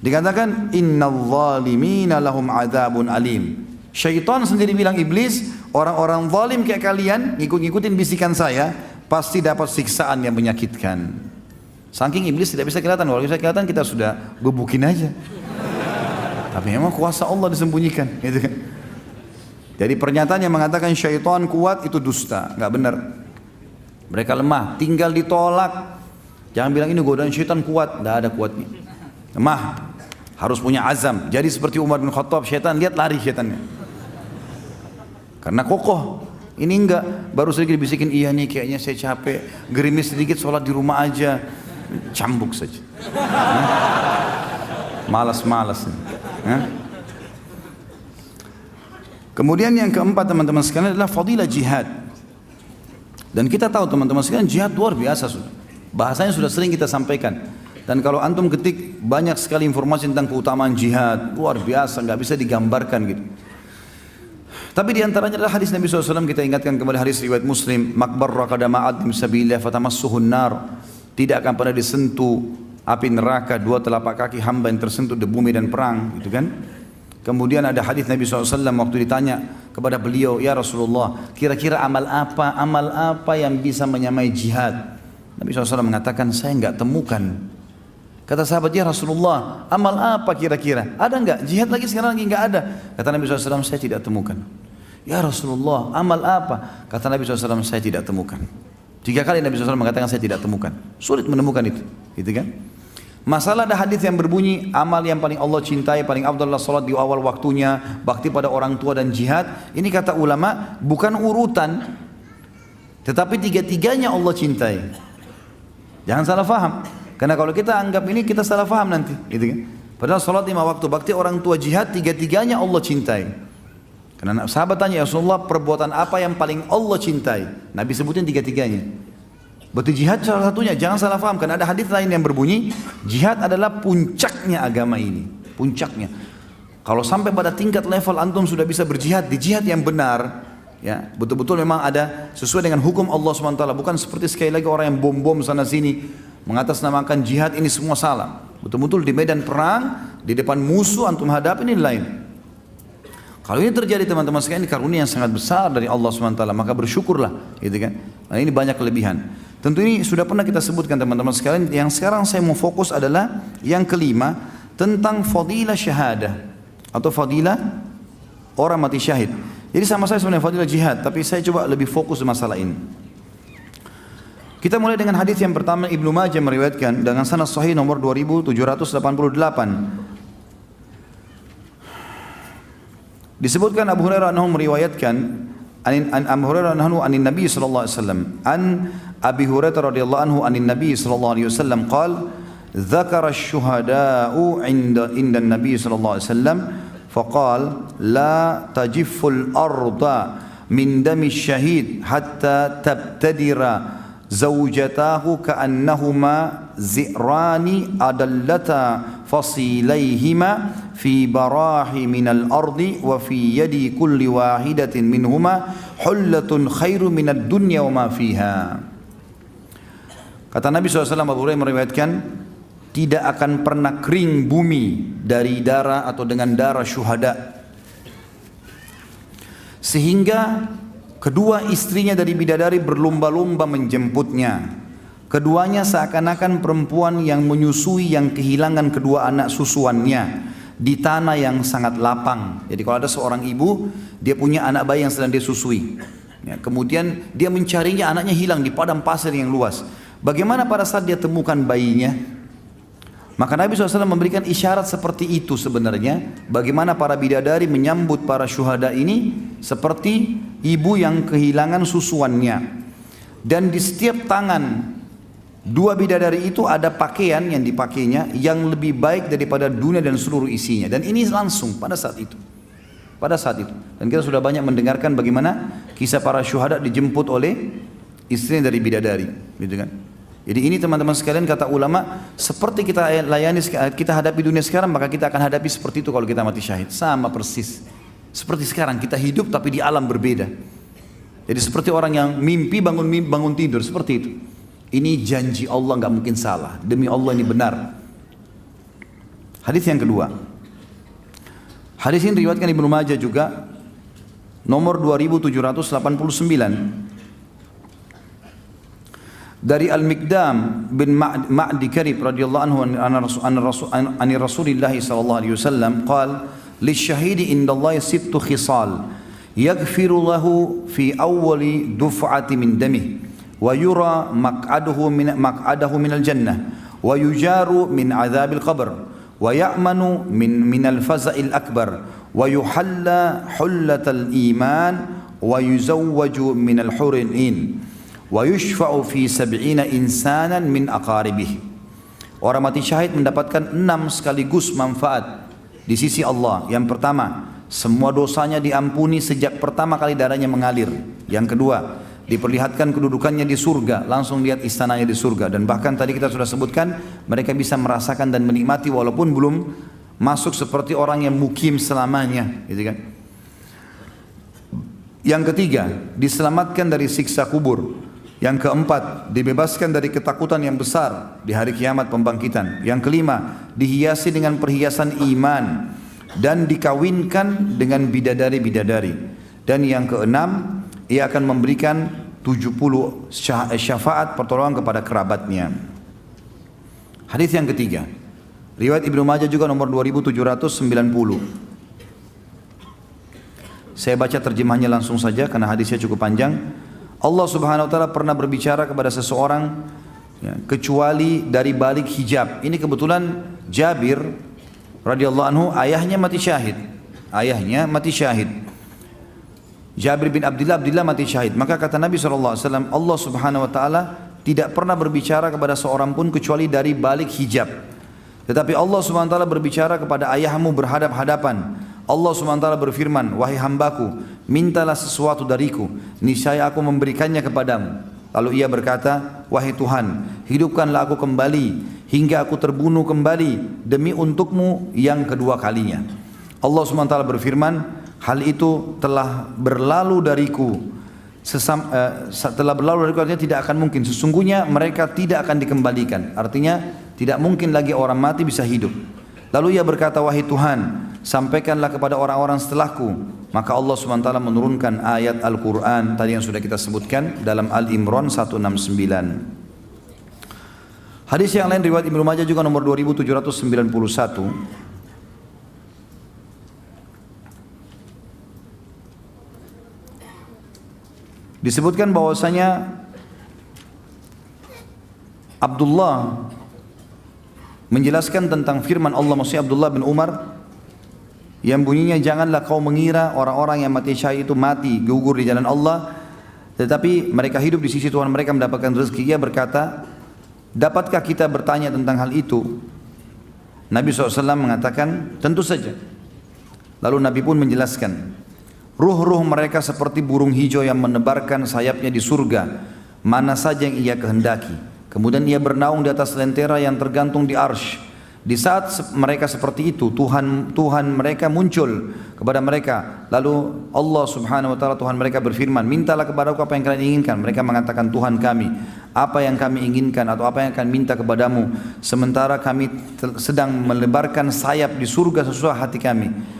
Dikatakan innal zalimina lahum adzabun alim. Syaitan sendiri bilang, iblis, orang-orang zalim kayak kalian ngikut-ngikutin bisikan saya pasti dapat siksaan yang menyakitkan. Saking iblis tidak bisa kelihatan. Kalau bisa kelihatan kita sudah gebukin aja. Tapi memang kuasa Allah disembunyikan, gitu kan. Jadi pernyataan yang mengatakan syaitan kuat itu dusta, nggak benar. Mereka lemah, tinggal ditolak. Jangan bilang ini godaan syaitan kuat, nggak ada kuatnya. Lemah, harus punya azam. Jadi seperti Umar bin Khattab, syaitan lihat lari syaitannya. Karena kokoh. Ini enggak, baru sedikit bisikin, iya nih kayaknya saya capek, gerimis sedikit sholat di rumah aja, cambuk saja. Malas-malas. Kemudian yang keempat teman-teman sekalian adalah fadilah jihad. Dan kita tahu teman-teman sekalian jihad luar biasa sudah. Bahasanya sudah sering kita sampaikan. Dan kalau antum ketik banyak sekali informasi tentang keutamaan jihad, luar biasa, nggak bisa digambarkan gitu. Tapi diantaranya adalah hadis Nabi SAW, kita ingatkan kembali hadis riwayat Muslim, makbarra qadama abdim sabilillah fatamassuhun nar. Tidak akan pernah disentuh api neraka dua telapak kaki hamba yang tersentuh debu medan perang, gitu kan. Kemudian ada hadis Nabi SAW waktu ditanya kepada beliau, ya Rasulullah, kira-kira amal apa yang bisa menyamai jihad? Nabi SAW mengatakan, saya enggak temukan. Kata sahabat, ya Rasulullah, amal apa kira-kira? Ada enggak? Jihad lagi sekarang lagi enggak ada. Kata Nabi SAW, saya tidak temukan. Ya Rasulullah, amal apa? Kata Nabi SAW, saya tidak temukan. 3 kali Nabi SAW mengatakan saya tidak temukan. Sulit menemukan itu, gitu kan? Masalah ada hadis yang berbunyi, amal yang paling Allah cintai, paling afdal adalah salat di awal waktunya, bakti pada orang tua dan jihad. Ini kata ulama, bukan urutan, tetapi 3-tiganya Allah cintai. Jangan salah faham. Karena kalau kita anggap ini, kita salah faham nanti, gitu kan? Padahal salat 5 waktu, bakti orang tua, jihad, 3-tiganya Allah cintai. Karena sahabat tanya, ya Rasulullah, perbuatan apa yang paling Allah cintai? Nabi sebutin 3-tiganya. Berarti jihad salah satunya, jangan salah faham. Karena ada hadis lain yang berbunyi, jihad adalah puncaknya agama ini. Puncaknya. Kalau sampai pada tingkat level antum sudah bisa berjihad, di jihad yang benar, ya betul-betul memang ada sesuai dengan hukum Allah SWT. Bukan seperti sekali lagi orang yang bom-bom sana sini, mengatasnamakan jihad, ini semua salah. Betul-betul di medan perang, di depan musuh antum hadapi, ini lain. Kalau ini terjadi teman-teman sekalian, ini karunia yang sangat besar dari Allah SWT, maka bersyukurlah, gitu kan. Nah, ini banyak kelebihan. Tentu ini sudah pernah kita sebutkan teman-teman sekalian. Yang sekarang saya mau fokus adalah yang kelima, tentang fadilah syahadah atau fadilah orang mati syahid. Jadi sama saya sebenarnya fadilah jihad, tapi saya coba lebih fokus di masalah ini. Kita mulai dengan hadis yang pertama, Ibnu Majah meriwayatkan dengan sanad sahih nomor 2788. Disebutkan Abu Hurairah anhu meriwayatkan an Abu Hurairah anhu anin Nabi sallallahu alaihi wasallam, an Abi Hurairah radhiyallahu anhu anin Nabi sallallahu alaihi wasallam qala dzakara asy-syuhada'u 'inda an-nabi sallallahu alaihi wasallam faqala la tajifful arda min dami syahid hatta tabtadira zawjatahu ka'annahuma zi'rani adallata فصيليهما في براح من الأرض وفي يد كل واحدة منهما حلة خير من الدنيا وما فيها. Kata Nabi SAW, Abu Hurairah meriwayatkan, tidak akan pernah kering bumi dari darah atau dengan darah syuhada, sehingga kedua istrinya dari bidadari berlomba-lomba menjemputnya. Keduanya seakan-akan perempuan yang menyusui yang kehilangan kedua anak susuannya di tanah yang sangat lapang. Jadi kalau ada seorang ibu, dia punya anak bayi yang sedang dia susui, ya, kemudian dia mencarinya, anaknya hilang di padang pasir yang luas. Bagaimana pada saat dia temukan bayinya? Maka Nabi SAW memberikan isyarat seperti itu sebenarnya. Bagaimana para bidadari menyambut para syuhada ini seperti ibu yang kehilangan susuannya. Dan di setiap tangan dua bidadari itu ada pakaian yang dipakainya yang lebih baik daripada dunia dan seluruh isinya. Dan ini langsung pada saat itu. Pada saat itu. Dan kita sudah banyak mendengarkan bagaimana kisah para syuhada dijemput oleh istrinya dari bidadari, gitu kan? Jadi ini teman-teman sekalian, kata ulama, seperti kita layani, kita hadapi dunia sekarang, maka kita akan hadapi seperti itu kalau kita mati syahid. Sama persis. Seperti sekarang kita hidup tapi di alam berbeda. Jadi seperti orang yang mimpi bangun tidur, seperti itu. Ini janji Allah, nggak mungkin salah. Demi Allah ini benar. Hadis yang kedua. Hadis ini diriwayatkan Ibnu Majah juga, nomor 2789. Dari Al-Miqdam bin Ma'di Karib radhiyallahu anhu an Rasulillah sallallahu alaihi wasallam qala lisyahidi indallahi sittu khisal yaghfiru lahu fi awwali duf'ati min damih wa yura maq'adahu min al-jannah wa yujaru min adzabil qabr wa ya'manu min al-faza'il akbar wa yuhalla hullatal iman wa yuzawwaju min al-huril in wa yushfa'u fi 70 insanan min aqaribih. Orang mati syahid mendapatkan 6 sekaligus manfaat di sisi Allah. Yang pertama, semua dosanya diampuni sejak pertama kali darahnya mengalir. Yang kedua, diperlihatkan kedudukannya di surga, langsung lihat istananya di surga. Dan bahkan tadi kita sudah sebutkan, mereka bisa merasakan dan menikmati walaupun belum masuk seperti orang yang mukim selamanya, gitu kan. Yang ketiga, diselamatkan dari siksa kubur. Yang keempat, dibebaskan dari ketakutan yang besar di hari kiamat pembangkitan. Yang kelima, dihiasi dengan perhiasan iman dan dikawinkan dengan bidadari-bidadari. Dan yang keenam, ia akan memberikan 70 syafaat pertolongan kepada kerabatnya. Hadis yang ketiga, riwayat Ibnu Majah juga nomor 2790. Saya baca terjemahnya langsung saja karena hadisnya cukup panjang. Allah Subhanahu wa taala pernah berbicara kepada seseorang, ya, kecuali dari balik hijab. Ini kebetulan Jabir radhiyallahu anhu ayahnya mati syahid. Ayahnya mati syahid. Jabir bin Abdullah mati syahid. Maka kata Nabi SAW, Allah Subhanahu wa taala tidak pernah berbicara kepada seorang pun kecuali dari balik hijab. Tetapi Allah Subhanahu wa taala berbicara kepada ayahmu berhadap-hadapan. Allah SWT berfirman, wahai hambaku, mintalah sesuatu dariku, niscaya aku memberikannya kepadamu. Lalu ia berkata, wahai Tuhan, hidupkanlah aku kembali hingga aku terbunuh kembali demi untukmu yang kedua kalinya. Allah SWT berfirman, hal itu telah berlalu dariku. Setelah berlalu dariku artinya tidak akan mungkin. Sesungguhnya mereka tidak akan dikembalikan. Artinya tidak mungkin lagi orang mati bisa hidup. Lalu ia berkata, wahai Tuhan, sampaikanlah kepada orang-orang setelahku. Maka Allah SWT menurunkan ayat Al-Quran tadi yang sudah kita sebutkan dalam Al-Imran 169. Hadis yang lain riwayat Ibnu Majah juga nomor 2791. Disebutkan bahwasanya Abdullah menjelaskan tentang firman Allah, maksudnya Abdullah bin Umar, yang bunyinya, janganlah kau mengira orang-orang yang mati syahid itu mati gugur di jalan Allah, tetapi mereka hidup di sisi Tuhan mereka mendapatkan rezeki. Ia berkata, dapatkah kita bertanya tentang hal itu? Nabi SAW mengatakan, tentu saja. Lalu Nabi pun menjelaskan, ruh-ruh mereka seperti burung hijau yang menebarkan sayapnya di surga, mana saja yang ia kehendaki. Kemudian ia bernaung di atas lentera yang tergantung di arsy, Di saat mereka seperti itu, Tuhan mereka muncul kepada mereka. Lalu Allah Subhanahu wa taala, Tuhan mereka berfirman, "Mintalah kepadaku apa yang kalian inginkan." Mereka mengatakan, "Tuhan kami, apa yang kami inginkan atau apa yang akan minta kepadamu, sementara kami sedang melebarkan sayap di surga sesuai hati kami."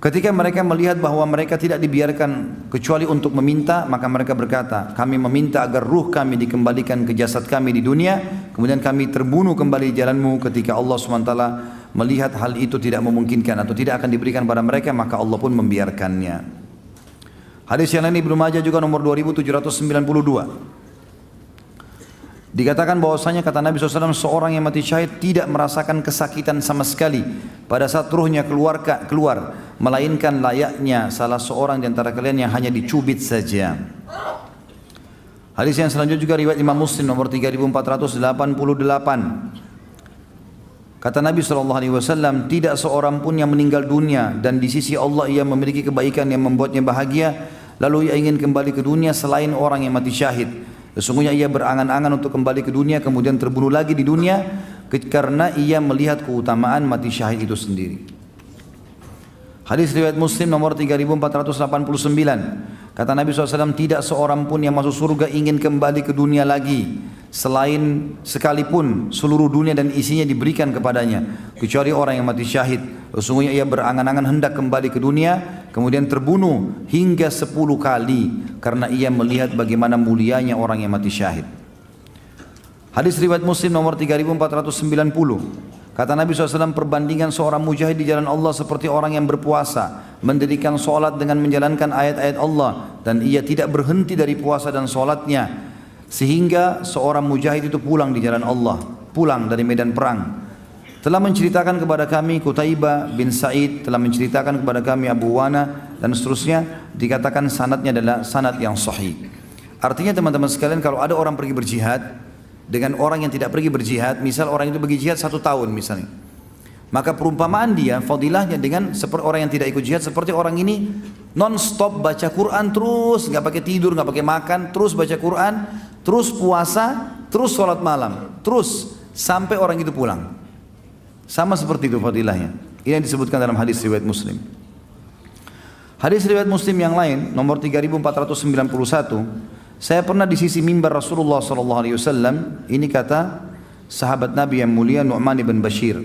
Ketika mereka melihat bahwa mereka tidak dibiarkan kecuali untuk meminta, maka mereka berkata, "Kami meminta agar ruh kami dikembalikan ke jasad kami di dunia, kemudian kami terbunuh kembali di jalanmu." Ketika Allah SWT melihat hal itu tidak memungkinkan atau tidak akan diberikan pada mereka, maka Allah pun membiarkannya. Hadis yang lain Ibnu Majah juga nomor 2792. Dikatakan bahwasanya kata Nabi SAW, seorang yang mati syahid tidak merasakan kesakitan sama sekali pada saat ruhnya keluar, melainkan layaknya salah seorang di antara kalian yang hanya dicubit saja. Hadis yang selanjutnya juga riwayat Imam Muslim nomor 3488. Kata Nabi SAW, tidak seorang pun yang meninggal dunia dan di sisi Allah ia memiliki kebaikan yang membuatnya bahagia, lalu ia ingin kembali ke dunia selain orang yang mati syahid. Sesungguhnya ia berangan-angan untuk kembali ke dunia kemudian terbunuh lagi di dunia karena ia melihat keutamaan mati syahid itu sendiri. Hadis riwayat Muslim nomor 3489. Kata Nabi SAW, tidak seorang pun yang masuk surga ingin kembali ke dunia lagi selain sekalipun seluruh dunia dan isinya diberikan kepadanya, kecuali orang yang mati syahid. Sesungguhnya ia berangan-angan hendak kembali ke dunia kemudian terbunuh hingga 10 kali karena ia melihat bagaimana mulianya orang yang mati syahid. Hadis riwayat Muslim nomor 3490. Kata Nabi SAW, perbandingan seorang mujahid di jalan Allah seperti orang yang berpuasa, mendirikan sholat dengan menjalankan ayat-ayat Allah, dan ia tidak berhenti dari puasa dan sholatnya, sehingga seorang mujahid itu pulang di jalan Allah, pulang dari medan perang. Telah menceritakan kepada kami Qutaibah bin Sa'id, telah menceritakan kepada kami Abu Wana, dan seterusnya, dikatakan sanadnya adalah sanad yang sahih. Artinya teman-teman sekalian, kalau ada orang pergi berjihad dengan orang yang tidak pergi berjihad, misal orang itu pergi jihad 1 tahun misalnya, maka perumpamaan dia, fadilahnya dengan seperti orang yang tidak ikut jihad, seperti orang ini non-stop baca Quran terus, nggak pakai tidur, nggak pakai makan, terus baca Quran, terus puasa, terus sholat malam, terus sampai orang itu pulang. Sama seperti itu fadilahnya. Ini yang disebutkan dalam hadis riwayat Muslim. Hadis riwayat Muslim yang lain nomor 3491. Saya pernah di sisi mimbar Rasulullah SAW. Ini kata sahabat Nabi yang mulia Nu'man bin Bashir.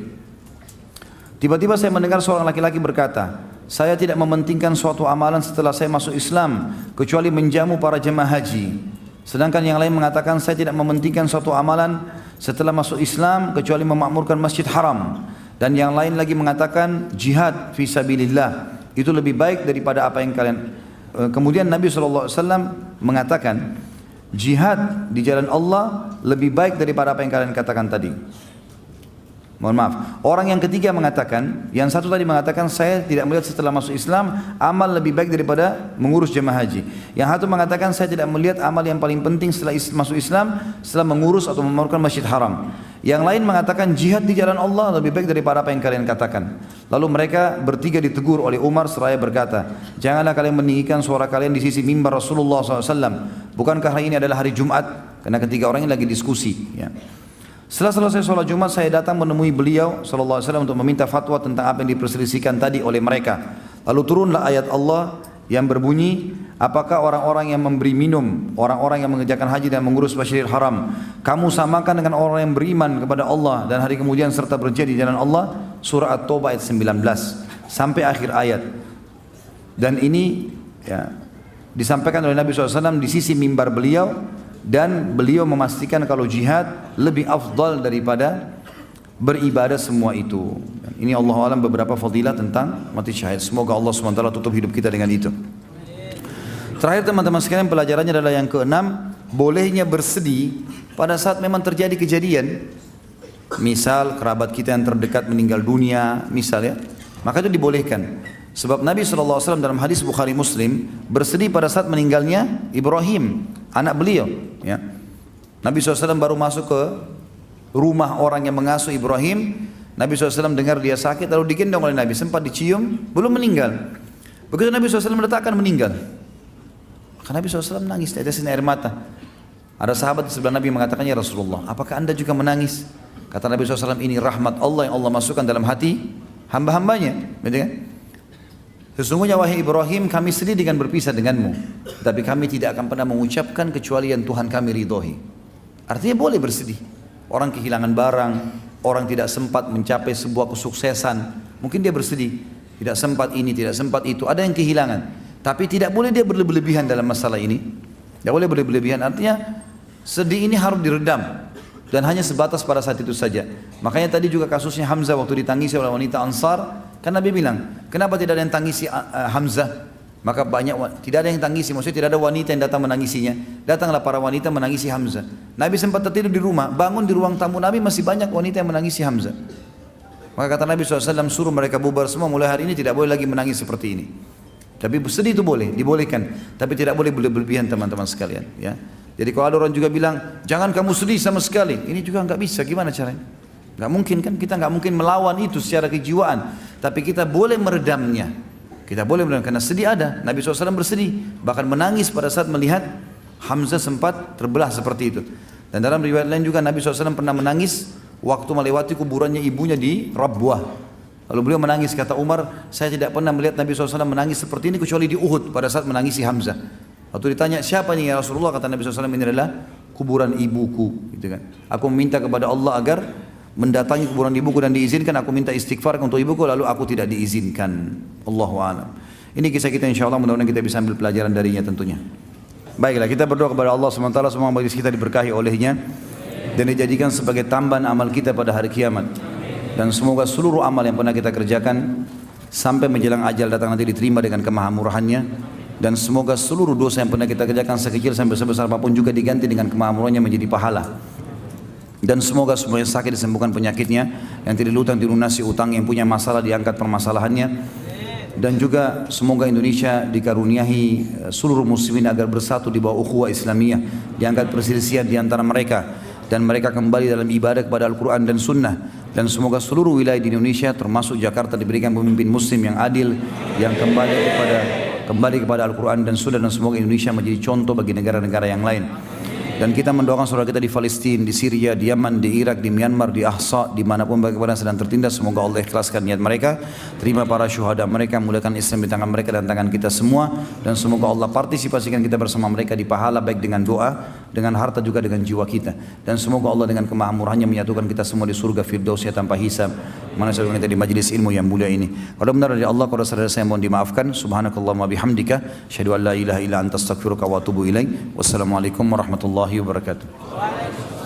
Tiba-tiba saya mendengar seorang laki-laki berkata, saya tidak mementingkan suatu amalan setelah saya masuk Islam kecuali menjamu para jemaah haji. Sedangkan yang lain mengatakan, saya tidak mementingkan suatu amalan setelah masuk Islam kecuali memakmurkan masjid haram. Dan yang lain lagi mengatakan, jihad fi sabilillah itu lebih baik daripada apa yang kalian. Kemudian Nabi SAW mengatakan, jihad di jalan Allah lebih baik daripada apa yang kalian katakan tadi. Mohon maaf. Orang yang ketiga mengatakan, yang satu tadi mengatakan, saya tidak melihat setelah masuk Islam amal lebih baik daripada mengurus jemaah haji. Yang satu mengatakan, saya tidak melihat amal yang paling penting setelah masuk Islam setelah mengurus atau memakmurkan masjid haram. Yang lain mengatakan, jihad di jalan Allah lebih baik daripada apa yang kalian katakan. Lalu mereka bertiga ditegur oleh Umar seraya berkata, janganlah kalian meninggikan suara kalian di sisi mimbar Rasulullah SAW. Bukankah hari ini adalah hari Jumat? Karena ketiga orang ini lagi diskusi, ya. Setelah selesai sholat Jumat, saya datang menemui beliau SAW untuk meminta fatwa tentang apa yang diperselisihkan tadi oleh mereka. Lalu turunlah ayat Allah yang berbunyi, apakah orang-orang yang memberi minum, orang-orang yang mengerjakan haji dan mengurus Masjidil Haram, kamu samakan dengan orang yang beriman kepada Allah dan hari kemudian serta berjihad di jalan Allah? Surah At-Taubah ayat 19 sampai akhir ayat. Dan ini ya, disampaikan oleh Nabi SAW di sisi mimbar beliau. Dan beliau memastikan kalau jihad lebih afdal daripada beribadah semua itu. Ini Allah alam beberapa fadilah tentang mati syahid. Semoga Allah SWT tutup hidup kita dengan itu. Terakhir teman-teman sekalian, pelajarannya adalah yang keenam, bolehnya bersedih pada saat memang terjadi kejadian. Misal kerabat kita yang terdekat meninggal dunia, misalnya, maka itu dibolehkan. Sebab Nabi SAW dalam hadis Bukhari Muslim bersedih pada saat meninggalnya Ibrahim, anak beliau. Ya. Nabi SAW baru masuk ke rumah orang yang mengasuh Ibrahim. Nabi SAW dengar dia sakit, lalu digendong oleh Nabi, sempat dicium, belum meninggal. Begitu Nabi SAW meletakkan meninggal, maka Nabi SAW menangis, tetesin air mata. Ada sahabat di sebelah Nabi mengatakan, ya Rasulullah, apakah anda juga menangis? Kata Nabi SAW, ini rahmat Allah yang Allah masukkan dalam hati hamba-hambanya. Betul kan? Sesungguhnya wahai Ibrahim, kami sedih dengan berpisah denganmu, tapi kami tidak akan pernah mengucapkan kecuali yang Tuhan kami ridhoi. Artinya boleh bersedih. Orang kehilangan barang, orang tidak sempat mencapai sebuah kesuksesan, mungkin dia bersedih. Tidak sempat ini, tidak sempat itu, ada yang kehilangan. Tapi tidak boleh dia berlebihan dalam masalah ini. Tidak boleh berlebihan, artinya sedih ini harus diredam. Dan hanya sebatas pada saat itu saja. Makanya tadi juga kasusnya Hamzah waktu ditangisi oleh wanita Ansar. Kan Nabi bilang, kenapa tidak ada yang tangisi Hamzah? Maka tidak ada yang tangisi, maksudnya tidak ada wanita yang datang menangisinya. Datanglah para wanita menangisi Hamzah. Nabi sempat tertidur di rumah, bangun di ruang tamu Nabi masih banyak wanita yang menangisi Hamzah. Maka kata Nabi SAW, suruh mereka bubar semua, mulai hari ini tidak boleh lagi menangis seperti ini. Tapi sedih itu boleh, dibolehkan. Tapi tidak boleh berlebihan teman-teman sekalian. Ya. Jadi kalau ada orang juga bilang, jangan kamu sedih sama sekali. Ini juga nggak bisa, gimana caranya? Nggak mungkin kan, kita nggak mungkin melawan itu secara kejiwaan. Tapi kita boleh meredamnya. Kita boleh meredam, karena sedih ada. Nabi SAW bersedih, bahkan menangis pada saat melihat Hamzah sempat terbelah seperti itu. Dan dalam riwayat lain juga Nabi SAW pernah menangis waktu melewati kuburannya ibunya di Rabwah. Lalu beliau menangis, kata Umar, saya tidak pernah melihat Nabi SAW menangis seperti ini kecuali di Uhud pada saat menangisi Hamzah. Waktu ditanya, siapa nih ya Rasulullah? Kata Nabi SAW, ini adalah kuburan ibuku. Gitu kan. Aku meminta kepada Allah agar mendatangi kuburan ibuku dan diizinkan, aku minta istighfar untuk ibuku, lalu aku tidak diizinkan. Allahu a'lam. Ini kisah kita, insya Allah mudah-mudahan kita bisa ambil pelajaran darinya tentunya. Baiklah, kita berdoa kepada Allah SWT, semua majlis kita diberkahi olehnya dan dijadikan sebagai tambahan amal kita pada hari kiamat. Dan semoga seluruh amal yang pernah kita kerjakan sampai menjelang ajal datang nanti diterima dengan kemahamurahannya. Dan semoga seluruh dosa yang pernah kita kerjakan sekecil sampai sebesar apapun juga diganti dengan kemahamurahannya menjadi pahala. Dan semoga semua yang sakit disembuhkan penyakitnya, yang tidak utang dilunasi utang, yang punya masalah diangkat permasalahannya. Dan juga semoga Indonesia dikaruniahi seluruh muslimin agar bersatu di bawah ukhuwah Islamiyah, diangkat perselisihan di antara mereka dan mereka kembali dalam ibadah kepada Al-Quran dan Sunnah. Dan semoga seluruh wilayah di Indonesia termasuk Jakarta diberikan pemimpin muslim yang adil, yang kembali kepada Al-Quran dan Sunnah, dan semoga Indonesia menjadi contoh bagi negara-negara yang lain. Dan kita mendoakan saudara kita di Palestina, di Syria, di Yaman, di Irak, di Myanmar, di Ahsa, dimanapun bagaimana sedang tertindas, semoga Allah ikhlaskan niat mereka, terima para syuhada mereka, mulakan Islam di tangan mereka dan tangan kita semua, dan semoga Allah partisipasikan kita bersama mereka di pahala, baik dengan doa, dengan harta, juga dengan jiwa kita. Dan semoga Allah dengan kemahamurahannya menyatukan kita semua di surga Firdausnya tanpa hisab, mana saudara kita di majlis ilmu yang mulia ini. Kalau benar dari Allah, kalau saudara saya mohon dimaafkan. Subhanakallahumma bihamdika, asyhadu an la ilaha illa anta astaghfiruka wa atubu ilaik. Wassalamualaikum warahmatullahi wabarakatuh.